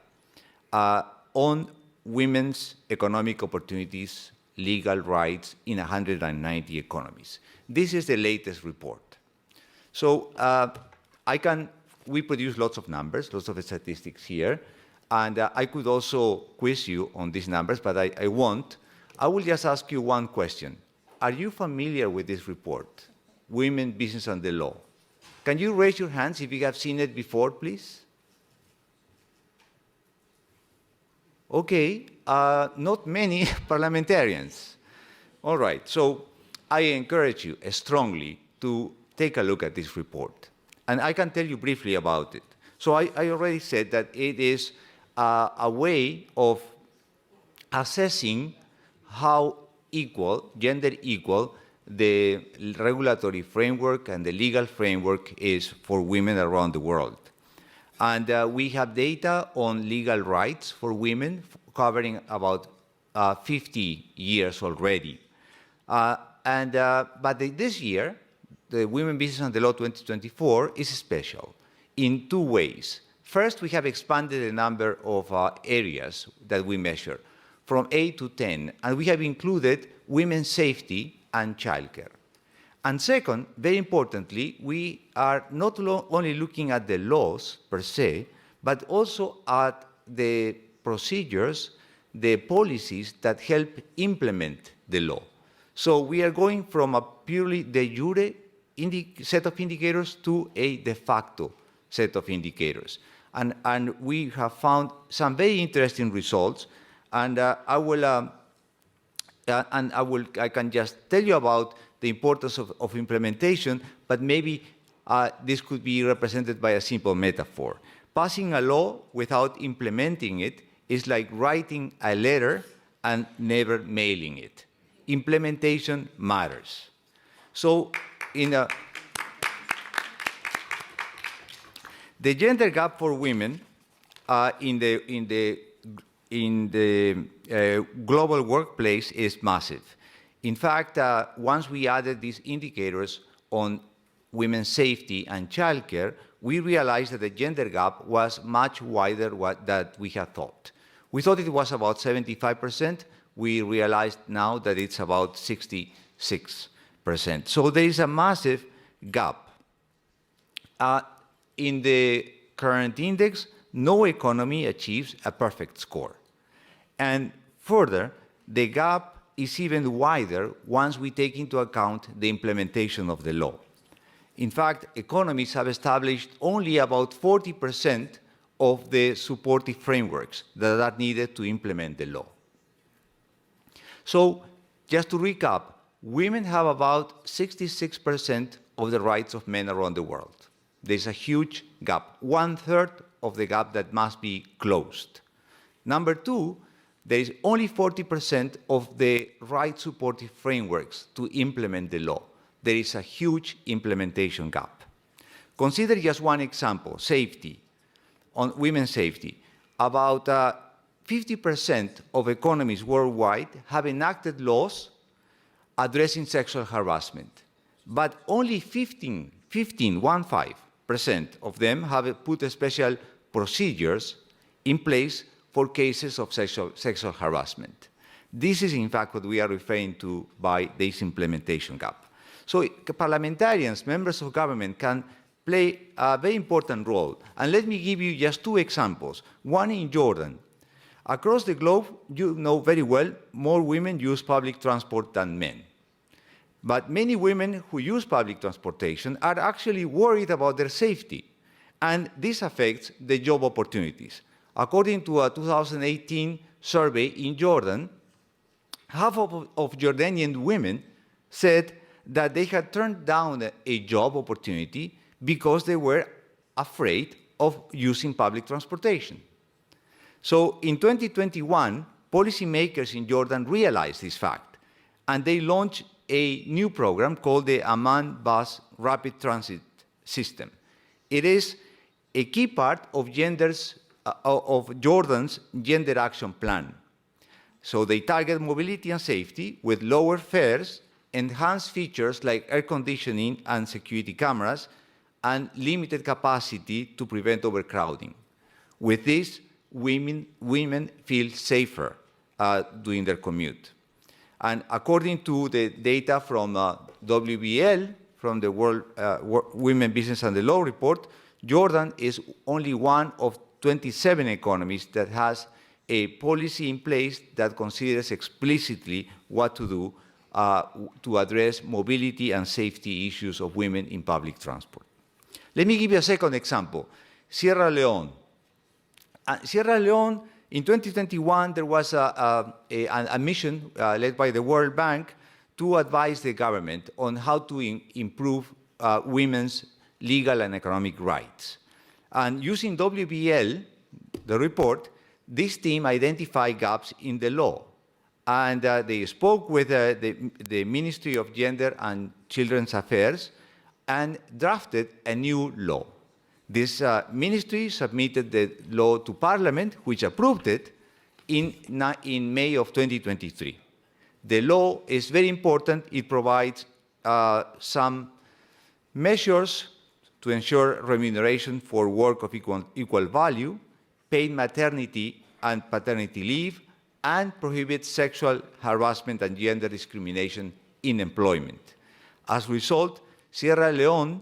on women's economic opportunities, legal rights in 190 economies. This is the latest report. So we produce lots of numbers, lots of statistics here, and I could also quiz you on these numbers, but I won't. I will just ask you one question. Are you familiar with this report, Women, Business and the Law? Can you raise your hands if you have seen it before, please? Okay, not many parliamentarians. All right, so I encourage you strongly to take a look at this report. And I can tell you briefly about it. So I already said that it is a way of assessing how equal, gender equal, the regulatory framework and the legal framework is for women around the world. And we have data on legal rights for women covering about 50 years already. But this year, the Women, Business and the Law 2024 is special in two ways. First, we have expanded the number of areas that we measure from 8 to 10, and we have included women's safety and childcare. And second, very importantly, we are not only looking at the laws per se, but also at the procedures, the policies that help implement the law. So we are going from a purely de jure set of indicators to a de facto set of indicators. And we have found some very interesting results, and I can just tell you about the importance of implementation, but maybe this could be represented by a simple metaphor. Passing a law without implementing it is like writing a letter and never mailing it. Implementation matters. So the gender gap for women in the global workplace is massive. In fact, once we added these indicators on women's safety and childcare, we realized that the gender gap was much wider than we had thought. We thought it was about 75%. We realized now that it's about 66%. So there is a massive gap. In the current index, no economy achieves a perfect score. And further, the gap is even wider once we take into account the implementation of the law. In fact, economists have established only about 40% of the supportive frameworks that are needed to implement the law. So, just to recap, women have about 66% of the rights of men around the world. There's a huge gap, 1/3 of the gap that must be closed. Number two, there is only 40% of the right supportive frameworks to implement the law. There is a huge implementation gap. Consider just one example, safety, on women's safety. About 50% of economies worldwide have enacted laws addressing sexual harassment, but only 15% of them have put special procedures in place for cases of sexual harassment. This is, in fact, what we are referring to by this implementation gap. So parliamentarians, members of government, can play a very important role. And let me give you just two examples. One in Jordan. Across the globe, you know very well, more women use public transport than men. But many women who use public transportation are actually worried about their safety. And this affects the job opportunities. According to a 2018 survey in Jordan, half of Jordanian women said that they had turned down a job opportunity because they were afraid of using public transportation. So in 2021, policymakers in Jordan realized this fact, and they launched a new program called the Amman Bus Rapid Transit System. It is a key part of Jordan's Gender Action Plan. So they target mobility and safety with lower fares, enhanced features like air conditioning and security cameras, and limited capacity to prevent overcrowding. With this, women feel safer during their commute. And according to the data from WBL, from the World Women, Business and the Law report, Jordan is only one of 27 economies that has a policy in place that considers explicitly what to do to address mobility and safety issues of women in public transport. Let me give you a second example, Sierra Leone. Sierra Leone, in 2021, there was a mission led by the World Bank to advise the government on how to improve women's legal and economic rights. And using WBL, the report, this team identified gaps in the law. And they spoke with the Ministry of Gender and Children's Affairs and drafted a new law. This ministry submitted the law to Parliament, which approved it in May of 2023. The law is very important. It provides some measures to ensure remuneration for work of equal value, paid maternity and paternity leave, and prohibits sexual harassment and gender discrimination in employment. As a result, Sierra Leone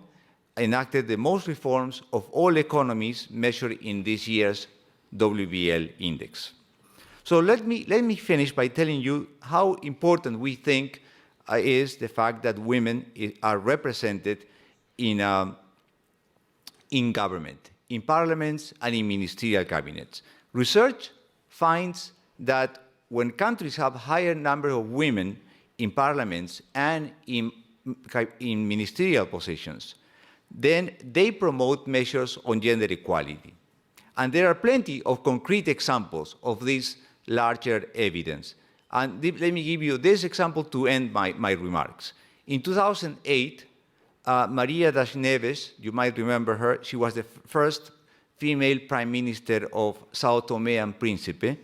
enacted the most reforms of all economies measured in this year's WBL index. So let me finish by telling you how important we think is the fact that women are represented in government, in parliaments and in ministerial cabinets. Research finds that when countries have a higher number of women in parliaments and in ministerial positions, then they promote measures on gender equality. And there are plenty of concrete examples of this larger evidence. And let me give you this example to end my remarks. In 2008, Maria das Neves, you might remember her, she was the first female prime minister of Sao Tome and Principe,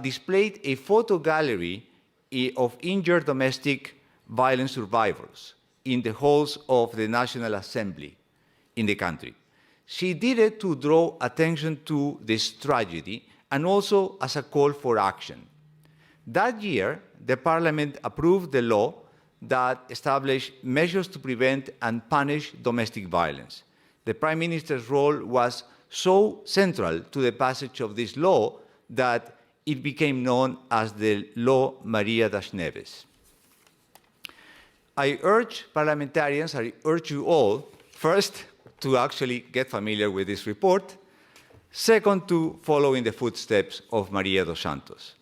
displayed a photo gallery of injured domestic violence survivors in the halls of the National Assembly in the country. She did it to draw attention to this tragedy and also as a call for action. That year, the Parliament approved the law that established measures to prevent and punish domestic violence. The Prime Minister's role was so central to the passage of this law that it became known as the Law Maria das Neves. I urge parliamentarians, I urge you all, first, to actually get familiar with this report. Second, to follow in the footsteps of Maria dos Santos.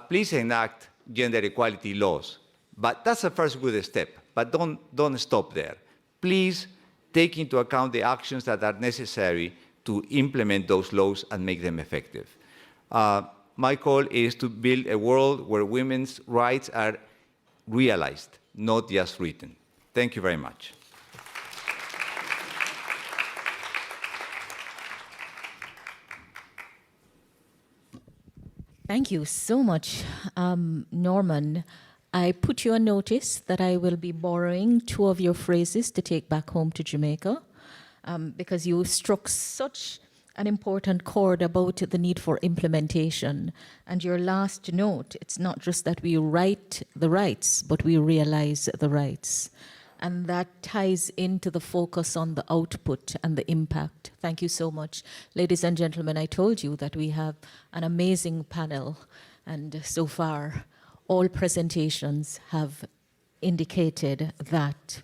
Please enact gender equality laws. But that's the first good step. But don't stop there. Please take into account the actions that are necessary to implement those laws and make them effective. My call is to build a world where women's rights are realized, not just written. Thank you very much. Thank you so much, Norman. I put you on notice that I will be borrowing 2 of your phrases to take back home to Jamaica, because you struck such an important chord about the need for implementation. And your last note, it's not just that we write the rights, but we realize the rights. And that ties into the focus on the output and the impact. Thank you so much. Ladies and gentlemen, I told you that we have an amazing panel, and so far, all presentations have indicated that.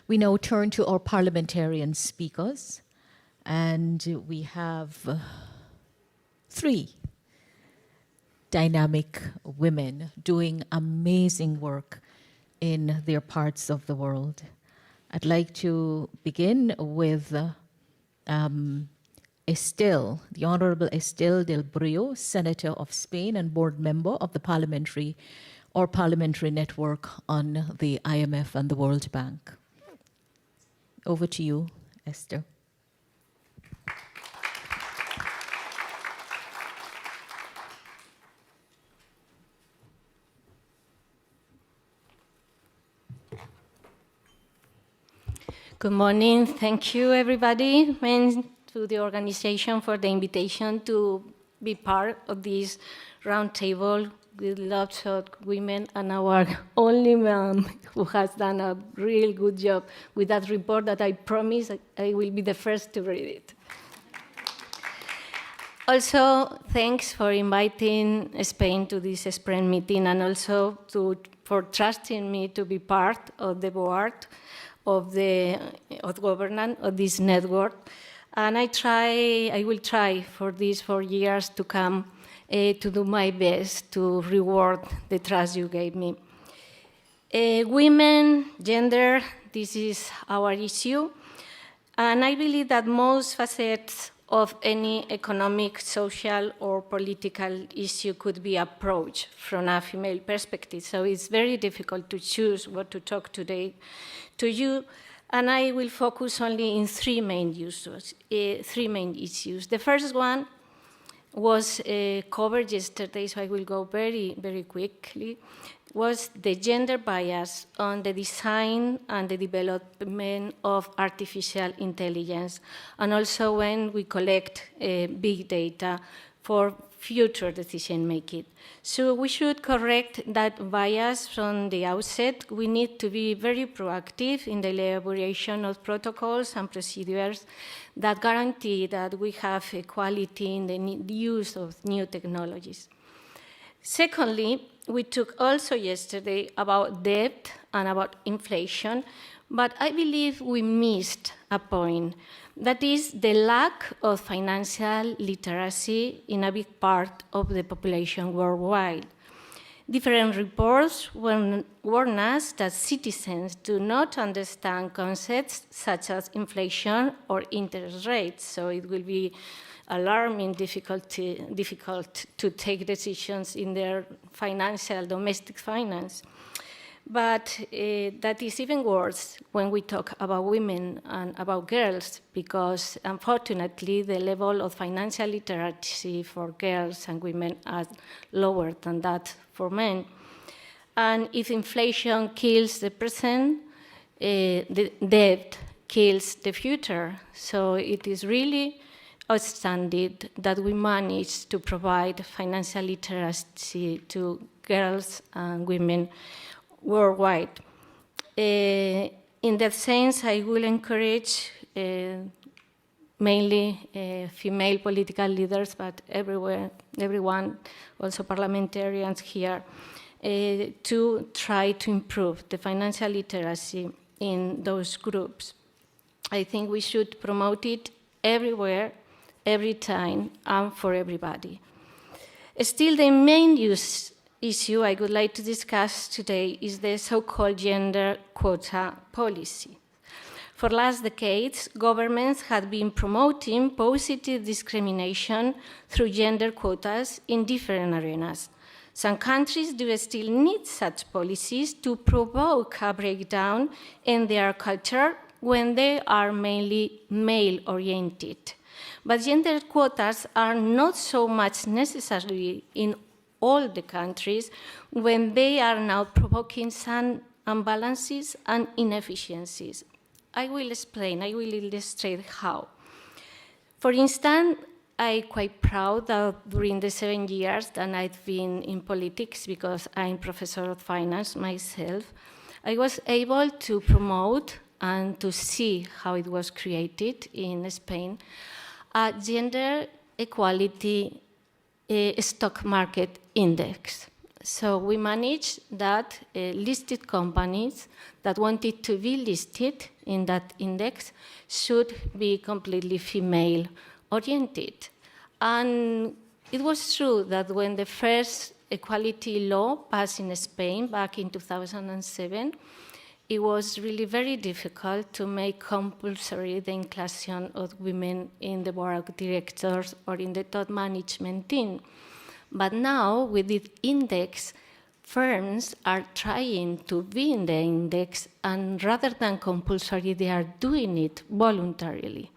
We now turn to our parliamentarian speakers, and we have 3 dynamic women doing amazing work in their parts of the world. I'd like to begin with Estelle, the Honorable Estelle del Brio, Senator of Spain and board member of the Parliamentary Network on the IMF and the World Bank. Over to you, Esther. Good morning. Thank you, everybody, and to the organization for the invitation to be part of this roundtable with lots of women and our only man who has done a really good job with that report that I promise I will be the first to read it. Also, thanks for inviting Spain to this Spain meeting, and also for trusting me to be part of the board of governance of this network. And I will try for these 4 years to come to do my best to reward the trust you gave me. Women, gender, this is our issue. And I believe that most facets of any economic, social, or political issue could be approached from a female perspective. So it's very difficult to choose what to talk today to you, and I will focus only in 3 main issues. The first one was covered yesterday, so I will go very, very quickly, was the gender bias on the design and the development of artificial intelligence, and also when we collect big data for future decision-making. So we should correct that bias from the outset. We need to be very proactive in the elaboration of protocols and procedures that guarantee that we have equality in the use of new technologies. Secondly, we talked also yesterday about debt and about inflation, but I believe we missed a point. That is the lack of financial literacy in a big part of the population worldwide. Different reports warn us that citizens do not understand concepts such as inflation or interest rates, so it will be alarming, difficult to take decisions in their domestic finance. But that is even worse when we talk about women and about girls, because unfortunately the level of financial literacy for girls and women are lower than that for men. And if inflation kills the present, the debt kills the future. So it is really outstanding that we manage to provide financial literacy to girls and women worldwide. In that sense, I will encourage mainly female political leaders, but everyone, also parliamentarians here, to try to improve the financial literacy in those groups. I think we should promote it everywhere, every time, and for everybody. Still, the main issue I would like to discuss today is the so-called gender quota policy. For last decades, governments have been promoting positive discrimination through gender quotas in different arenas. Some countries do still need such policies to provoke a breakdown in their culture when they are mainly male-oriented. But gender quotas are not so much necessary in all the countries when they are now provoking some imbalances and inefficiencies. I will explain, I will illustrate how. For instance, I'm quite proud that during the 7 years that I've been in politics, because I'm professor of finance myself, I was able to promote and to see how it was created in Spain, a gender equality stock market index. So we managed that listed companies that wanted to be listed in that index should be completely female-oriented. And it was true that when the first equality law passed in Spain back in 2007, it was really very difficult to make compulsory the inclusion of women in the board of directors or in the top management team. But now, with the index, firms are trying to be in the index, and rather than compulsory, they are doing it voluntarily.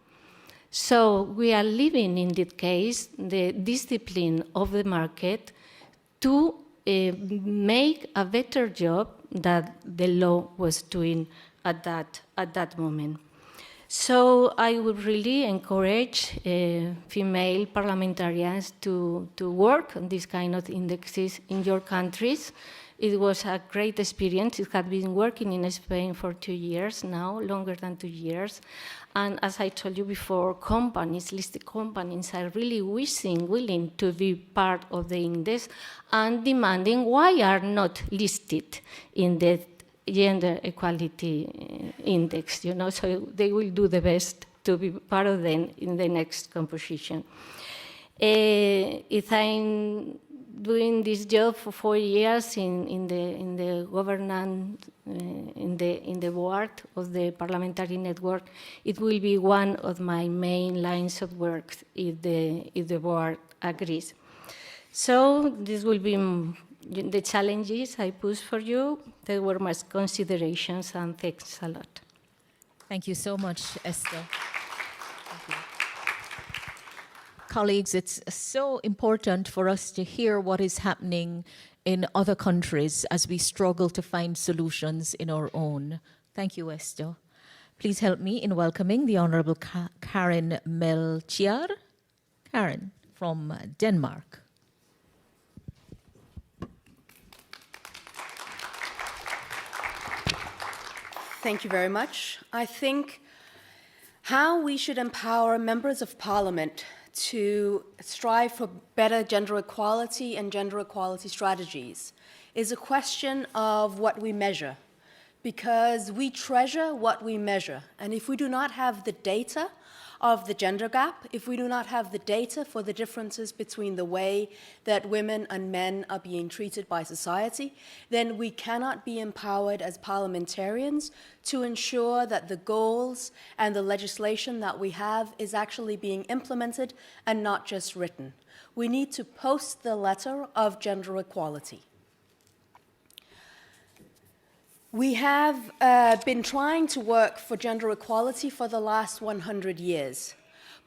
So we are living, in this case, the discipline of the market to make a better job that the law was doing at that moment. So I would really encourage female parliamentarians to work on these kind of indexes in your countries. It was a great experience. It had been working in Spain for 2 years now, longer than 2 years. And as I told you before, companies, listed companies, are really willing to be part of the index and demanding why are not listed in the gender equality index, so they will do the best to be part of them in the next composition. If I'm doing this job for 4 years in the governance, in the board of the parliamentary network, it will be one of my main lines of work if the board agrees. So this will be the challenges I pose for you. There were my considerations, and thanks a lot. Thank you so much, Esther. Colleagues, it's so important for us to hear what is happening in other countries as we struggle to find solutions in our own. Thank you, Esther. Please help me in welcoming the Honorable Karen Melchior. Karen from Denmark. Thank you very much. I think how we should empower members of parliament to strive for better gender equality and gender equality strategies is a question of what we measure, because we treasure what we measure. And if we do not have the data of the gender gap, if we do not have the data for the differences between the way that women and men are being treated by society, then we cannot be empowered as parliamentarians to ensure that the goals and the legislation that we have is actually being implemented and not just written. We need to post the letter of gender equality. We have been trying to work for gender equality for the last 100 years,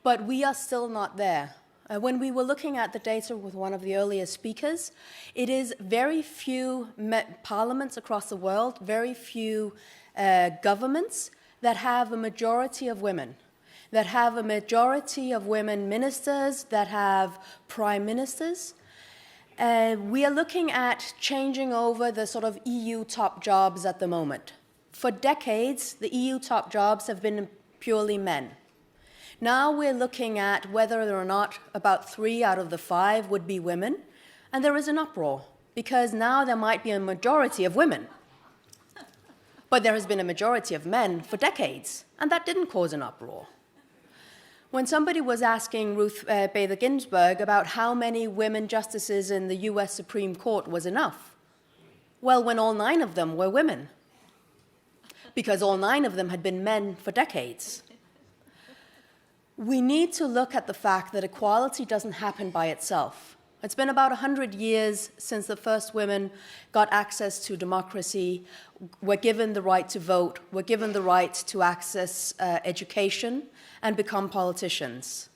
but we are still not there. When we were looking at the data with one of the earlier speakers, it is very few parliaments across the world, very few governments that have a majority of women, that have a majority of women ministers, that have prime ministers. We are looking at changing over the sort of EU top jobs at the moment. For decades, the EU top jobs have been purely men. Now we're looking at whether or not about 3 out of the 5 would be women, and there is an uproar. because now there might be a majority of women. But there has been a majority of men for decades, and that didn't cause an uproar. When somebody was asking Ruth Bader Ginsburg about how many women justices in the US Supreme Court was enough, well, when all 9 of them were women, because all 9 of them had been men for decades. We need to look at the fact that equality doesn't happen by itself. It's been about 100 years since the first women got access to democracy, were given the right to vote, were given the right to access education, and become politicians.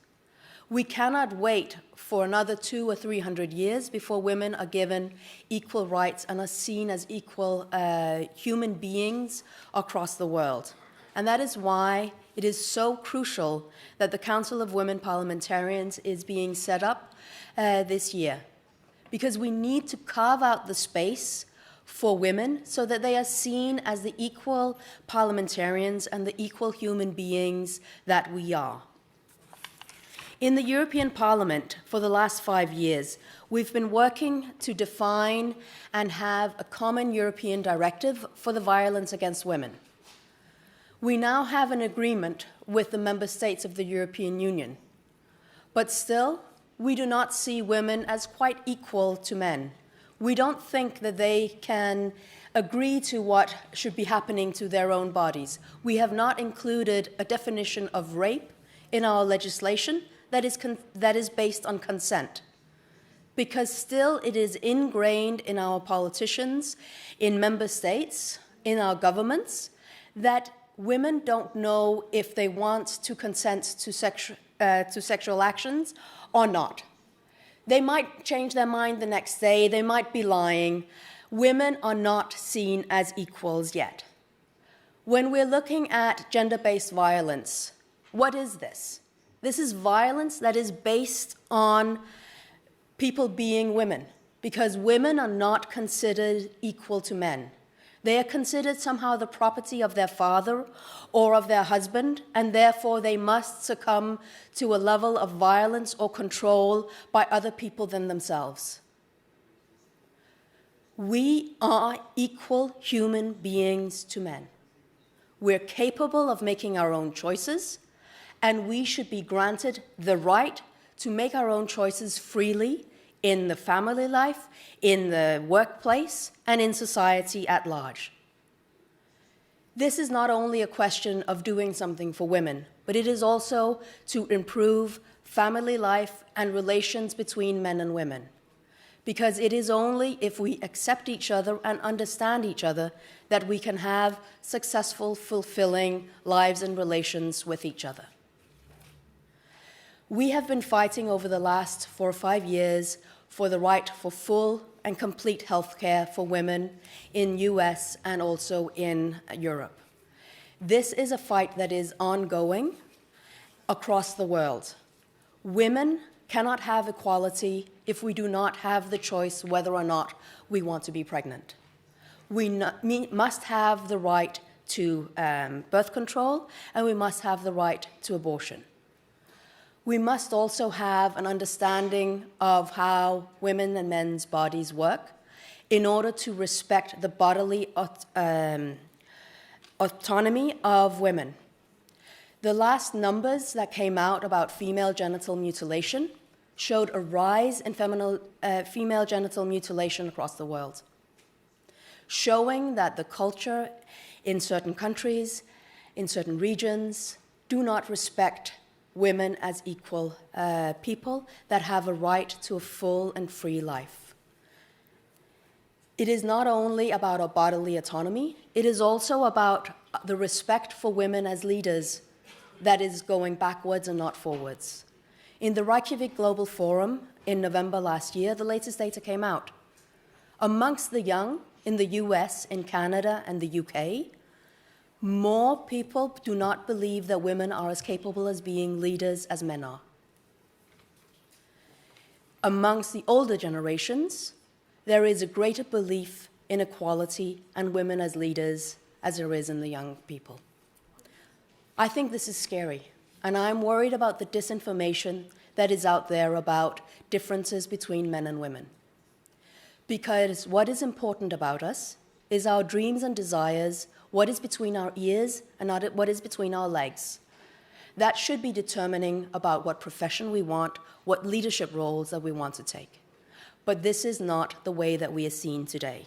We cannot wait for another 200 or 300 years before women are given equal rights and are seen as equal human beings across the world. And that is why it is so crucial that the Council of Women Parliamentarians is being set up this year, because we need to carve out the space for women so that they are seen as the equal parliamentarians and the equal human beings that we are. In the European Parliament, for the last 5 years, we've been working to define and have a common European directive for the violence against women. We now have an agreement with the member states of the European Union, but still, we do not see women as quite equal to men. We don't think that they can agree to what should be happening to their own bodies. We have not included a definition of rape in our legislation that is based on consent, because still it is ingrained in our politicians, in member states, in our governments, that women don't know if they want to consent to sexual actions or not. They might change their mind the next day, they might be lying. Women are not seen as equals yet. When we're looking at gender-based violence, what is this? This is violence that is based on people being women, because women are not considered equal to men. They are considered somehow the property of their father or of their husband, and therefore they must succumb to a level of violence or control by other people than themselves. We are equal human beings to men. We're capable of making our own choices, and we should be granted the right to make our own choices freely in the family life, in the workplace, and in society at large. This is not only a question of doing something for women, but it is also to improve family life and relations between men and women. Because it is only if we accept each other and understand each other that we can have successful, fulfilling lives and relations with each other. We have been fighting over the last 4 or 5 years for the right for full and complete health care for women in US and also in Europe. This is a fight that is ongoing across the world. Women cannot have equality if we do not have the choice whether or not we want to be pregnant. We must have the right to birth control, and we must have the right to abortion. We must also have an understanding of how women and men's bodies work in order to respect the bodily autonomy of women. The last numbers that came out about female genital mutilation showed a rise in female genital mutilation across the world, showing that the culture in certain countries, in certain regions, do not respect women as equal people that have a right to a full and free life. It is not only about our bodily autonomy, it is also about the respect for women as leaders that is going backwards and not forwards. In the Reykjavik Global Forum in November last year, the latest data came out. Amongst the young in the US, in Canada, and the UK, more people do not believe that women are as capable as being leaders as men are. Amongst the older generations, there is a greater belief in equality and women as leaders as there is in the young people. I think this is scary, and I'm worried about the disinformation that is out there about differences between men and women. Because what is important about us is our dreams and desires, what is between our ears and what is between our legs. That should be determining about what profession we want, what leadership roles that we want to take. But this is not the way that we are seen today.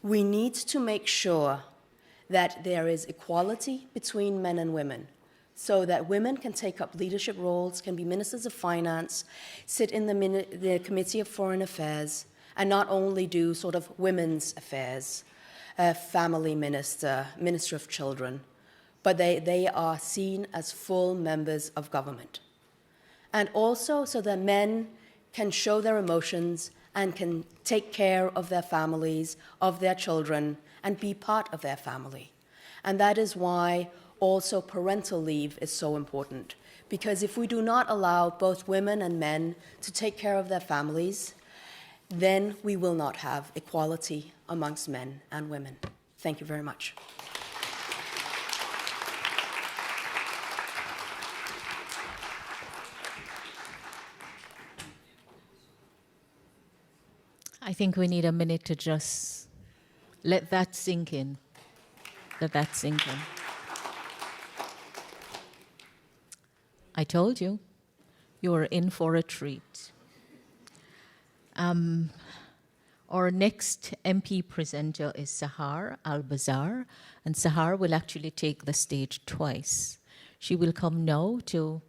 We need to make sure that there is equality between men and women, so that women can take up leadership roles, can be ministers of finance, sit in the Committee of Foreign Affairs, and not only do sort of women's affairs, family minister, minister of children, but they are seen as full members of government. And also so that men can show their emotions and can take care of their families, of their children, and be part of their family. And that is why also parental leave is so important. Because if we do not allow both women and men to take care of their families, then we will not have equality amongst men and women. Thank you very much. I think we need a minute to just let that sink in. Let that sink in. I told you, you're in for a treat. Our next MP presenter is Sahar Al-Bazar, and Sahar will actually take the stage twice. She will come now to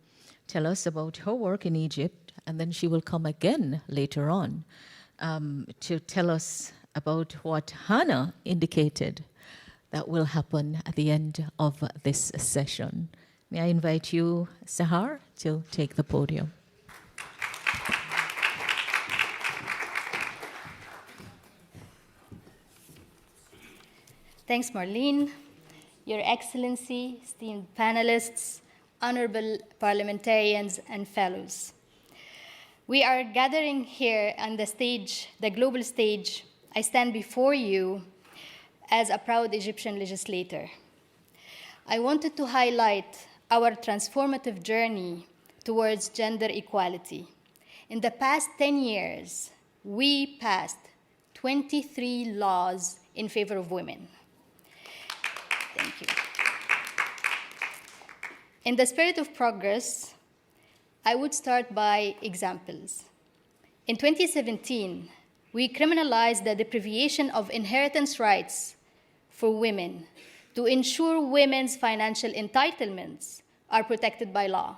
tell us about her work in Egypt, and then she will come again later on to tell us about what Hannah indicated that will happen at the end of this session. May I invite you, Sahar, to take the podium. Thanks, Marlene. Your Excellency, esteemed panelists, honorable parliamentarians, and fellows. We are gathering here on the stage, the global stage. I stand before you as a proud Egyptian legislator. I wanted to highlight our transformative journey towards gender equality. In the past 10 years, we passed 23 laws in favor of women. Thank you. In the spirit of progress, I would start by examples. In 2017, we criminalized the deprivation of inheritance rights for women to ensure women's financial entitlements are protected by law.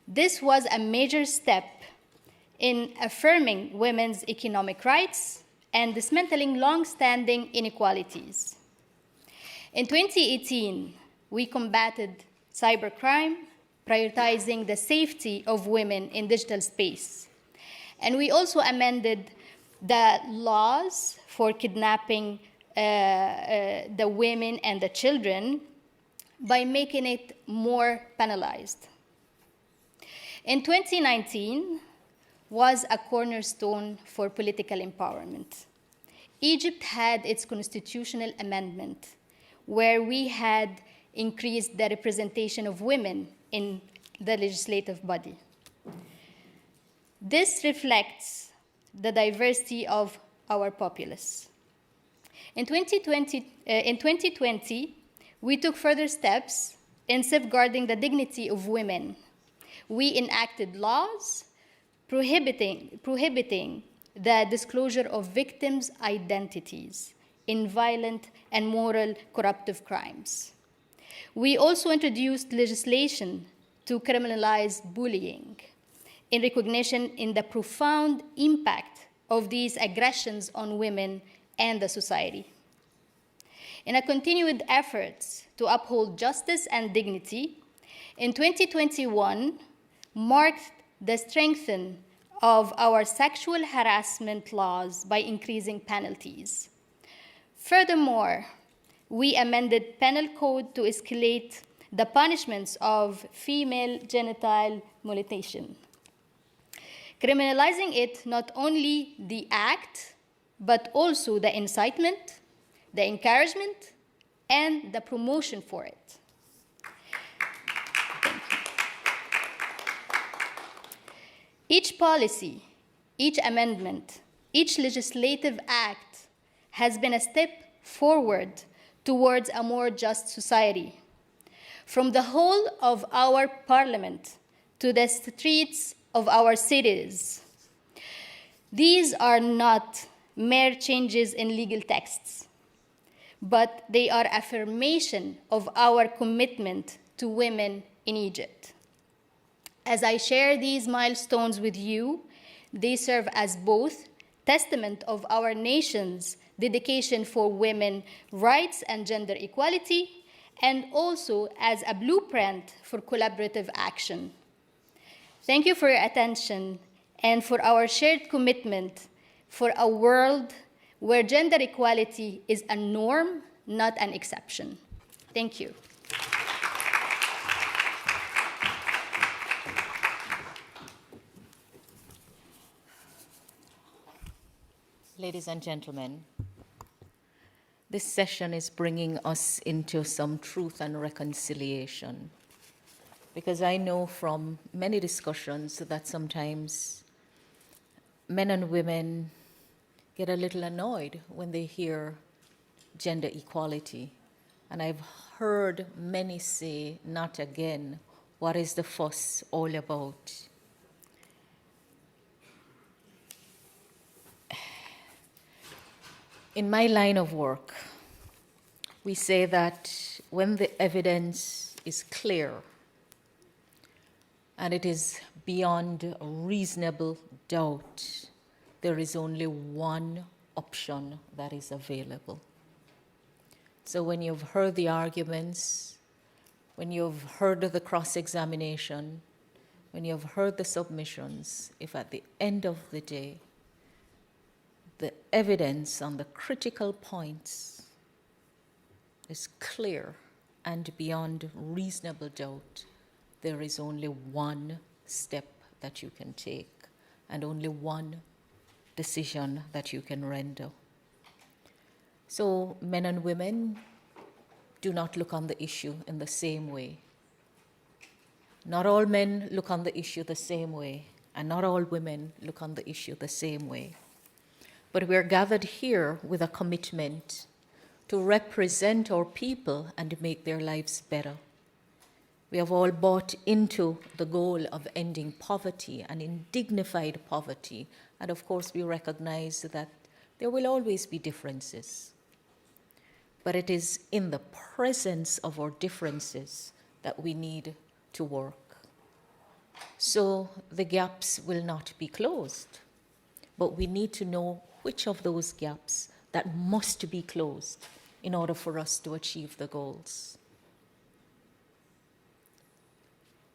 This was a major step in affirming women's economic rights and dismantling long-standing inequalities. In 2018, we combated cybercrime, prioritizing the safety of women in digital space. And we also amended the laws for kidnapping the women and the children by making it more penalized. In 2019 was a cornerstone for political empowerment. Egypt had its constitutional amendment where we had increased the representation of women in the legislative body. This reflects the diversity of our populace. In 2020, we took further steps in safeguarding the dignity of women. We enacted laws prohibiting the disclosure of victims' identities in violent and moral corruptive crimes. We also introduced legislation to criminalize bullying in recognition in the profound impact of these aggressions on women and the society. In a continued efforts to uphold justice and dignity, in 2021 marked the strengthening of our sexual harassment laws by increasing penalties. Furthermore, we amended penal code to escalate the punishments of female genital mutilation, criminalizing it not only the act, but also the incitement, the encouragement, and the promotion for it. Each policy, each amendment Each legislative act has been a step forward towards a more just society. From the whole of our parliament to the streets of our cities, these are not mere changes in legal texts, but they are affirmation of our commitment to women in Egypt. As I share these milestones with you, they serve as both testament of our nation's dedication for women's rights and gender equality, and also as a blueprint for collaborative action. Thank you for your attention and for our shared commitment for a world where gender equality is a norm, not an exception. Thank you. Ladies and gentlemen, this session is bringing us into some truth and reconciliation, because I know from many discussions that sometimes men and women get a little annoyed when they hear gender equality. And I've heard many say, not again, what is the fuss all about? In my line of work, we say that when the evidence is clear and it is beyond reasonable doubt, there is only one option that is available. So when you've heard the arguments, when you've heard the cross-examination, when you've heard the submissions, if at the end of the day, the evidence on the critical points is clear and beyond reasonable doubt, there is only one step that you can take and only one decision that you can render. So men and women do not look on the issue in the same way. Not all men look on the issue the same way, and not all women look on the issue the same way. But we're gathered here with a commitment to represent our people and make their lives better. We have all bought into the goal of ending poverty and indignified poverty. And of course, we recognize that there will always be differences. But it is in the presence of our differences that we need to work. So the gaps will not be closed, but we need to know which of those gaps that must be closed in order for us to achieve the goals.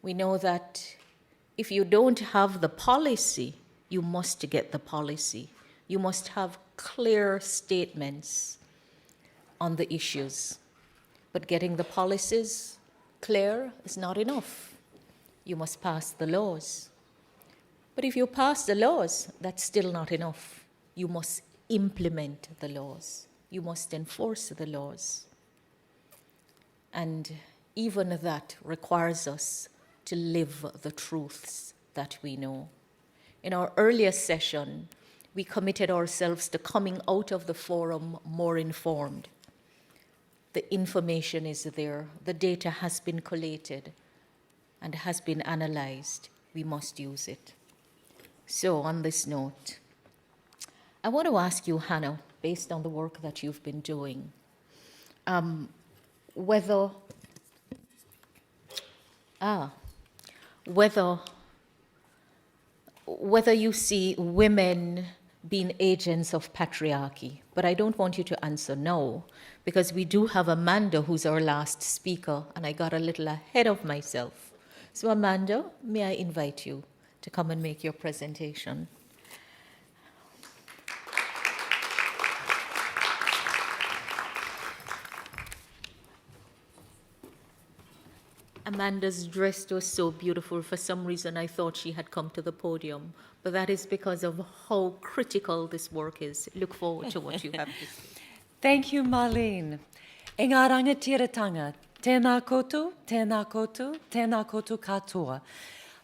We know that if you don't have the policy, you must get the policy. You must have clear statements on the issues. But getting the policies clear is not enough. You must pass the laws. But if you pass the laws, that's still not enough. You must implement the laws. You must enforce the laws. And even that requires us to live the truths that we know. In our earlier session, we committed ourselves to coming out of the forum more informed. The information is there, the data has been collated and has been analyzed. We must use it. So on this note, I want to ask you, Hannah, based on the work that you've been doing, whether you see women being agents of patriarchy. But I don't want you to answer no, because we do have Amanda, who's our last speaker, and I got a little ahead of myself. So Amanda, may I invite you to come and make your presentation? Amanda's dress was so beautiful. For some reason, I thought she had come to the podium, but that is because of how critical this work is. Look forward to what you have to say. Thank you, Marlene. E ngā rangatiratanga, tēnā koutou, tēnā koutou, tēnā koutou katoa.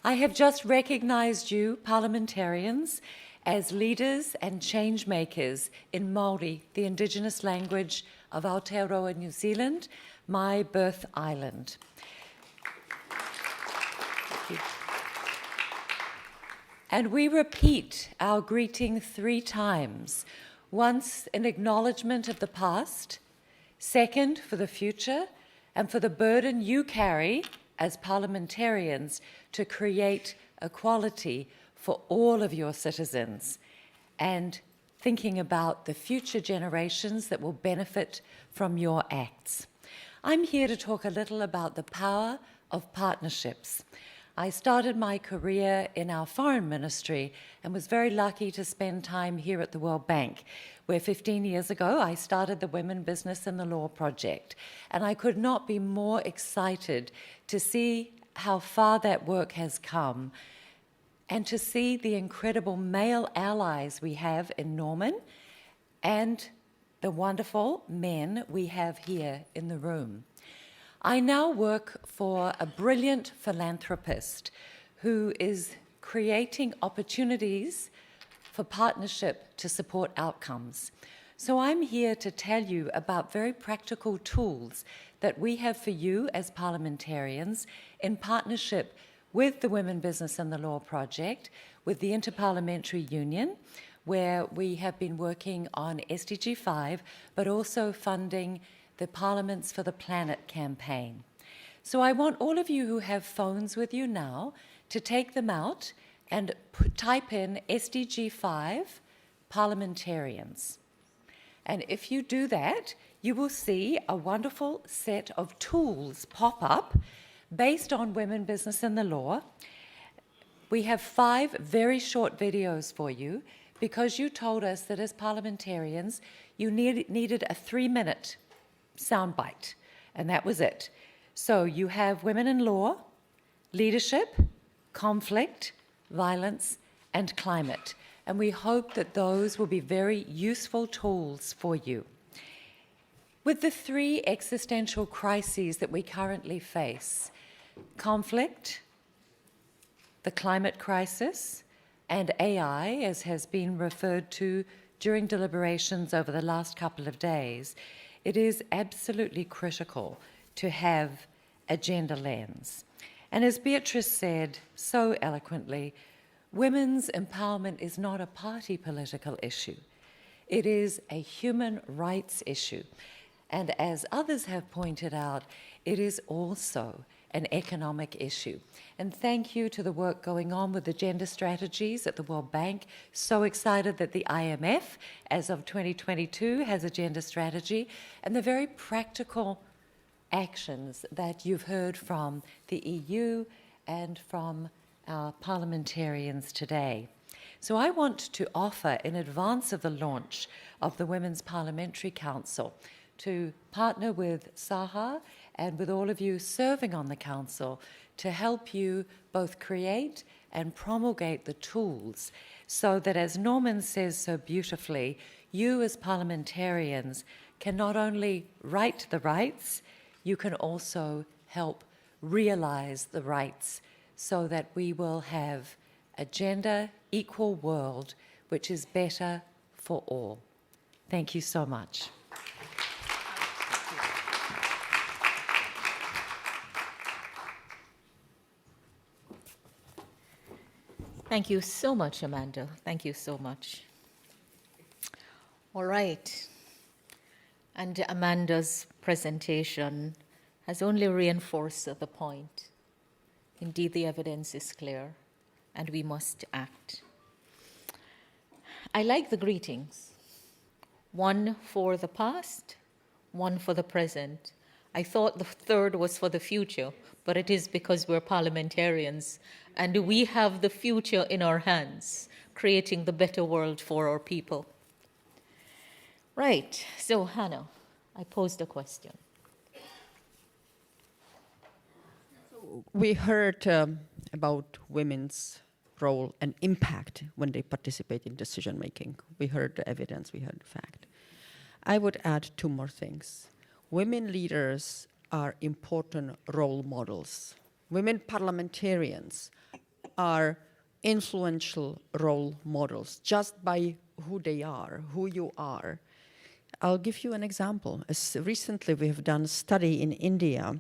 I have just recognized you, parliamentarians, as leaders and change makers in Māori, the Indigenous language of Aotearoa, New Zealand, my birth island. Thank you. And we repeat our greeting 3 times. Once in acknowledgement of the past, second for the future, and for the burden you carry as parliamentarians to create equality for all of your citizens, and thinking about the future generations that will benefit from your acts. I'm here to talk a little about the power of partnerships. I started my career in our foreign ministry and was very lucky to spend time here at the World Bank, where 15 years ago I started the Women, Business and the Law project. And I could not be more excited to see how far that work has come and to see the incredible male allies we have in Norman and the wonderful men we have here in the room. I now work for a brilliant philanthropist who is creating opportunities for partnership to support outcomes. So I'm here to tell you about very practical tools that we have for you as parliamentarians in partnership with the Women, Business and the Law project, with the Interparliamentary Union, where we have been working on SDG 5, but also funding the Parliaments for the Planet campaign. So I want all of you who have phones with you now to take them out and type in SDG 5 parliamentarians. And if you do that, you will see a wonderful set of tools pop up based on women, business and the law. We have 5 very short videos for you because you told us that as parliamentarians you needed a 3-minute soundbite, and that was it. So you have women in law, leadership, conflict, violence, and climate. And we hope that those will be very useful tools for you. With the 3 existential crises that we currently face, conflict, the climate crisis, and AI, as has been referred to during deliberations over the last couple of days, it is absolutely critical to have a gender lens. And as Beatrice said so eloquently, women's empowerment is not a party political issue. It is a human rights issue. And as others have pointed out, it is also an economic issue. And thank you to the work going on with the gender strategies at the World Bank. So excited that the IMF, as of 2022, has a gender strategy, and the very practical actions that you've heard from the EU and from our parliamentarians today. So I want to offer, in advance of the launch of the Women's Parliamentary Council, to partner with Saha and with all of you serving on the Council to help you both create and promulgate the tools so that, as Norman says so beautifully, you as parliamentarians can not only write the rights, you can also help realize the rights so that we will have a gender equal world which is better for all. Thank you so much. Thank you so much, Amanda. Thank you so much. All right. And Amanda's presentation has only reinforced the point. Indeed, the evidence is clear, and we must act. I like the greetings. One for the past, one for the present. I thought the third was for the future, but it is because we're parliamentarians and we have the future in our hands, creating the better world for our people. Right, so Hannah, I posed a question. We heard about women's role and impact when they participate in decision making. We heard the evidence, we heard the fact. I would add 2 more things. Women leaders are important role models. Women parliamentarians are influential role models just by who they are, who you are. I'll give you an example. As recently we have done a study in India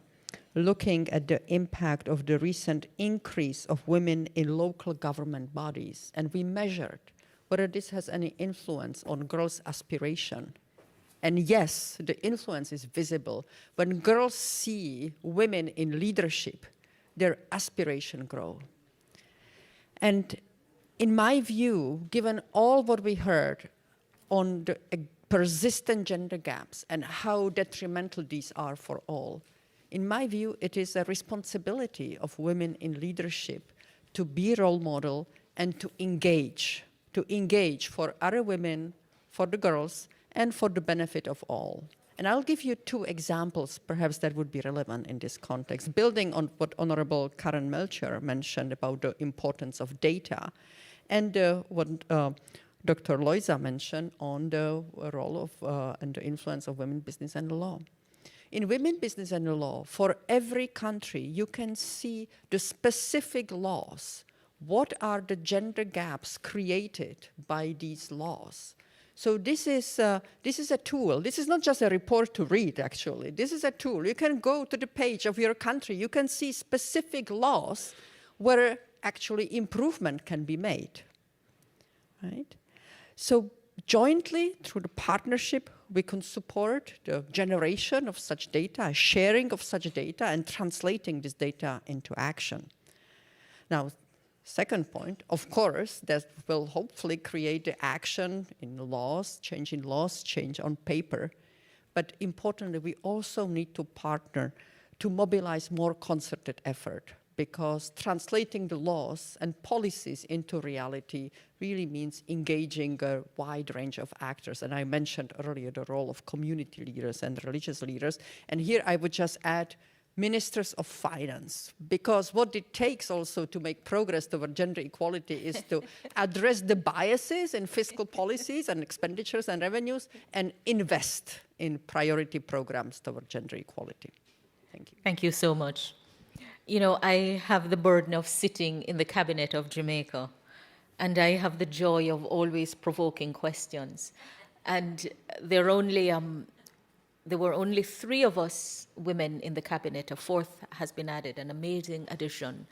looking at the impact of the recent increase of women in local government bodies, and we measured whether this has any influence on girls' aspiration. And yes, the influence is visible. When girls see women in leadership, their aspiration grow. And in my view, given all what we heard on the persistent gender gaps and how detrimental these are for all, in my view, it is a responsibility of women in leadership to be role model and to engage for other women, for the girls, and for the benefit of all. And I'll give you two examples, perhaps that would be relevant in this context, building on what Honorable Karen Melcher mentioned about the importance of data, and what Dr. Loiza mentioned on the role of and the influence of women, business, and law. In women, business, and law, for every country, you can see the specific laws. What are the gender gaps created by these laws? So this is a tool. This is not just a report to read, actually. This is a tool. You can go to the page of your country. You can see specific laws where actually improvement can be made, right? So jointly, through the partnership, we can support the generation of such data, sharing of such data, and translating this data into action. Now, second point, of course, that will hopefully create the action in laws, change on paper. But importantly, we also need to partner to mobilize more concerted effort, because translating the laws and policies into reality really means engaging a wide range of actors. And I mentioned earlier the role of community leaders and religious leaders. And here I would just add ministers of finance, because what it takes also to make progress toward gender equality is to address the biases in fiscal policies and expenditures and revenues and invest in priority programs toward gender equality. Thank you. Thank you so much. You know, I have the burden of sitting in the cabinet of Jamaica, and I have the joy of always provoking questions. And there were only 3 of us women in the cabinet. A 4th has been added, an amazing addition.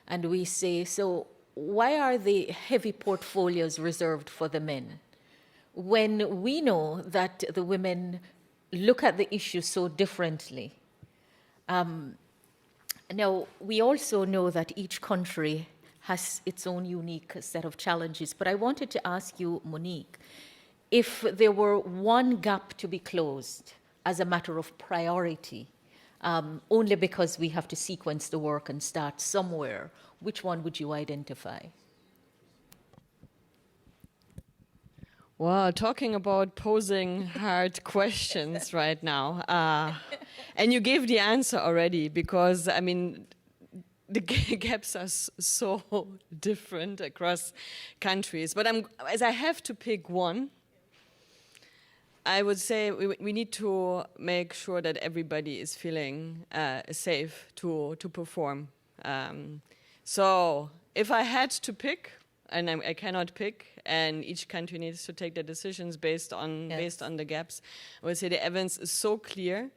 And we say, so why are the heavy portfolios reserved for the men? When we know that the women look at the issue so differently. Now, we also know that each country has its own unique set of challenges. But I wanted to ask you, Monique, if there were one gap to be closed as a matter of priority, only because we have to sequence the work and start somewhere, which one would you identify? Well, talking about posing hard questions right now. And you gave the answer already, because, I mean, the gaps are so different across countries. But as I have to pick one, I would say we need to make sure that everybody is feeling safe to perform. So if I had to pick, and I cannot pick, and each country needs to take their decisions based on the gaps, I would say the evidence is so clear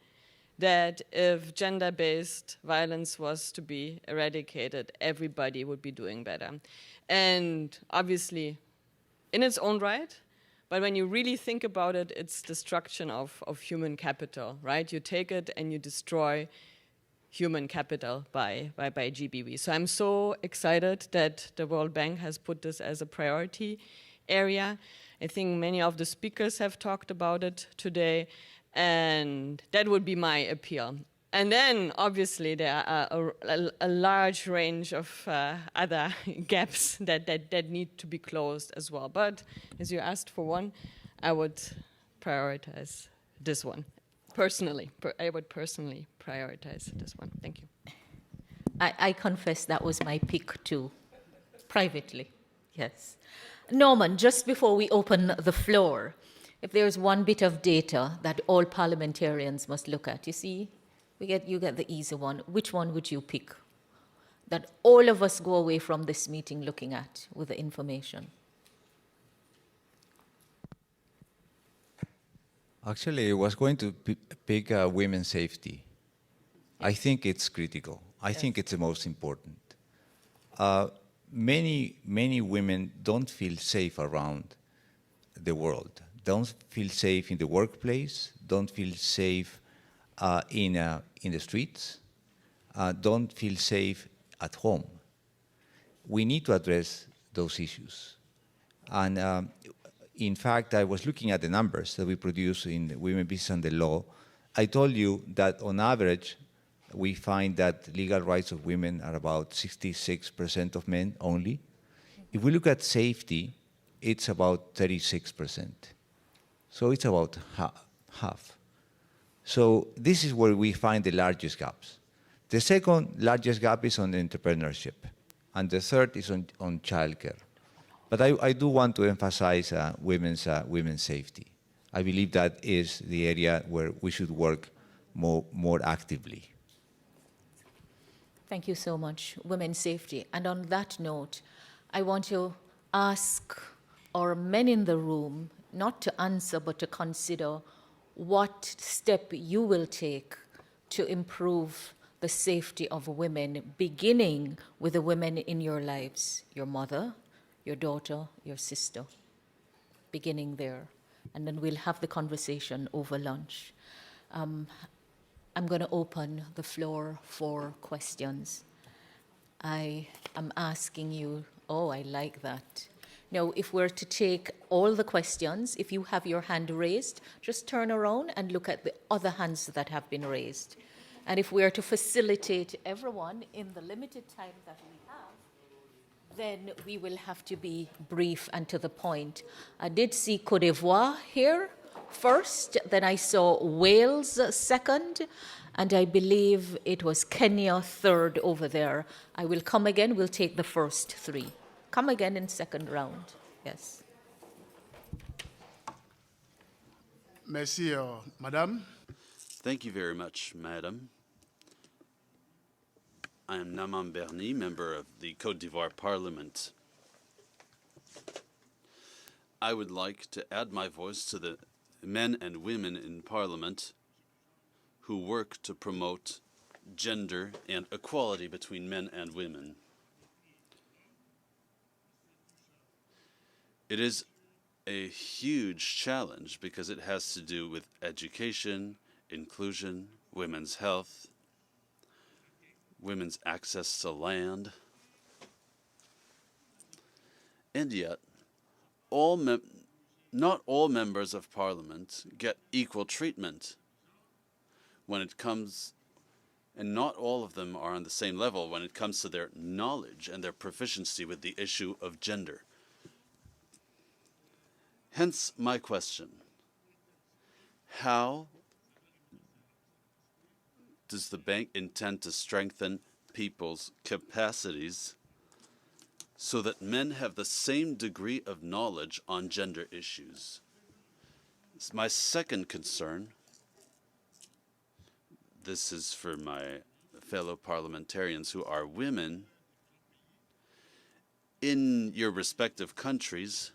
that if gender-based violence was to be eradicated, everybody would be doing better. And obviously, in its own right, but when you really think about it, it's destruction of human capital, right? You take it and you destroy human capital by GBV. So I'm so excited that the World Bank has put this as a priority area. I think many of the speakers have talked about it today, and that would be my appeal. And then, obviously, there are a large range of other gaps that need to be closed as well. But as you asked for one, I would prioritize this one. Personally, I would personally prioritize this one. Thank you. I confess that was my pick too, privately, yes. Norman, just before we open the floor, if there's one bit of data that all parliamentarians must look at, you see, you get the easy one. Which one would you pick? that all of us go away from this meeting looking at with the information? Actually, I was going to pick women's safety. I think it's critical. I think it's the most important. Many women don't feel safe around the world, don't feel safe in the workplace, don't feel safe in the streets, don't feel safe at home. We need to address those issues. And in fact, I was looking at the numbers that we produce in Women, Business and the Law. I told you that on average, we find that legal rights of women are about 66% of men only. If we look at safety, it's about 36%. So it's about half. So this is where we find the largest gaps. The second largest gap is on entrepreneurship, and the third is on childcare. But I do want to emphasize women's safety. I believe that is the area where we should work more actively. Thank you so much. Women's safety. And on that note, I want to ask our men in the room not to answer, but to consider what step you will take to improve the safety of women, beginning with the women in your lives, your mother, your daughter, your sister, beginning there. And then we'll have the conversation over lunch. I'm going to open the floor for questions. I am asking you, oh, I like that. Now, if we're to take all the questions, if you have your hand raised, just turn around and look at the other hands that have been raised. And if we are to facilitate everyone in the limited time that we have, then we will have to be brief and to the point. I did see Côte d'Ivoire here first, then I saw Wales second, and I believe it was Kenya third over there. I will come again, we'll take the first three. Come again in second round, yes. Merci, Madame. Thank you very much, Madam. I am Naman Berni, member of the Côte d'Ivoire Parliament. I would like to add my voice to the men and women in Parliament who work to promote gender and equality between men and women. It is a huge challenge because it has to do with education, inclusion, women's health, women's access to land. And yet, not all members of Parliament get equal treatment when it comes, and not all of them are on the same level when it comes to their knowledge and their proficiency with the issue of gender. Hence my question: how does the bank intend to strengthen people's capacities so that men have the same degree of knowledge on gender issues? My second concern, this is for my fellow parliamentarians who are women, in your respective countries,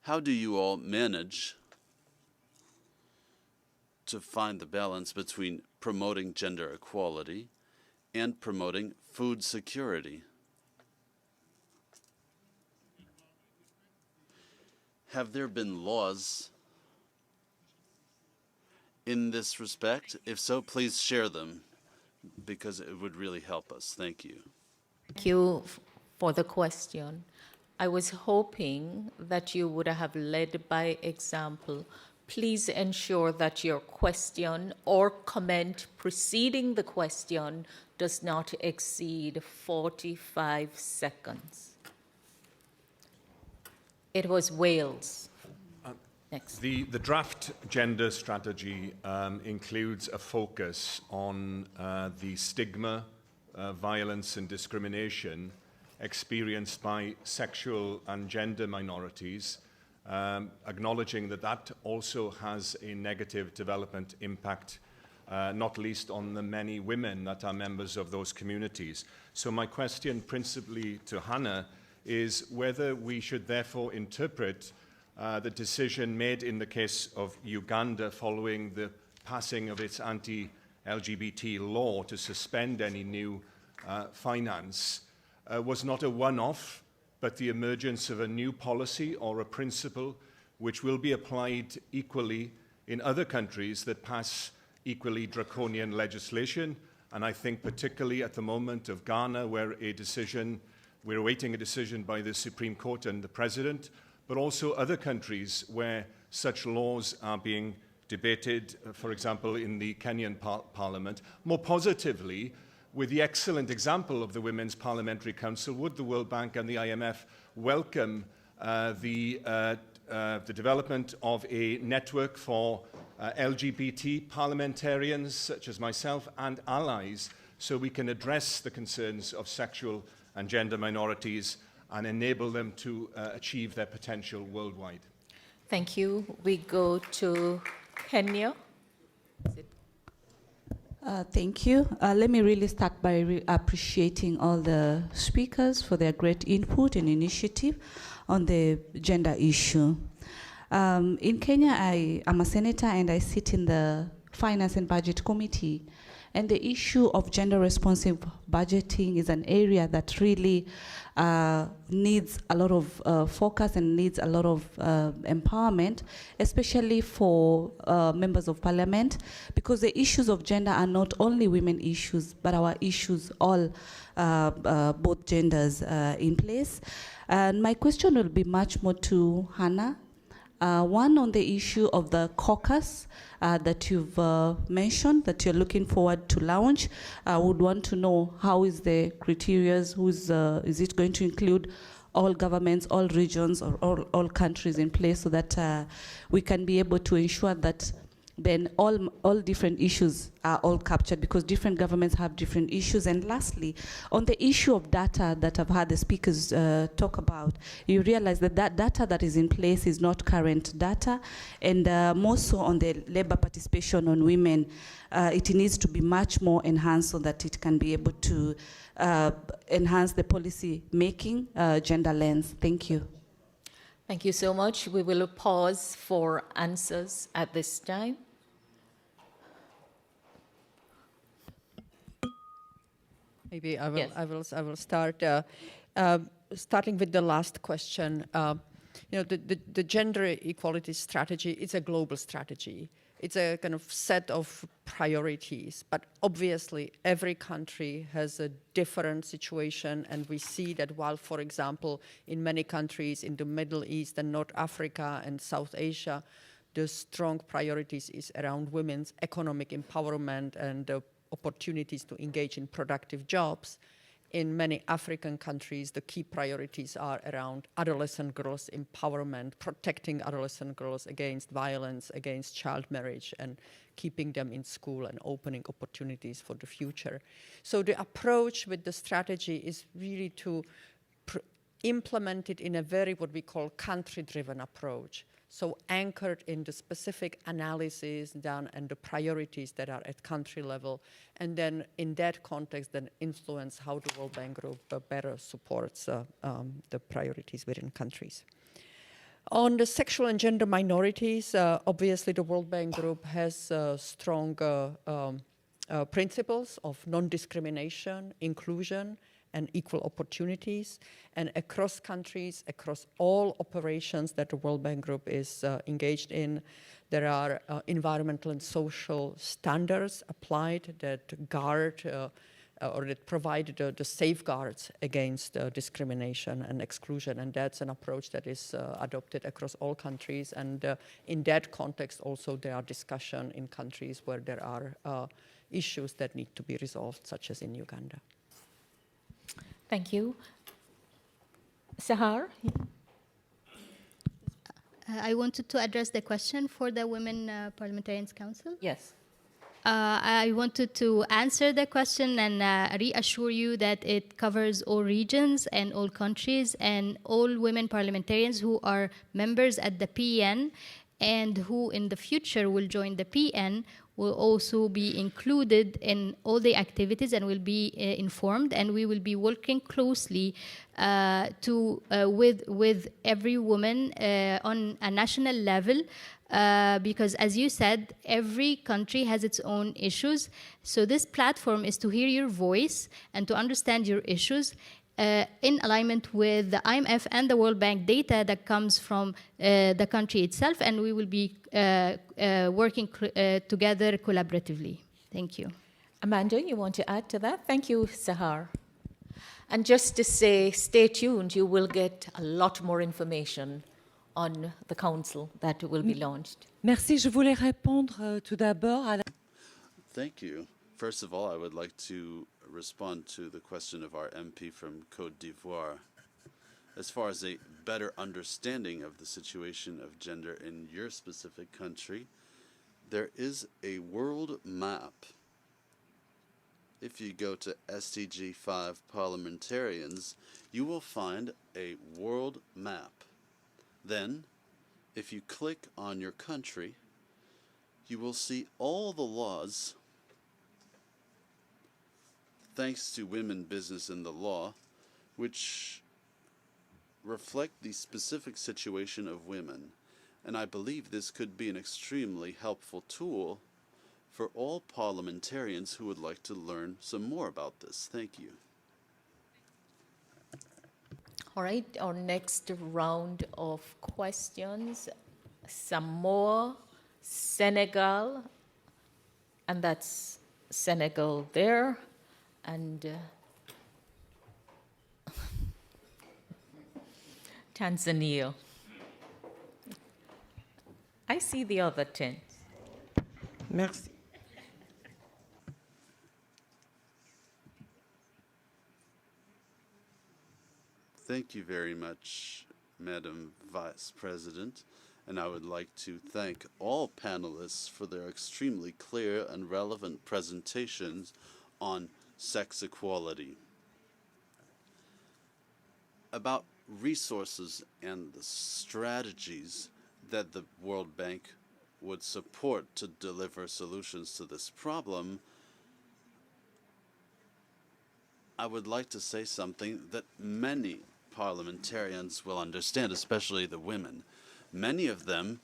how do you all manage to find the balance between promoting gender equality and promoting food security? Have there been laws in this respect? If so, please share them, because it would really help us. Thank you. Thank you for the question. I was hoping that you would have led by example. Please ensure that your question or comment preceding the question does not exceed 45 seconds. It was Wales. Next. The draft gender strategy includes a focus on the stigma, violence and discrimination experienced by sexual and gender minorities, acknowledging that that also has a negative development impact not least on the many women that are members of those communities. So my question principally to Hannah is whether we should therefore interpret the decision made in the case of Uganda following the passing of its anti-LGBT law to suspend any new finance was not a one-off, but the emergence of a new policy or a principle which will be applied equally in other countries that pass equally draconian legislation. And I think particularly at the moment of Ghana, where we're awaiting a decision by the Supreme Court and the President, but also other countries where such laws are being debated, for example, in the Kenyan Parliament. More positively, with the excellent example of the Women's Parliamentary Council, would the World Bank and the IMF welcome the development of a network for LGBT parliamentarians such as myself and allies, so we can address the concerns of sexual and gender minorities and enable them to achieve their potential worldwide? Thank you. We go to Kenya. Thank you. Let me really start by appreciating all the speakers for their great input and initiative on the gender issue. In Kenya, I am a senator and I sit in the Finance and Budget Committee. And the issue of gender-responsive budgeting is an area that really needs a lot of focus and needs a lot of empowerment, especially for members of parliament, because the issues of gender are not only women issues, but our issues all both genders in place. And my question will be much more to Hannah. One on the issue of the caucus that you've mentioned that you're looking forward to launch. I would want to know how is the criteria, is it going to include all governments, all regions, or all countries in place so that we can be able to ensure that then all different issues are all captured, because different governments have different issues. And lastly, on the issue of data that I've had the speakers talk about, you realize that that data that is in place is not current data, and more so on the labor participation on women, it needs to be much more enhanced so that it can be able to enhance the policy making gender lens. Thank you. Thank you so much. We will pause for answers at this time. Maybe I will. Yes. I will start. Starting with the last question. The gender equality strategy is a global strategy. It's a kind of set of priorities, but obviously every country has a different situation, and we see that while, for example, in many countries in the Middle East and North Africa and South Asia, the strong priorities is around women's economic empowerment and opportunities to engage in productive jobs. In many African countries, the key priorities are around adolescent girls' empowerment, protecting adolescent girls against violence, against child marriage, and keeping them in school and opening opportunities for the future. So the approach with the strategy is really to implement it in a very what we call country-driven approach. So anchored in the specific analysis done and the priorities that are at country level, and then in that context then influence how the World Bank Group better supports the priorities within countries. On the sexual and gender minorities, obviously the World Bank Group has strong principles of non-discrimination, inclusion, and equal opportunities. And across countries, across all operations that the World Bank Group is engaged in, there are environmental and social standards applied that guard or that provide the safeguards against discrimination and exclusion. And that's an approach that is adopted across all countries. And in that context also there are discussions in countries where there are issues that need to be resolved, such as in Uganda. Thank you. Sahar? I wanted to address the question for the Women Parliamentarians Council. Yes. I wanted to answer the question and reassure you that it covers all regions and all countries and all women parliamentarians who are members at the PN and who in the future will join the PN will also be included in all the activities and will be informed, and we will be working closely with every woman on a national level, because as you said, every country has its own issues. So this platform is to hear your voice and to understand your issues in alignment with the IMF and the World Bank data that comes from the country itself, and we will be working together collaboratively. Thank you. Amanda, you want to add to that? Thank you, Sahar. And just to say, stay tuned, you will get a lot more information on the council that will be launched. Merci. Je voulais répondre tout d'abord à la... Thank you. First of all, I would like to respond to the question of our MP from Côte d'Ivoire. As far as a better understanding of the situation of gender in your specific country, there is a world map. If you go to SDG 5 Parliamentarians, you will find a world map. Then, if you click on your country, you will see all the laws, thanks to Women, Business and the Law, which reflect the specific situation of women. And I believe this could be an extremely helpful tool for all parliamentarians who would like to learn some more about this. Thank you. All right, our next round of questions, Samoa, Senegal, and that's Senegal there, and Tanzania. I see the other 10. Merci. Thank you very much, Madam Vice President, and I would like to thank all panelists for their extremely clear and relevant presentations on sex equality. About resources and the strategies that the World Bank would support to deliver solutions to this problem, I would like to say something that many parliamentarians will understand, especially the women. Many of them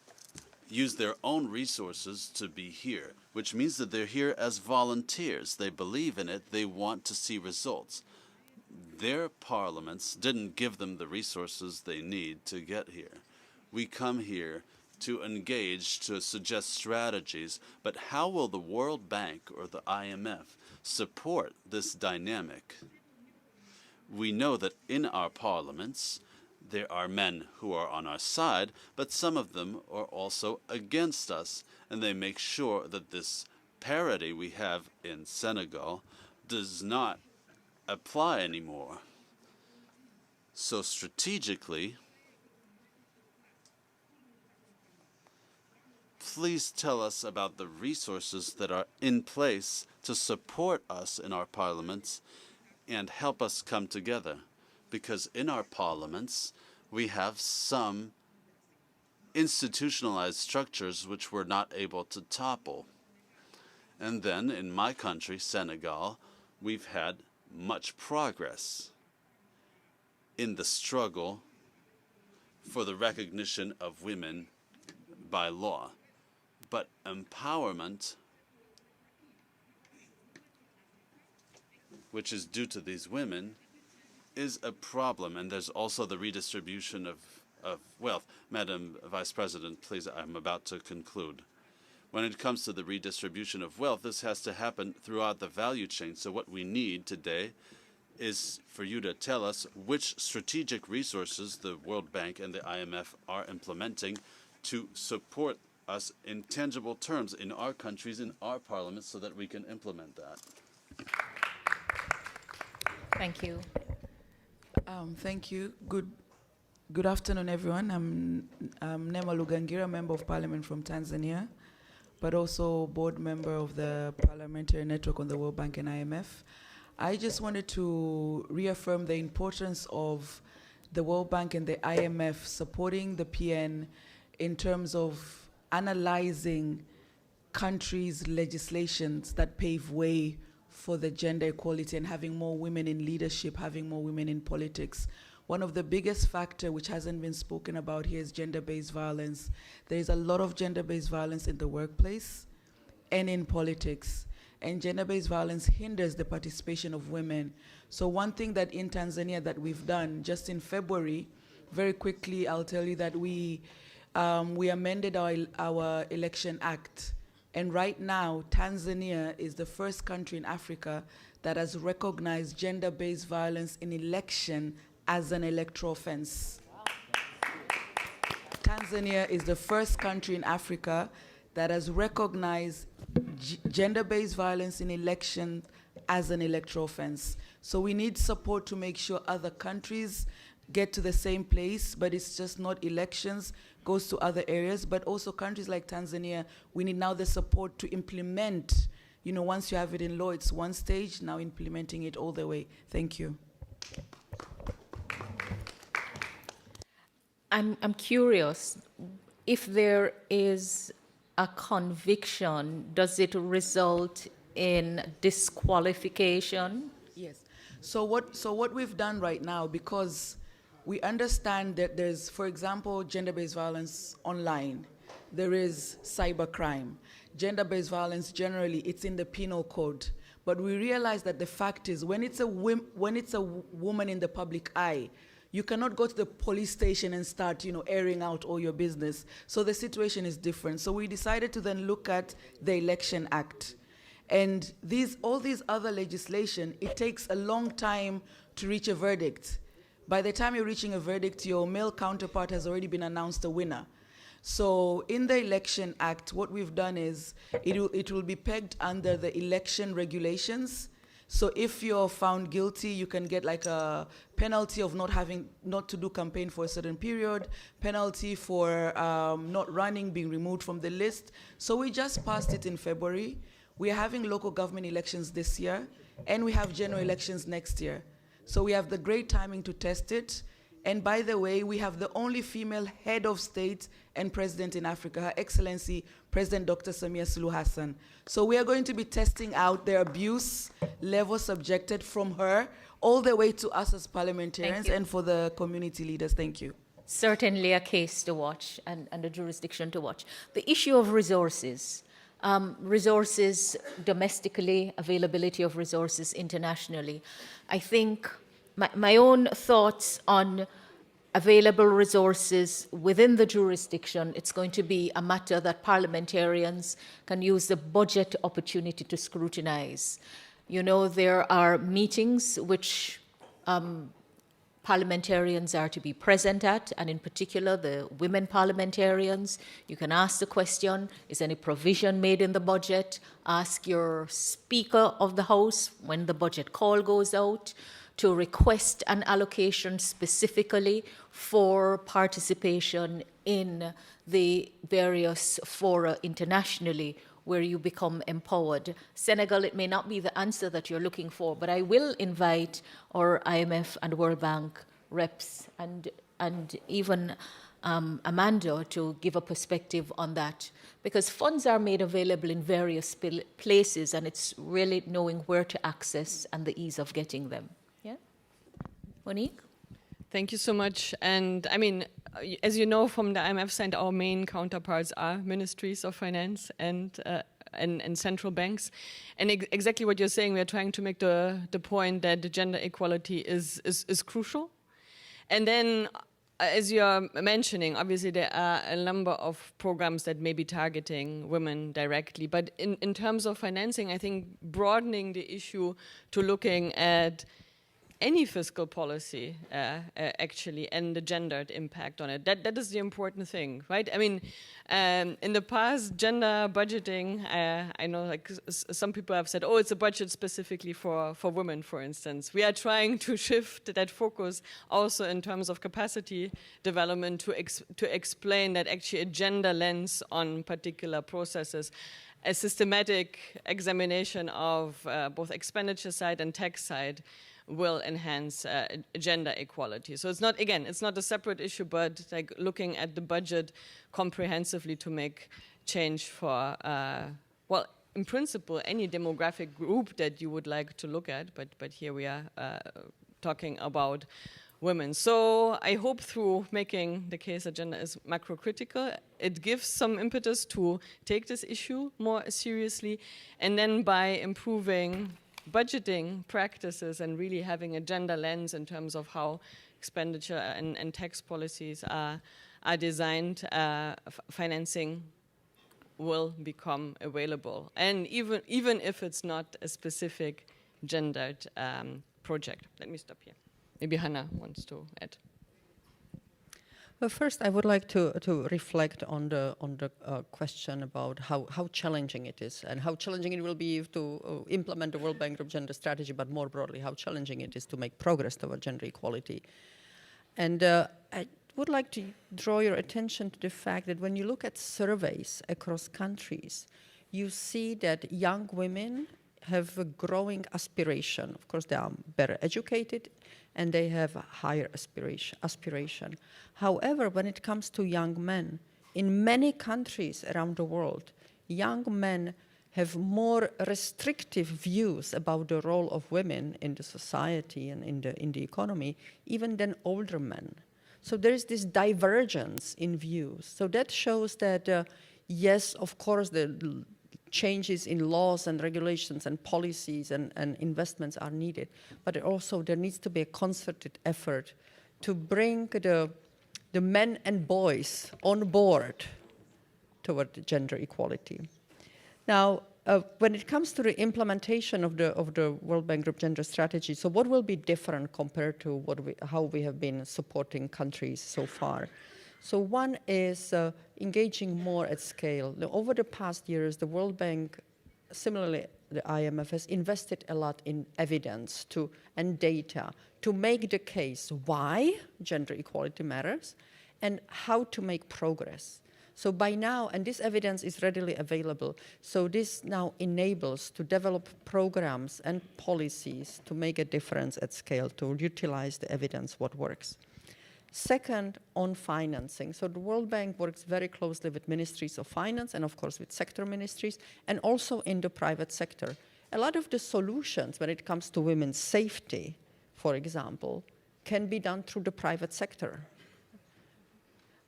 use their own resources to be here, which means that they're here as volunteers. They believe in it. They want to see results. Their parliaments didn't give them the resources they need to get here. We come here to engage, to suggest strategies, but how will the World Bank or the IMF support this dynamic? We know that in our parliaments, there are men who are on our side, but some of them are also against us, and they make sure that this parity we have in Senegal does not apply anymore. So strategically, please tell us about the resources that are in place to support us in our parliaments and help us come together. Because in our parliaments, we have some institutionalized structures which we're not able to topple. And then in my country, Senegal, we've had much progress in the struggle for the recognition of women by law. But empowerment, which is due to these women, is a problem, and there's also the redistribution of wealth. Madam Vice President, please, I'm about to conclude. When it comes to the redistribution of wealth, this has to happen throughout the value chain. So what we need today is for you to tell us which strategic resources the World Bank and the IMF are implementing to support us in tangible terms in our countries, in our parliaments, so that we can implement that. Thank you. Thank you. Good afternoon, everyone. I'm Nema Lugangira, Member of Parliament from Tanzania, but also board member of the Parliamentary Network on the World Bank and IMF. I just wanted to reaffirm the importance of the World Bank and the IMF supporting the PN in terms of analyzing countries' legislations that pave way for the gender equality and having more women in leadership, having more women in politics. One of the biggest factors which hasn't been spoken about here is gender-based violence. There is a lot of gender-based violence in the workplace and in politics. And gender-based violence hinders the participation of women. So one thing that in Tanzania that we've done just in February, very quickly I'll tell you that we amended our election act. And right now, Tanzania is the first country in Africa that has recognized gender-based violence in election as an electoral offense. Tanzania is the first country in Africa that has recognized gender-based violence in election as an electoral offense. So we need support to make sure other countries get to the same place, but it's just not elections, goes to other areas, but also countries like Tanzania, we need now the support to implement, you know, once you have it in law, it's one stage, now implementing it all the way. Thank you. I'm curious, if there is a conviction, does it result in disqualification? Yes. So what we've done right now, because we understand that there's, for example, gender-based violence online. There is cybercrime. Gender-based violence, generally, it's in the penal code. But we realize that the fact is, when it's a woman in the public eye, you cannot go to the police station and start, you know, airing out all your business. So the situation is different. So we decided to then look at the Election Act. And all these other legislation, it takes a long time to reach a verdict. By the time you're reaching a verdict, your male counterpart has already been announced a winner. So in the Election Act, what we've done is it will be pegged under the election regulations. So if you're found guilty, you can get like a penalty of not to do campaign for a certain period, penalty for not running, being removed from the list. So we just passed it in February. We are having local government elections this year, and we have general elections next year. So we have the great timing to test it. And by the way, we have the only female head of state and president in Africa, Her Excellency President Dr. Samia Suluhu Hassan. So we are going to be testing out the abuse level subjected from her all the way to us as parliamentarians and for the community leaders. Thank you. Certainly a case to watch and a jurisdiction to watch. The issue of resources. Resources domestically, availability of resources internationally. I think my own thoughts on available resources within the jurisdiction, it's going to be a matter that parliamentarians can use the budget opportunity to scrutinize. You know, there are meetings which parliamentarians are to be present at, and in particular the women parliamentarians. You can ask the question, is any provision made in the budget? Ask your Speaker of the House when the budget call goes out to request an allocation specifically for participation in the various fora internationally where you become empowered. Senegal, it may not be the answer that you're looking for, but I will invite our IMF and World Bank reps and even Amanda to give a perspective on that, because funds are made available in various places, and it's really knowing where to access and the ease of getting them. Yeah, Monique? Thank you so much. And I mean, as you know from the IMF side, our main counterparts are ministries of finance and central banks. And exactly what you're saying, we are trying to make the point that the gender equality is crucial. And then, as you're mentioning, obviously there are a number of programs that may be targeting women directly. But in terms of financing, I think broadening the issue to looking at any fiscal policy, actually, and the gendered impact on it. That is the important thing, right? I mean, in the past, gender budgeting, I know like some people have said, oh, it's a budget specifically for women, for instance. We are trying to shift that focus also in terms of capacity development to explain that actually a gender lens on particular processes, a systematic examination of both expenditure side and tax side will enhance gender equality. So it's not, again, it's not a separate issue, but like looking at the budget comprehensively to make change for well, in principle, any demographic group that you would like to look at, but here we are talking about women. So I hope through making the case that gender is macro-critical, it gives some impetus to take this issue more seriously, and then by improving budgeting practices and really having a gender lens in terms of how expenditure and tax policies are designed, financing will become available. And even if it's not a specific gendered project. Let me stop here. Maybe Hannah wants to add. Well, first, I would like to reflect on the question about how challenging it is and how challenging it will be to implement the World Bank Group Gender Strategy, but more broadly, how challenging it is to make progress toward gender equality. And I would like to draw your attention to the fact that when you look at surveys across countries, you see that young women have a growing aspiration. Of course, they are better educated and they have a higher aspiration. However, when it comes to young men, in many countries around the world, young men have more restrictive views about the role of women in the society and in the economy, even than older men. So there is this divergence in views. So that shows that, yes, of course, the changes in laws and regulations and policies and investments are needed, but also there needs to be a concerted effort to bring the men and boys on board toward gender equality. Now, when it comes to the implementation of the World Bank Group Gender Strategy, so what will be different compared to how we have been supporting countries so far? So one is engaging more at scale. Now, over the past years, the World Bank, similarly the IMF, has invested a lot in evidence and data to make the case why gender equality matters and how to make progress. So by now, and this evidence is readily available, so this now enables to develop programs and policies to make a difference at scale, to utilize the evidence, what works. Second, on financing. So the World Bank works very closely with ministries of finance and, of course, with sector ministries, and also in the private sector. A lot of the solutions when it comes to women's safety, for example, can be done through the private sector.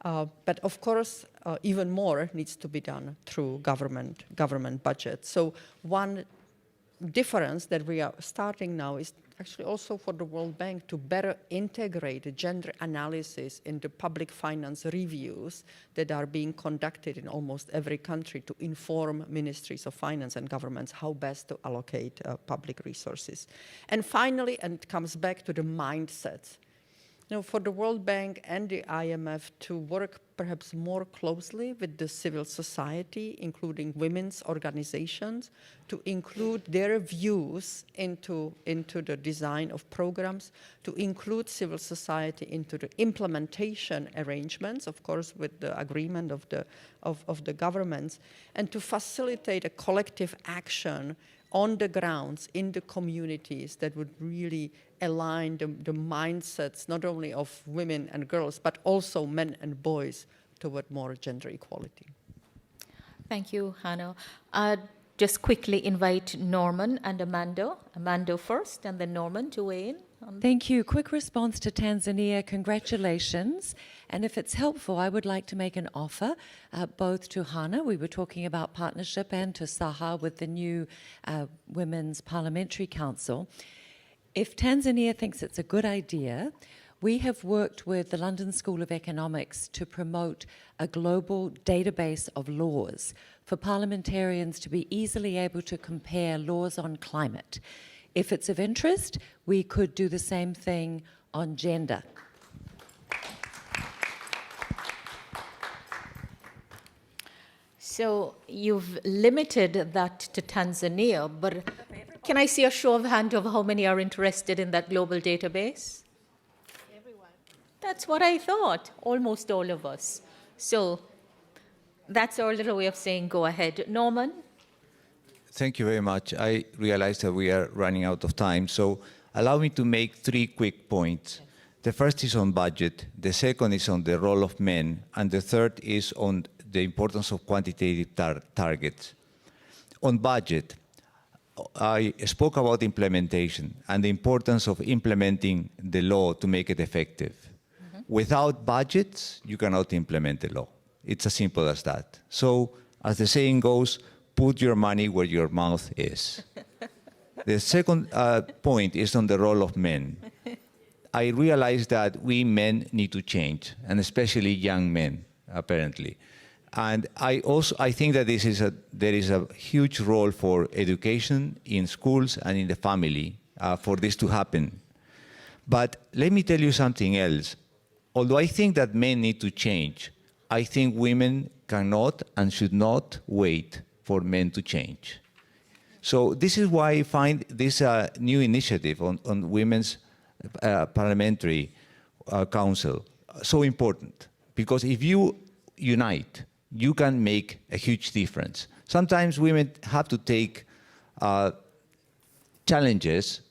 But of course, even more needs to be done through government budget. So one difference that we are starting now is actually also for the World Bank to better integrate gender analysis into public finance reviews that are being conducted in almost every country to inform ministries of finance and governments how best to allocate public resources. And finally, and it comes back to the mindset, for the World Bank and the IMF to work perhaps more closely with the civil society, including women's organizations, to include their views into the design of programs, to include civil society into the implementation arrangements, of course, with the agreement of the governments, and to facilitate a collective action on the grounds, in the communities that would really align the mindsets, not only of women and girls, but also men and boys toward more gender equality. Thank you, Hannah. Just quickly invite Norman and Amanda. Amanda first, and then Norman to weigh in. Thank you. Quick response to Tanzania. Congratulations. And if it's helpful, I would like to make an offer both to Hannah, we were talking about partnership, and to Saha with the new Women's Parliamentary Council. If Tanzania thinks it's a good idea, we have worked with the London School of Economics to promote a global database of laws for parliamentarians to be easily able to compare laws on climate. If it's of interest, we could do the same thing on gender. So you've limited that to Tanzania, but can I see a show of hands of how many are interested in that global database? Everyone. That's what I thought, almost all of us. So that's our little way of saying go ahead. Norman? Thank you very much. I realize that we are running out of time, so allow me to make 3 quick points. The first is on budget, the second is on the role of men, and the third is on the importance of quantitative targets. On budget, I spoke about implementation and the importance of implementing the law to make it effective. Without budgets, you cannot implement the law. It's as simple as that. So, as the saying goes, put your money where your mouth is. The second point is on the role of men. I realize that we men need to change, and especially young men, apparently. And I think that there is a huge role for education in schools and in the family for this to happen. But let me tell you something else. Although I think that men need to change, I think women cannot and should not wait for men to change. So this is why I find this new initiative on Women's Parliamentary Council so important. Because if you unite, you can make a huge difference. Sometimes women have to take challenges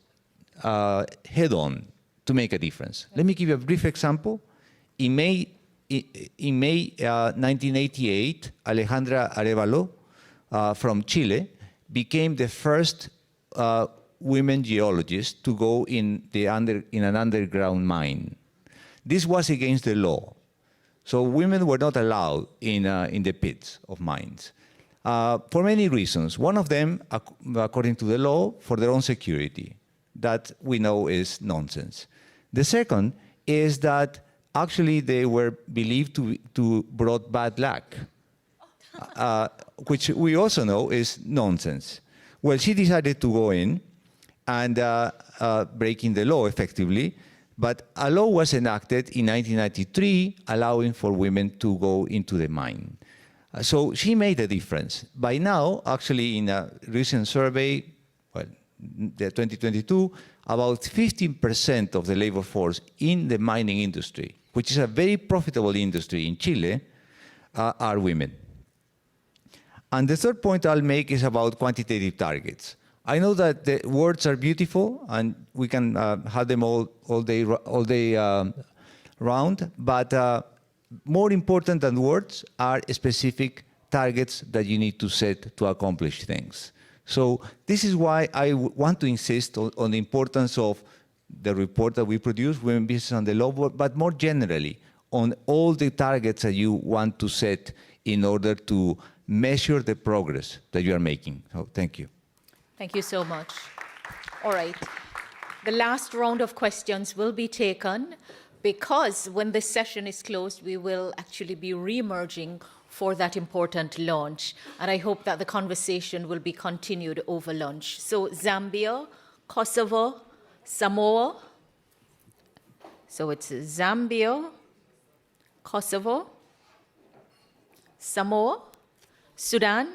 head-on to make a difference. Let me give you a brief example. In May 1988, Alejandra Arevalo from Chile became the first women geologist to go in an underground mine. This was against the law. So women were not allowed in the pits of mines for many reasons. One of them, according to the law, for their own security. That we know is nonsense. The second is that actually they were believed to brought bad luck, which we also know is nonsense. Well, she decided to go in and breaking the law effectively. But a law was enacted in 1993 allowing for women to go into the mine. So she made a difference. By now, actually in a recent survey, well, the 2022, about 15% of the labor force in the mining industry, which is a very profitable industry in Chile, are women. And the third point I'll make is about quantitative targets. I know that the words are beautiful, and we can have them all day round, but more important than words are specific targets that you need to set to accomplish things. So this is why I want to insist on the importance of the report that we produce, Women, Business and the Law, but more generally, on all the targets that you want to set in order to measure the progress that you are making. So thank you. Thank you so much. All right. The last round of questions will be taken because when this session is closed, we will actually be re-emerging for that important launch. And I hope that the conversation will be continued over lunch. So Zambia, Kosovo, Samoa. So it's Zambia, Kosovo, Samoa, Sudan.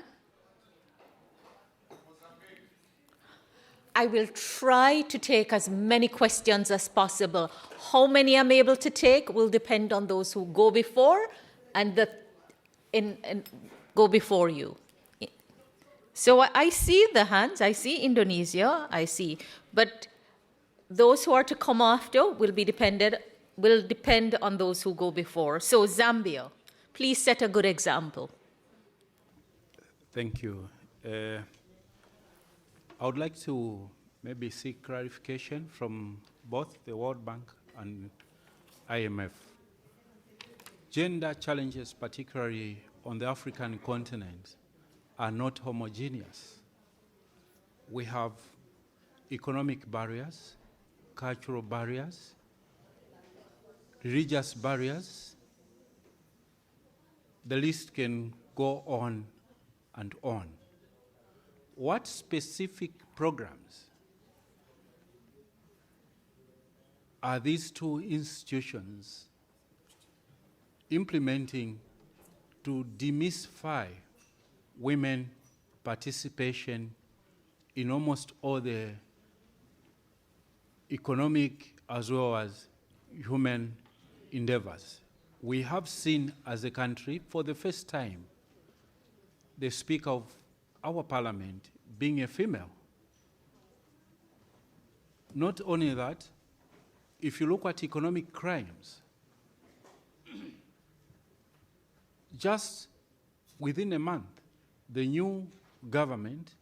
I will try to take as many questions as possible. How many I'm able to take will depend on those who go before and go before you. So I see the hands, I see Indonesia, I see, but those who are to come after will depend on those who go before. So Zambia, please set a good example. Thank you. I would like to maybe seek clarification from both the World Bank and IMF. Gender challenges, particularly on the African continent, are not homogeneous. We have economic barriers, cultural barriers, religious barriers. The list can go on and on. What specific programs are these two institutions implementing to demystify women participation in almost all the economic as well as human endeavors? We have seen as a country for the first time the Speaker of our parliament being a female. Not only that, if you look at economic crimes, just within a month, the new government,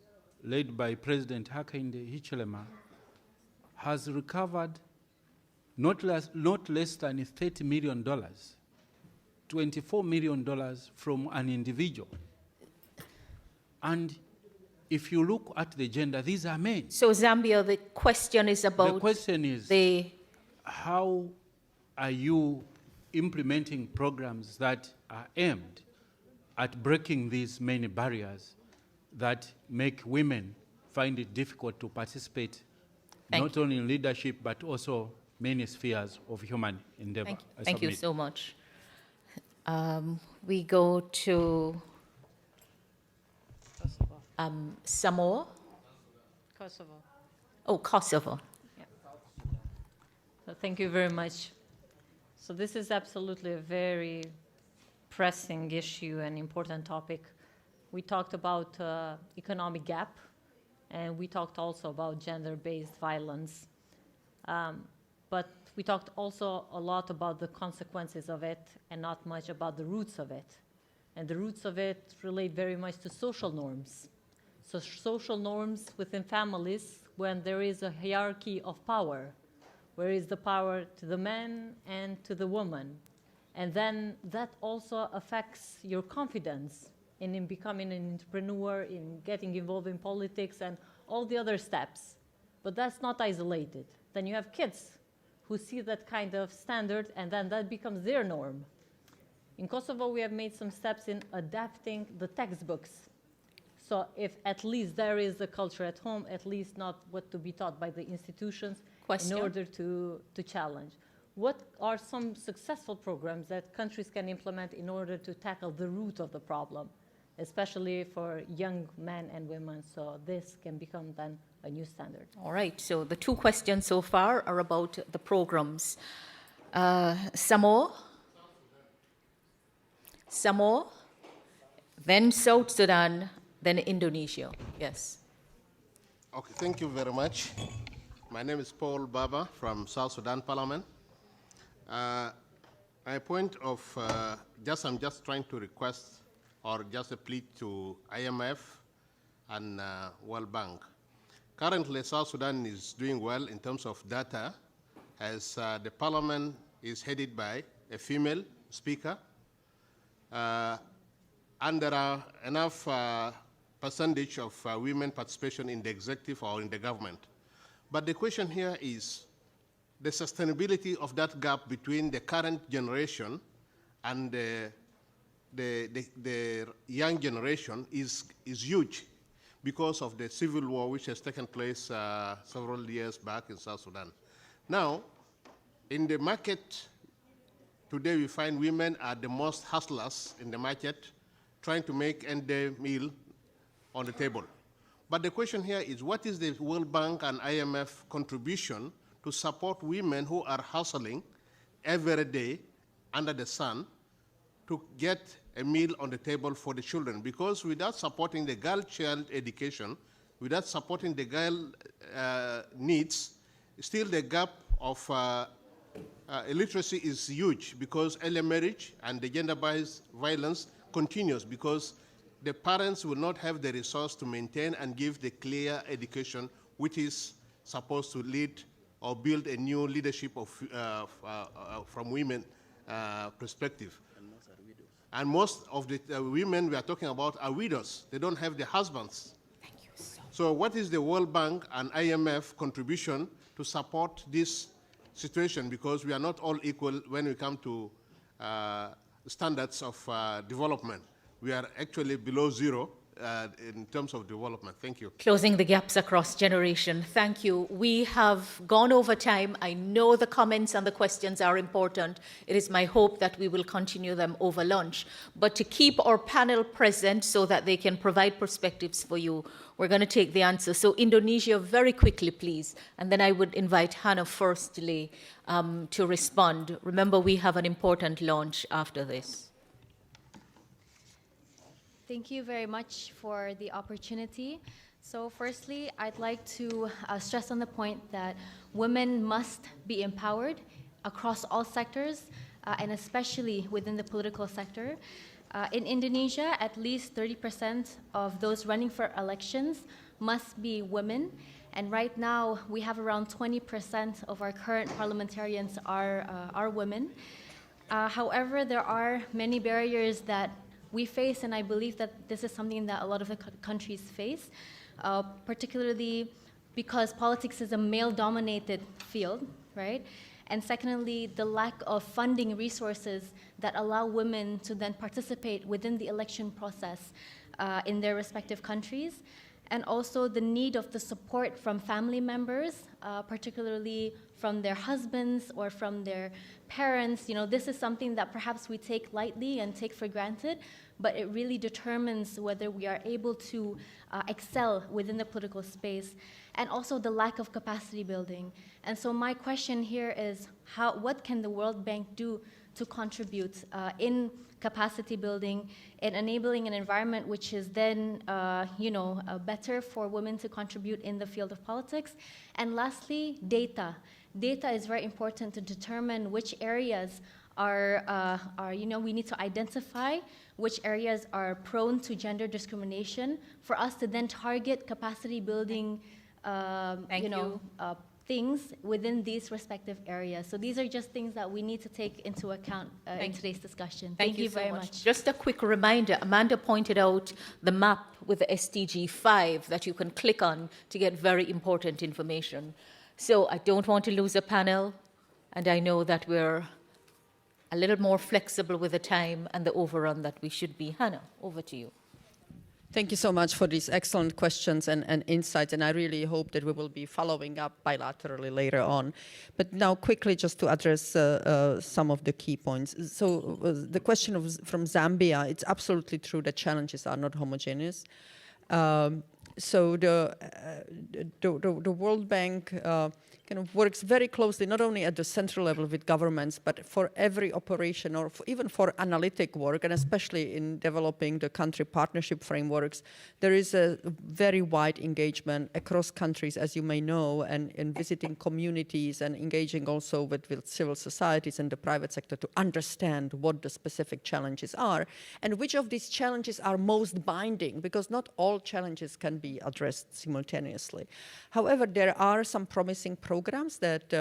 led by President Hakainde Hichilema, has recovered not less than $30 million, $24 million from an individual. And if you look at the gender, these are men. So Zambia, the question is about the question is how are you implementing programs that are aimed at breaking these many barriers that make women find it difficult to participate not only in leadership but also many spheres of human endeavor? Thank you so much. We go to Samoa. Kosovo. Oh, Kosovo. Yeah. So thank you very much. So this is absolutely a very pressing issue and important topic. We talked about economic gap, and we talked also about gender-based violence. But we talked also a lot about the consequences of it and not much about the roots of it. And the roots of it relate very much to social norms. So social norms within families when there is a hierarchy of power, where is the power to the man and to the woman. And then that also affects your confidence in becoming an entrepreneur, in getting involved in politics and all the other steps. But that's not isolated. Then you have kids who see that kind of standard, and then that becomes their norm. In Kosovo, we have made some steps in adapting the textbooks. So if at least there is a culture at home, at least not what to be taught by the institutions in order to challenge. What are some successful programs that countries can implement in order to tackle the root of the problem, especially for young men and women, so this can become then a new standard? All right, so the two questions so far are about the programs. Samoa, then South Sudan, then Indonesia. Yes. Okay, thank you very much. My name is Paul Baba from South Sudan Parliament. My point of I'm just trying to request or just a plea to IMF and World Bank. Currently, South Sudan is doing well in terms of data, as the parliament is headed by a female speaker, and there are enough percentage of women participation in the executive or in the government. But the question here is the sustainability of that gap between the current generation and the young generation is huge because of the civil war which has taken place several years back in South Sudan. Now, in the market today, we find women are the most hustlers in the market, trying to make end meal on the table. But the question here is, what is the World Bank and IMF contribution to support women who are hustling every day under the sun to get a meal on the table for the children? Because without supporting the girl child education, without supporting the girl needs, still the gap of illiteracy is huge, because early marriage and the gender-based violence continues because the parents will not have the resource to maintain and give the clear education which is supposed to lead or build a new leadership of, from women perspective. And most of the women we are talking about are widows. They don't have the husbands. Thank you so what is the World Bank and IMF contribution to support this situation? Because we are not all equal when we come to standards of development. We are actually below zero in terms of development. Thank you. Closing the gaps across generation. Thank you. We have gone over time. I know the comments and the questions are important. It is my hope that we will continue them over lunch. But to keep our panel present so that they can provide perspectives for you, we're going to take the answer. So Indonesia, very quickly, please. And then I would invite Hannah firstly to respond. Remember, we have an important launch after this. Thank you very much for the opportunity. So firstly, I'd like to stress on the point that women must be empowered across all sectors, and especially within the political sector. In Indonesia, at least 30% of those running for elections must be women. And right now, we have around 20% of our current parliamentarians are women. However, there are many barriers that we face, and I believe that this is something that a lot of the countries face, particularly because politics is a male-dominated field, right? And secondly, the lack of funding resources that allow women to then participate within the election process in their respective countries. And also the need of the support from family members, particularly from their husbands or from their parents. You know, this is something that perhaps we take lightly and take for granted, but it really determines whether we are able to excel within the political space, and also the lack of capacity building. And so my question here is, what can the World Bank do to contribute in capacity building, in enabling an environment which is then, better for women to contribute in the field of politics? And lastly, data. Data is very important to determine which areas we need to identify which areas are prone to gender discrimination for us to then target capacity building, things within these respective areas. So these are just things that we need to take into account in today's discussion. Thank you very much. Just a quick reminder, Amanda pointed out the map with the SDG 5 that you can click on to get very important information. So I don't want to lose a panel, and I know that we're a little more flexible with the time and the overrun that we should be. Hannah, over to you. Thank you so much for these excellent questions and insights, and I really hope that we will be following up bilaterally later on. But now quickly, just to address some of the key points. So the question from Zambia, it's absolutely true that challenges are not homogeneous. So the World Bank kind of works very closely, not only at the central level with governments, but for every operation or even for analytic work, and especially in developing the country partnership frameworks, there is a very wide engagement across countries, as you may know, and in visiting communities and engaging also with civil societies and the private sector to understand what the specific challenges are and which of these challenges are most binding, because not all challenges can be addressed simultaneously. However, there are some promising programs that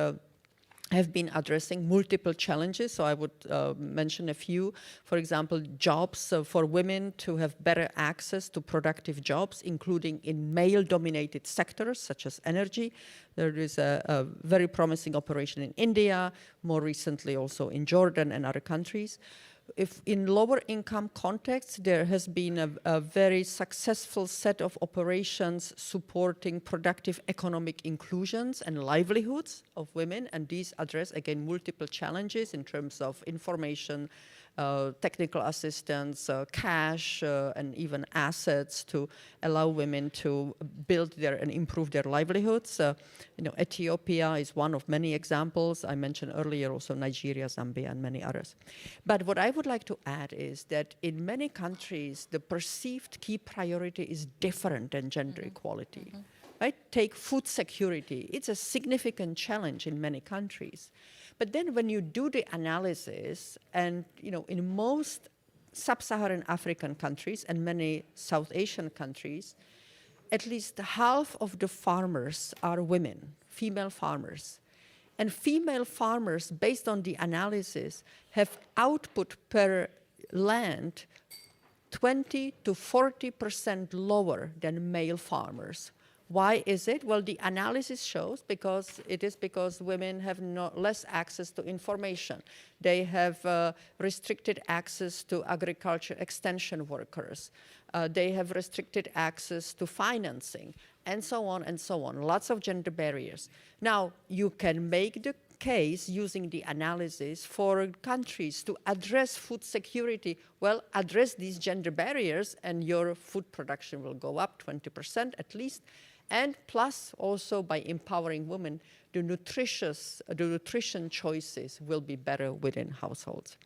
have been addressing multiple challenges. So I would mention a few. For example, jobs for women to have better access to productive jobs, including in male-dominated sectors such as energy. There is a very promising operation in India, more recently also in Jordan and other countries. If in lower income contexts, there has been a very successful set of operations supporting productive economic inclusions and livelihoods of women, and these address, again, multiple challenges in terms of information, technical assistance, cash, and even assets to allow women to build and improve their livelihoods. Ethiopia is one of many examples. I mentioned earlier also Nigeria, Zambia, and many others. But what I would like to add is that in many countries, the perceived key priority is different than gender equality. Right? Take food security. It's a significant challenge in many countries. But then when you do the analysis, and in most sub-Saharan African countries and many South Asian countries, at least half of the farmers are women, female farmers. And female farmers, based on the analysis, have output per land 20 to 40% lower than male farmers. Why is it? Well, the analysis shows because women have less access to information. They have restricted access to agriculture extension workers. They have restricted access to financing, and so on and so on. Lots of gender barriers. Now, you can make the case using the analysis for countries to address food security. Well, address these gender barriers and your food production will go up 20% at least. And plus, also by empowering women, the nutrition choices will be better within households.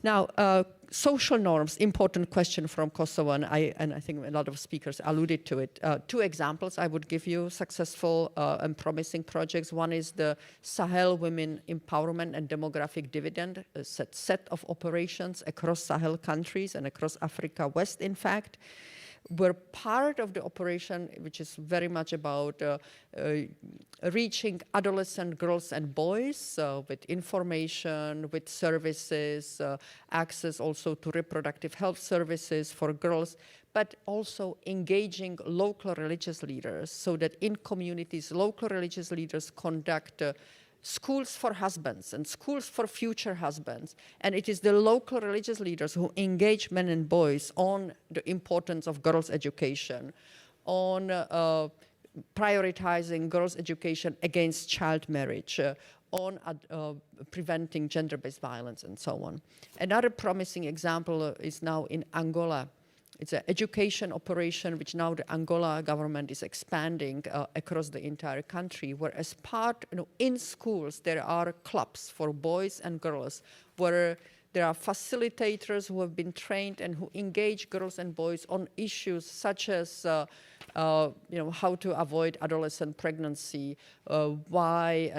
Now, social norms, important question from Kosovo, and I think a lot of speakers alluded to it. Two examples I would give you, successful and promising projects. One is the Sahel Women Empowerment and Demographic Dividend, a set of operations across Sahel countries and across Africa West, in fact. We're part of the operation, which is very much about reaching adolescent girls and boys with information, with services, access also to reproductive health services for girls, but also engaging local religious leaders so that in communities, local religious leaders conduct schools for husbands and schools for future husbands. And it is the local religious leaders who engage men and boys on the importance of girls' education, on prioritizing girls' education against child marriage, on preventing gender-based violence, and so on. Another promising example is now in Angola. It's an education operation which now the Angola government is expanding across the entire country, where as part, in schools, there are clubs for boys and girls, where there are facilitators who have been trained and who engage girls and boys on issues such as how to avoid adolescent pregnancy, why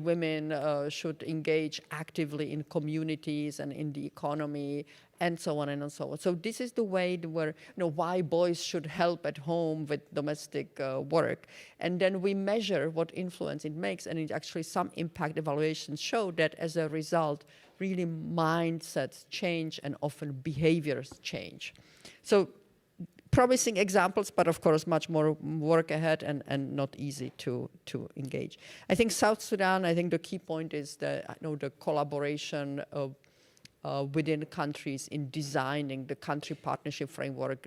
women should engage actively in communities and in the economy, and so on and so on. So this is the way where, why boys should help at home with domestic work. And then we measure what influence it makes, and actually some impact evaluations show that as a result, really mindsets change and often behaviors change. So promising examples, but of course much more work ahead and not easy to engage. I think South Sudan, I think the key point is the collaboration of within countries in designing the country partnership framework,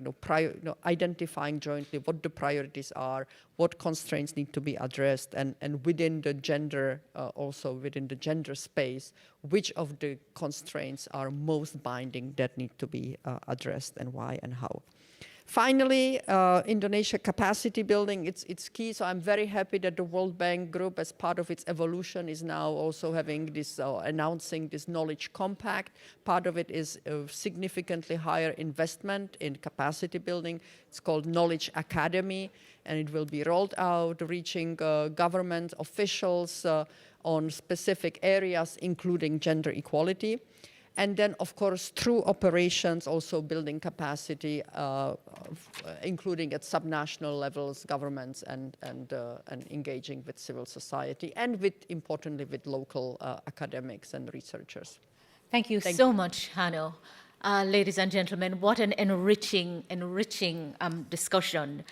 identifying jointly what the priorities are, what constraints need to be addressed, and within the gender, also within the gender space, which of the constraints are most binding that need to be addressed and why and how. Finally, Indonesia capacity building, it's key. So I'm very happy that the World Bank Group, as part of its evolution, is now also having this, announcing this knowledge compact. Part of it is a significantly higher investment in capacity building. It's called Knowledge Academy, and it will be rolled out, reaching government officials on specific areas, including gender equality. And then, of course, through operations, also building capacity, including at subnational levels, governments, and engaging with civil society, and importantly, with local academics and researchers. Thank you so much, Hanno. Ladies and gentlemen, what an enriching discussion.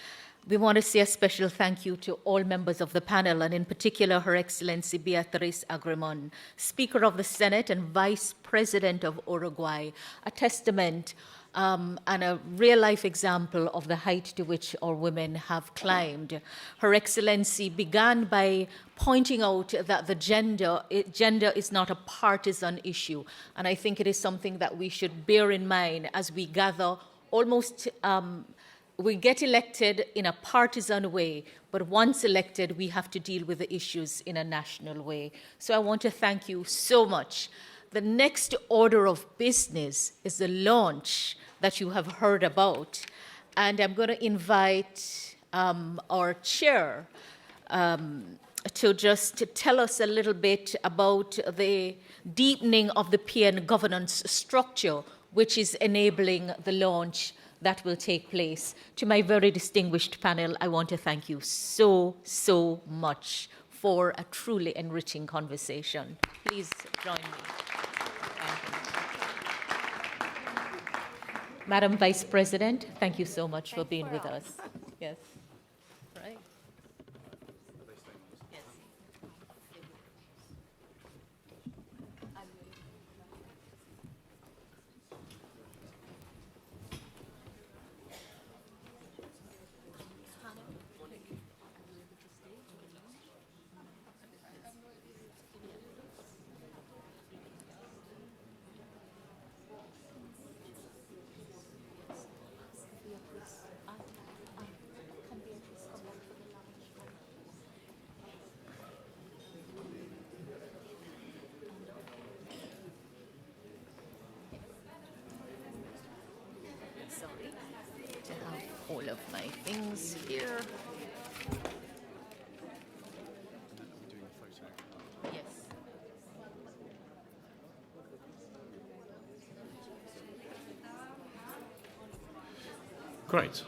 We want to say a special thank you to all members of the panel, and in particular, Her Excellency Beatriz Agremon, Speaker of the Senate and Vice President of Uruguay, a testament and a real-life example of the height to which our women have climbed. Her Excellency began by pointing out that the gender is not a partisan issue, and I think it is something that we should bear in mind as we gather almost we get elected in a partisan way, but once elected, we have to deal with the issues in a national way. So I want to thank you so much. The next order of business is the launch that you have heard about. And I'm going to invite our chair to just tell us a little bit about the deepening of the PN governance structure, which is enabling the launch that will take place. To my very distinguished panel, I want to thank you so much for a truly enriching conversation. Please join me. Madam Vice President, thank you so much for being with us. Yes. Right. my things here. Yes. Great.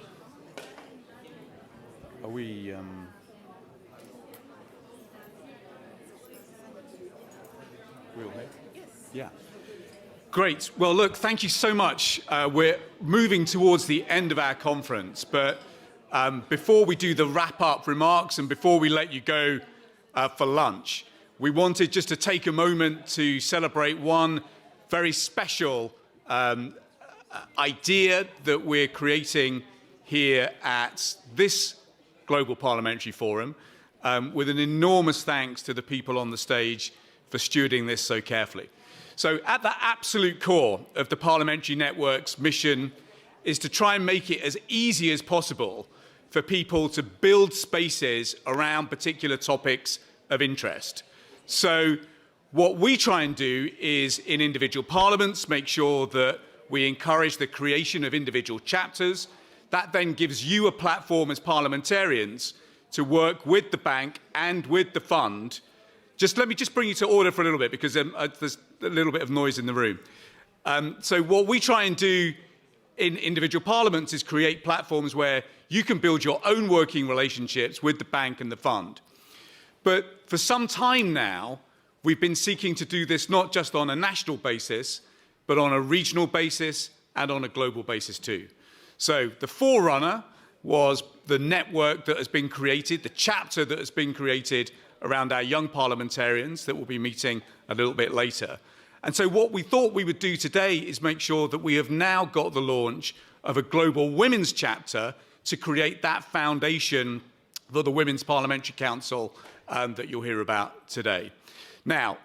Are we... We all here? Yes. Yeah. Great. Well, look, thank you so much. We're moving towards the end of our conference, but before we do the wrap-up remarks and before we let you go for lunch, we wanted just to take a moment to celebrate one very special idea that we're creating here at this Global Parliamentary Forum, with an enormous thanks to the people on the stage for stewarding this so carefully. So at the absolute core of the Parliamentary Network's mission is to try and make it as easy as possible for people to build spaces around particular topics of interest. So what we try and do is, in individual parliaments, make sure that we encourage the creation of individual chapters. That then gives you a platform as parliamentarians to work with the bank and with the fund. Let me bring you to order for a little bit, because there's a little bit of noise in the room. So what we try and do in individual parliaments is create platforms where you can build your own working relationships with the bank and the fund. But for some time now, we've been seeking to do this not just on a national basis, but on a regional basis and on a global basis too. So the forerunner was the network that has been created, the chapter that has been created around our young parliamentarians that will be meeting a little bit later. And so what we thought we would do today is make sure that we have now got the launch of a global women's chapter to create that foundation for the Women's Parliamentary Council that you'll hear about today. Now,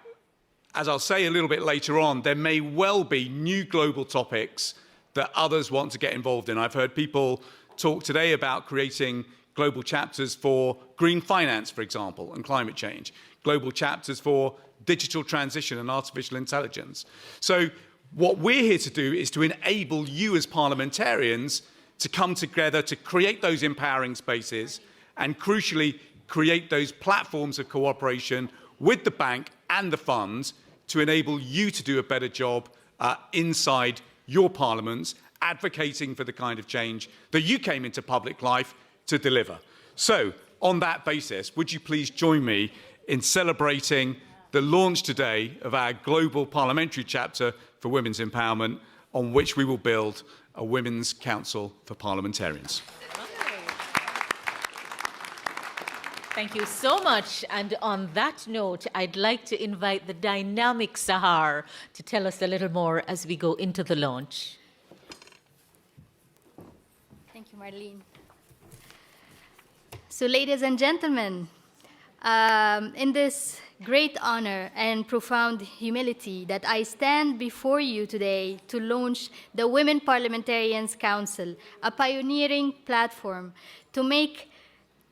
as I'll say a little bit later on, there may well be new global topics that others want to get involved in. I've heard people talk today about creating global chapters for green finance, for example, and climate change, global chapters for digital transition and artificial intelligence. So what we're here to do is to enable you as parliamentarians to come together to create those empowering spaces and, crucially, create those platforms of cooperation with the bank and the funds to enable you to do a better job inside your parliaments, advocating for the kind of change that you came into public life to deliver. So, on that basis, would you please join me in celebrating the launch today of our global parliamentary chapter for women's empowerment, on which we will build a Women's Council for Parliamentarians. Thank you so much. And on that note, I'd like to invite the dynamic Sahar to tell us a little more as we go into the launch. Thank you, Marlene. So, ladies and gentlemen, in this great honor and profound humility that I stand before you today to launch the Women Parliamentarians Council, a pioneering platform to make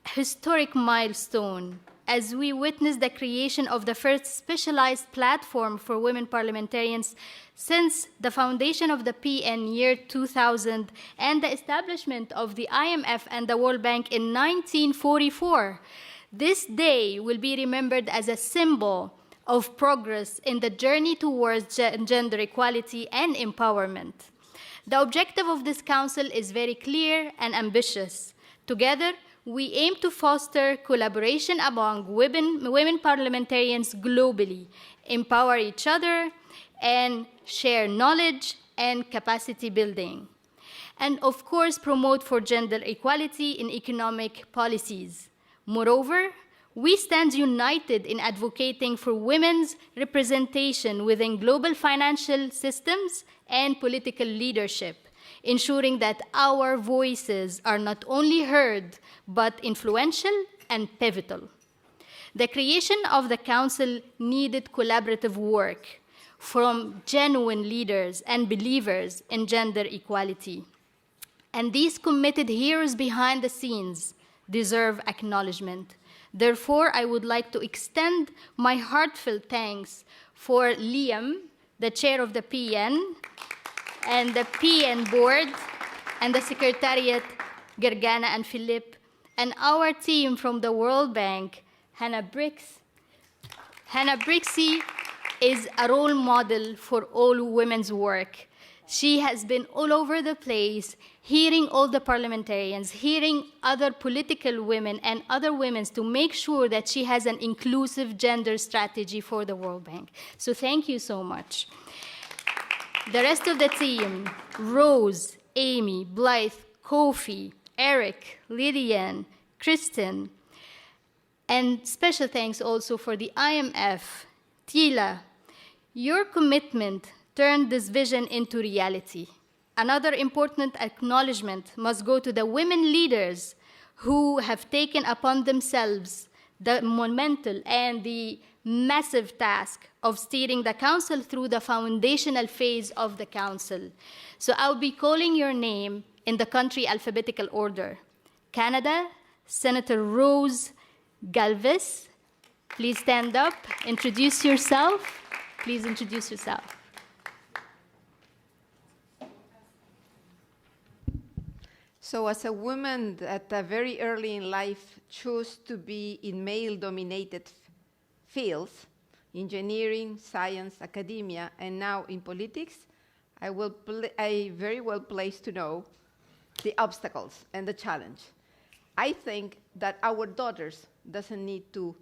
historic milestone as we witness the creation of the first specialized platform for women parliamentarians since the foundation of the PN year 2000 and the establishment of the IMF and the World Bank in 1944. This day will be remembered as a symbol of progress in the journey towards gender equality and empowerment. The objective of this council is very clear and ambitious. Together, we aim to foster collaboration among women parliamentarians globally, empower each other, and share knowledge and capacity building. And of course, promote for gender equality in economic policies. Moreover, we stand united in advocating for women's representation within global financial systems and political leadership, ensuring that our voices are not only heard, but influential and pivotal. The creation of the Council needed collaborative work from genuine leaders and believers in gender equality. And these committed heroes behind the scenes deserve acknowledgement. Therefore, I would like to extend my heartfelt thanks for Liam, the chair of the PN, and the PN board, and the Secretariat Gergana and Philippe, and our team from the World Bank, Hannah Brix. Hannah Brixey is a role model for all women's work. She has been all over the place, hearing all the parliamentarians, hearing other political women and other women to make sure that she has an inclusive gender strategy for the World Bank. So thank you so much. The rest of the team, Rose, Amy, Blythe, Kofi, Eric, Lydian, Kristen, and special thanks also for the IMF, Tila. Your commitment turned this vision into reality. Another important acknowledgement must go to the women leaders who have taken upon themselves the monumental and the massive task of steering the Council through the foundational phase of the Council. So I'll be calling your name in the country alphabetical order. Canada, Senator Rose Galvez, please stand up, introduce yourself. Please introduce yourself. So as a woman that very early in life chose to be in male-dominated fields, engineering, science, academia, and now in politics, I very well placed to know the obstacles and the challenge. I think that our daughters doesn't need to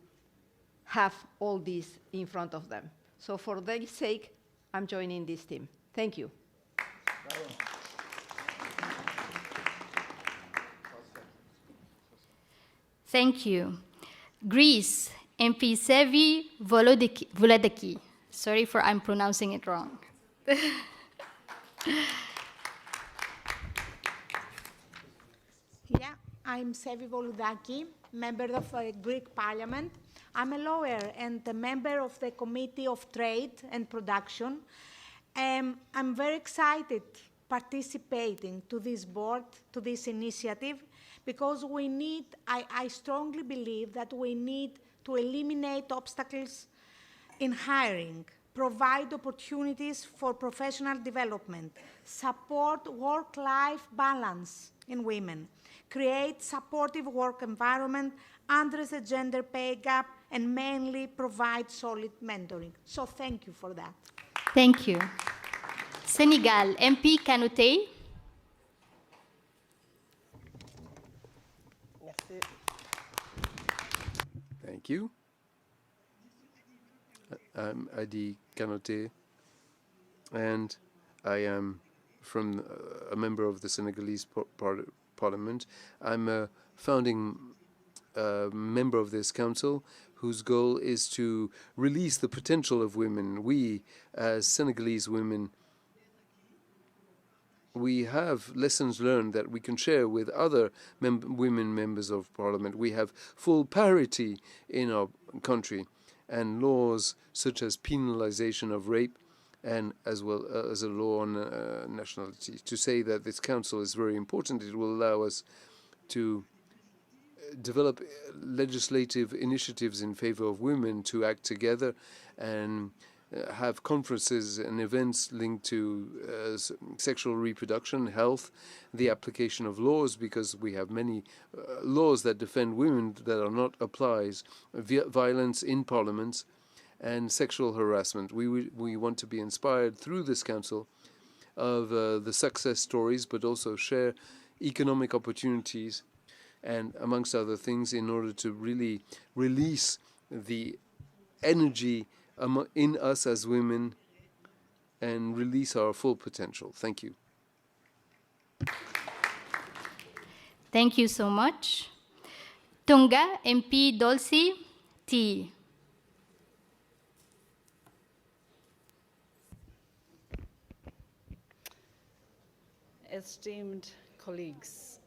have all this in front of them. So for their sake, I'm joining this team. Thank you. Thank you. Greece, MP Sevi Volodeki. Sorry for I'm pronouncing it wrong. Yeah, I'm Sevi Volodaki, member of Greek Parliament. I'm a lawyer and a member of the Committee of Trade and Production. I'm very excited participating to this board, to this initiative, because we need, I strongly believe that we need to eliminate obstacles in hiring, provide opportunities for professional development, support work-life balance in women, create supportive work environment, address the gender pay gap, and mainly provide solid mentoring. So thank you for that. Thank you. Senegal, MP Kanouté. Thank you. I'm Adi Kanouté, and I am from a member of the Senegalese Parliament. I'm a founding member of this council whose goal is to release the potential of women. We, as Senegalese women, we have lessons learned that we can share with other women members of parliament. We have full parity in our country, and laws such as penalization of rape, and as well as a law on nationality. To say that this council is very important, it will allow us to develop legislative initiatives in favor of women to act together and have conferences and events linked to sexual reproduction, health, the application of laws, because we have many laws that defend women that are not applied, violence in parliaments, and sexual harassment. We want to be inspired through this council of the success stories, but also share economic opportunities, and amongst other things, in order to really release the energy in us as women and release our full potential. Thank you. Thank you so much. Tunga, MP Dolci T. Esteemed colleagues,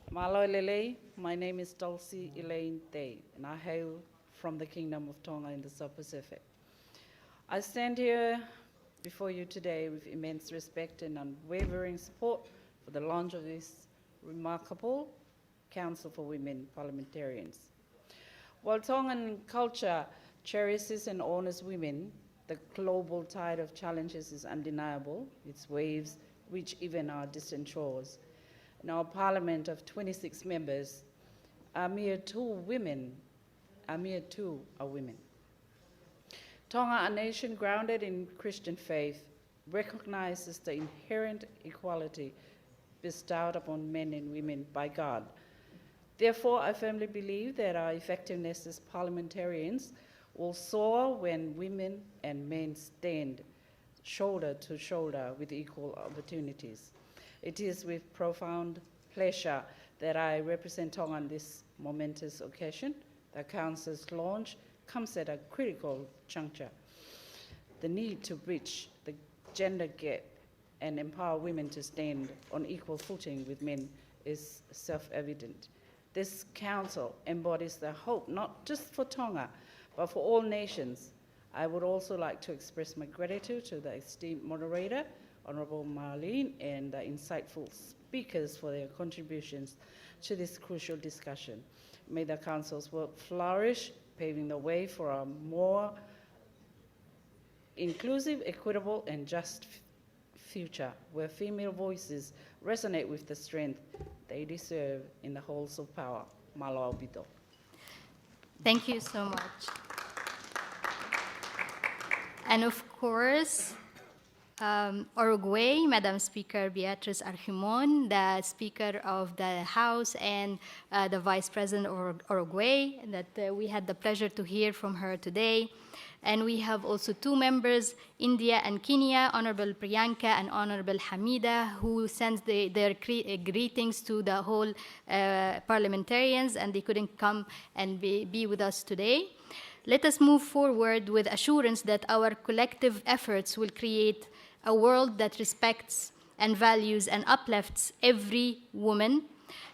Malo Lele, my name is Dulcie Elaine Day, and I hail from the Kingdom of Tonga in the South Pacific. I stand here before you today with immense respect and unwavering support for the launch of this remarkable Council for Women Parliamentarians. While Tongan culture cherishes and honors women, the global tide of challenges is undeniable. Its waves reach even our distant shores. In our parliament of 26 members, a mere two are women. Tonga, a nation grounded in Christian faith, recognizes the inherent equality bestowed upon men and women by God. Therefore, I firmly believe that our effectiveness as parliamentarians will soar when women and men stand shoulder to shoulder with equal opportunities. It is with profound pleasure that I represent Tonga on this momentous occasion. The Council's launch comes at a critical juncture. The need to bridge the gender gap and empower women to stand on equal footing with men is self-evident. This Council embodies the hope not just for Tonga, but for all nations. I would also like to express my gratitude to the esteemed moderator, Honourable Marlene, and the insightful speakers for their contributions to this crucial discussion. May the Council's work flourish, paving the way for a more inclusive, equitable, and just future, where female voices resonate with the strength they deserve in the halls of power. Malo Bito. Thank you so much. And of course, Uruguay, Madam Speaker Beatriz Argimon, the Speaker of the House and the Vice President of Uruguay, that we had the pleasure to hear from her today. And we have also two members, India and Kenya, Honorable Priyanka and Honorable Hamida, who sends their greetings to the whole parliamentarians, and they couldn't come and be with us today. Let us move forward with assurance that our collective efforts will create a world that respects and values and uplifts every woman.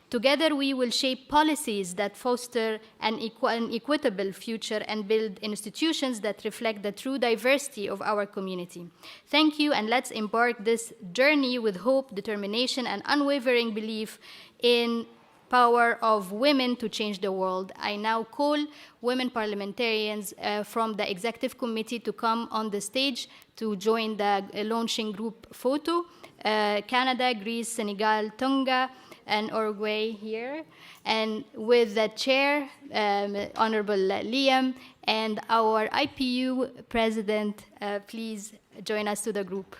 Together, we will shape policies that foster an equitable future and build institutions that reflect the true diversity of our community. Thank you, and let's embark this journey with hope, determination, and unwavering belief in power of women to change the world. I now call women parliamentarians from the Executive Committee to come on the stage to join the launching group photo. Canada, Greece, Senegal, Tonga, and Uruguay here. And with the chair, Honorable Liam, and our IPU president, please join us to the group.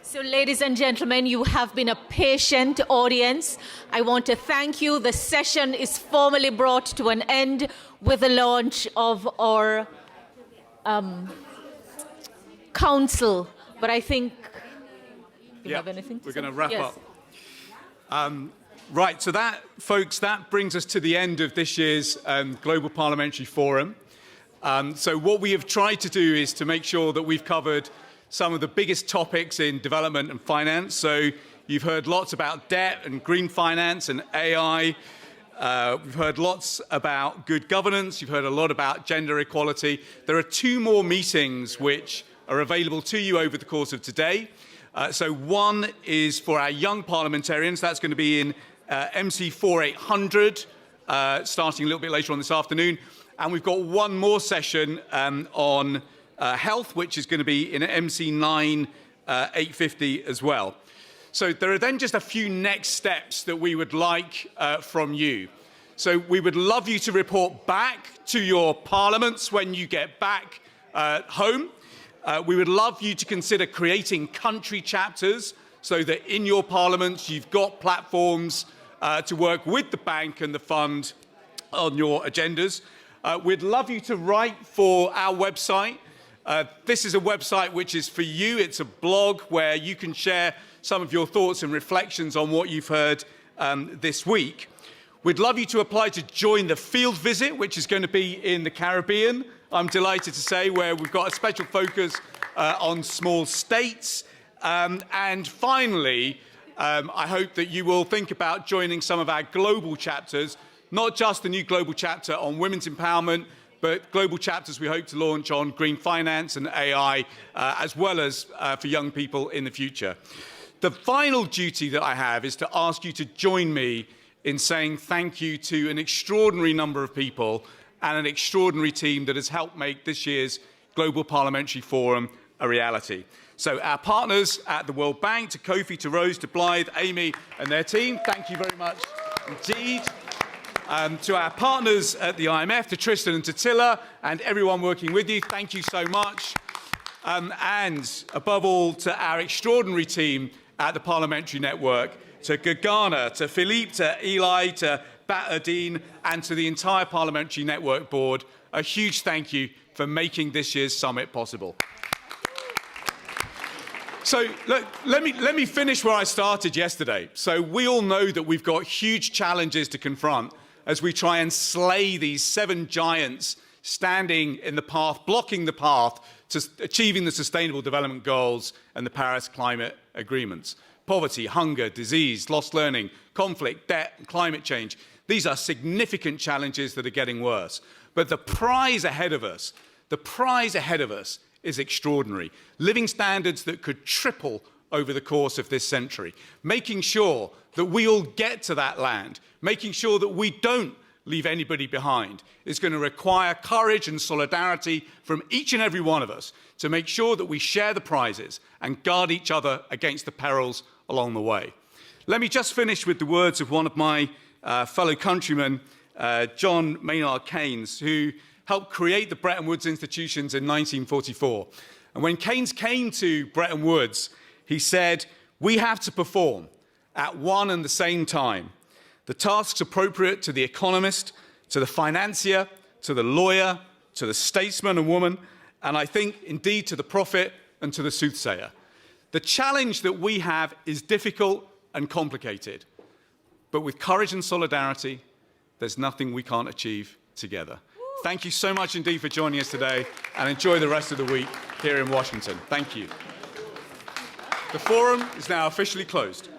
So, ladies and gentlemen, you have been a patient audience. I want to thank you. The session is formally brought to an end with the launch of our council. But I think, you have anything to we're say? going to wrap Yes. up. Right, so that, folks, that brings us to the end of this year's Global Parliamentary Forum. So what we have tried to do is to make sure that we've covered some of the biggest topics in development and finance. So you've heard lots about debt and green finance and AI. We've heard lots about good governance. You've heard a lot about gender equality. There are two more meetings which are available to you over the course of today. So one is for our young parliamentarians. That's going to be in MC 4800, starting a little bit later on this afternoon. And we've got one more session on health, which is going to be in MC 850 as well. So there are then just a few next steps that we would like from you. So we would love you to report back to your parliaments when you get back home. We would love you to consider creating country chapters so that in your parliaments you've got platforms to work with the bank and the fund on your agendas. We'd love you to write for our website. This is a website which is for you. It's a blog where you can share some of your thoughts and reflections on what you've heard this week. We'd love you to apply to join the field visit, which is going to be in the Caribbean, I'm delighted to say, where we've got a special focus on small states. And finally, I hope that you will think about joining some of our global chapters, not just the new global chapter on women's empowerment, but global chapters we hope to launch on green finance and AI, as well as for young people in the future. The final duty that I have is to ask you to join me in saying thank you to an extraordinary number of people and an extraordinary team that has helped make this year's Global Parliamentary Forum a reality. So our partners at the World Bank, to Kofi, to Rose, to Blythe, Amy and their team, thank you very much indeed. To our partners at the IMF, to Tristan and to Tilla, and everyone working with you, thank you so much. And above all, to our extraordinary team at the Parliamentary Network, to Gagana, to Philippe, to Eli, to Bat-Adine, and to the entire Parliamentary Network board, a huge thank you for making this year's summit possible. So look, let me finish where I started yesterday. So we all know that we've got huge challenges to confront as we try and slay these 7 giants standing in the path, blocking the path to achieving the Sustainable Development Goals and the Paris Climate Agreements. Poverty, hunger, disease, lost learning, conflict, debt, and climate change. These are significant challenges that are getting worse. But the prize ahead of us is extraordinary. Living standards that could triple over the course of this century. Making sure that we all get to that land, making sure that we don't leave anybody behind, is going to require courage and solidarity from each and every one of us to make sure that we share the prizes and guard each other against the perils along the way. Let me just finish with the words of one of my fellow countrymen, John Maynard Keynes, who helped create the Bretton Woods institutions in 1944. And when Keynes came to Bretton Woods, he said, "We have to perform at one and the same time the tasks appropriate to the economist, to the financier, to the lawyer, to the statesman and woman, and I think indeed to the prophet and to the soothsayer." The challenge that we have is difficult and complicated, but with courage and solidarity, there's nothing we can't achieve together. Thank you so much indeed for joining us today, and enjoy the rest of the week here in Washington. Thank you. The forum is now officially closed.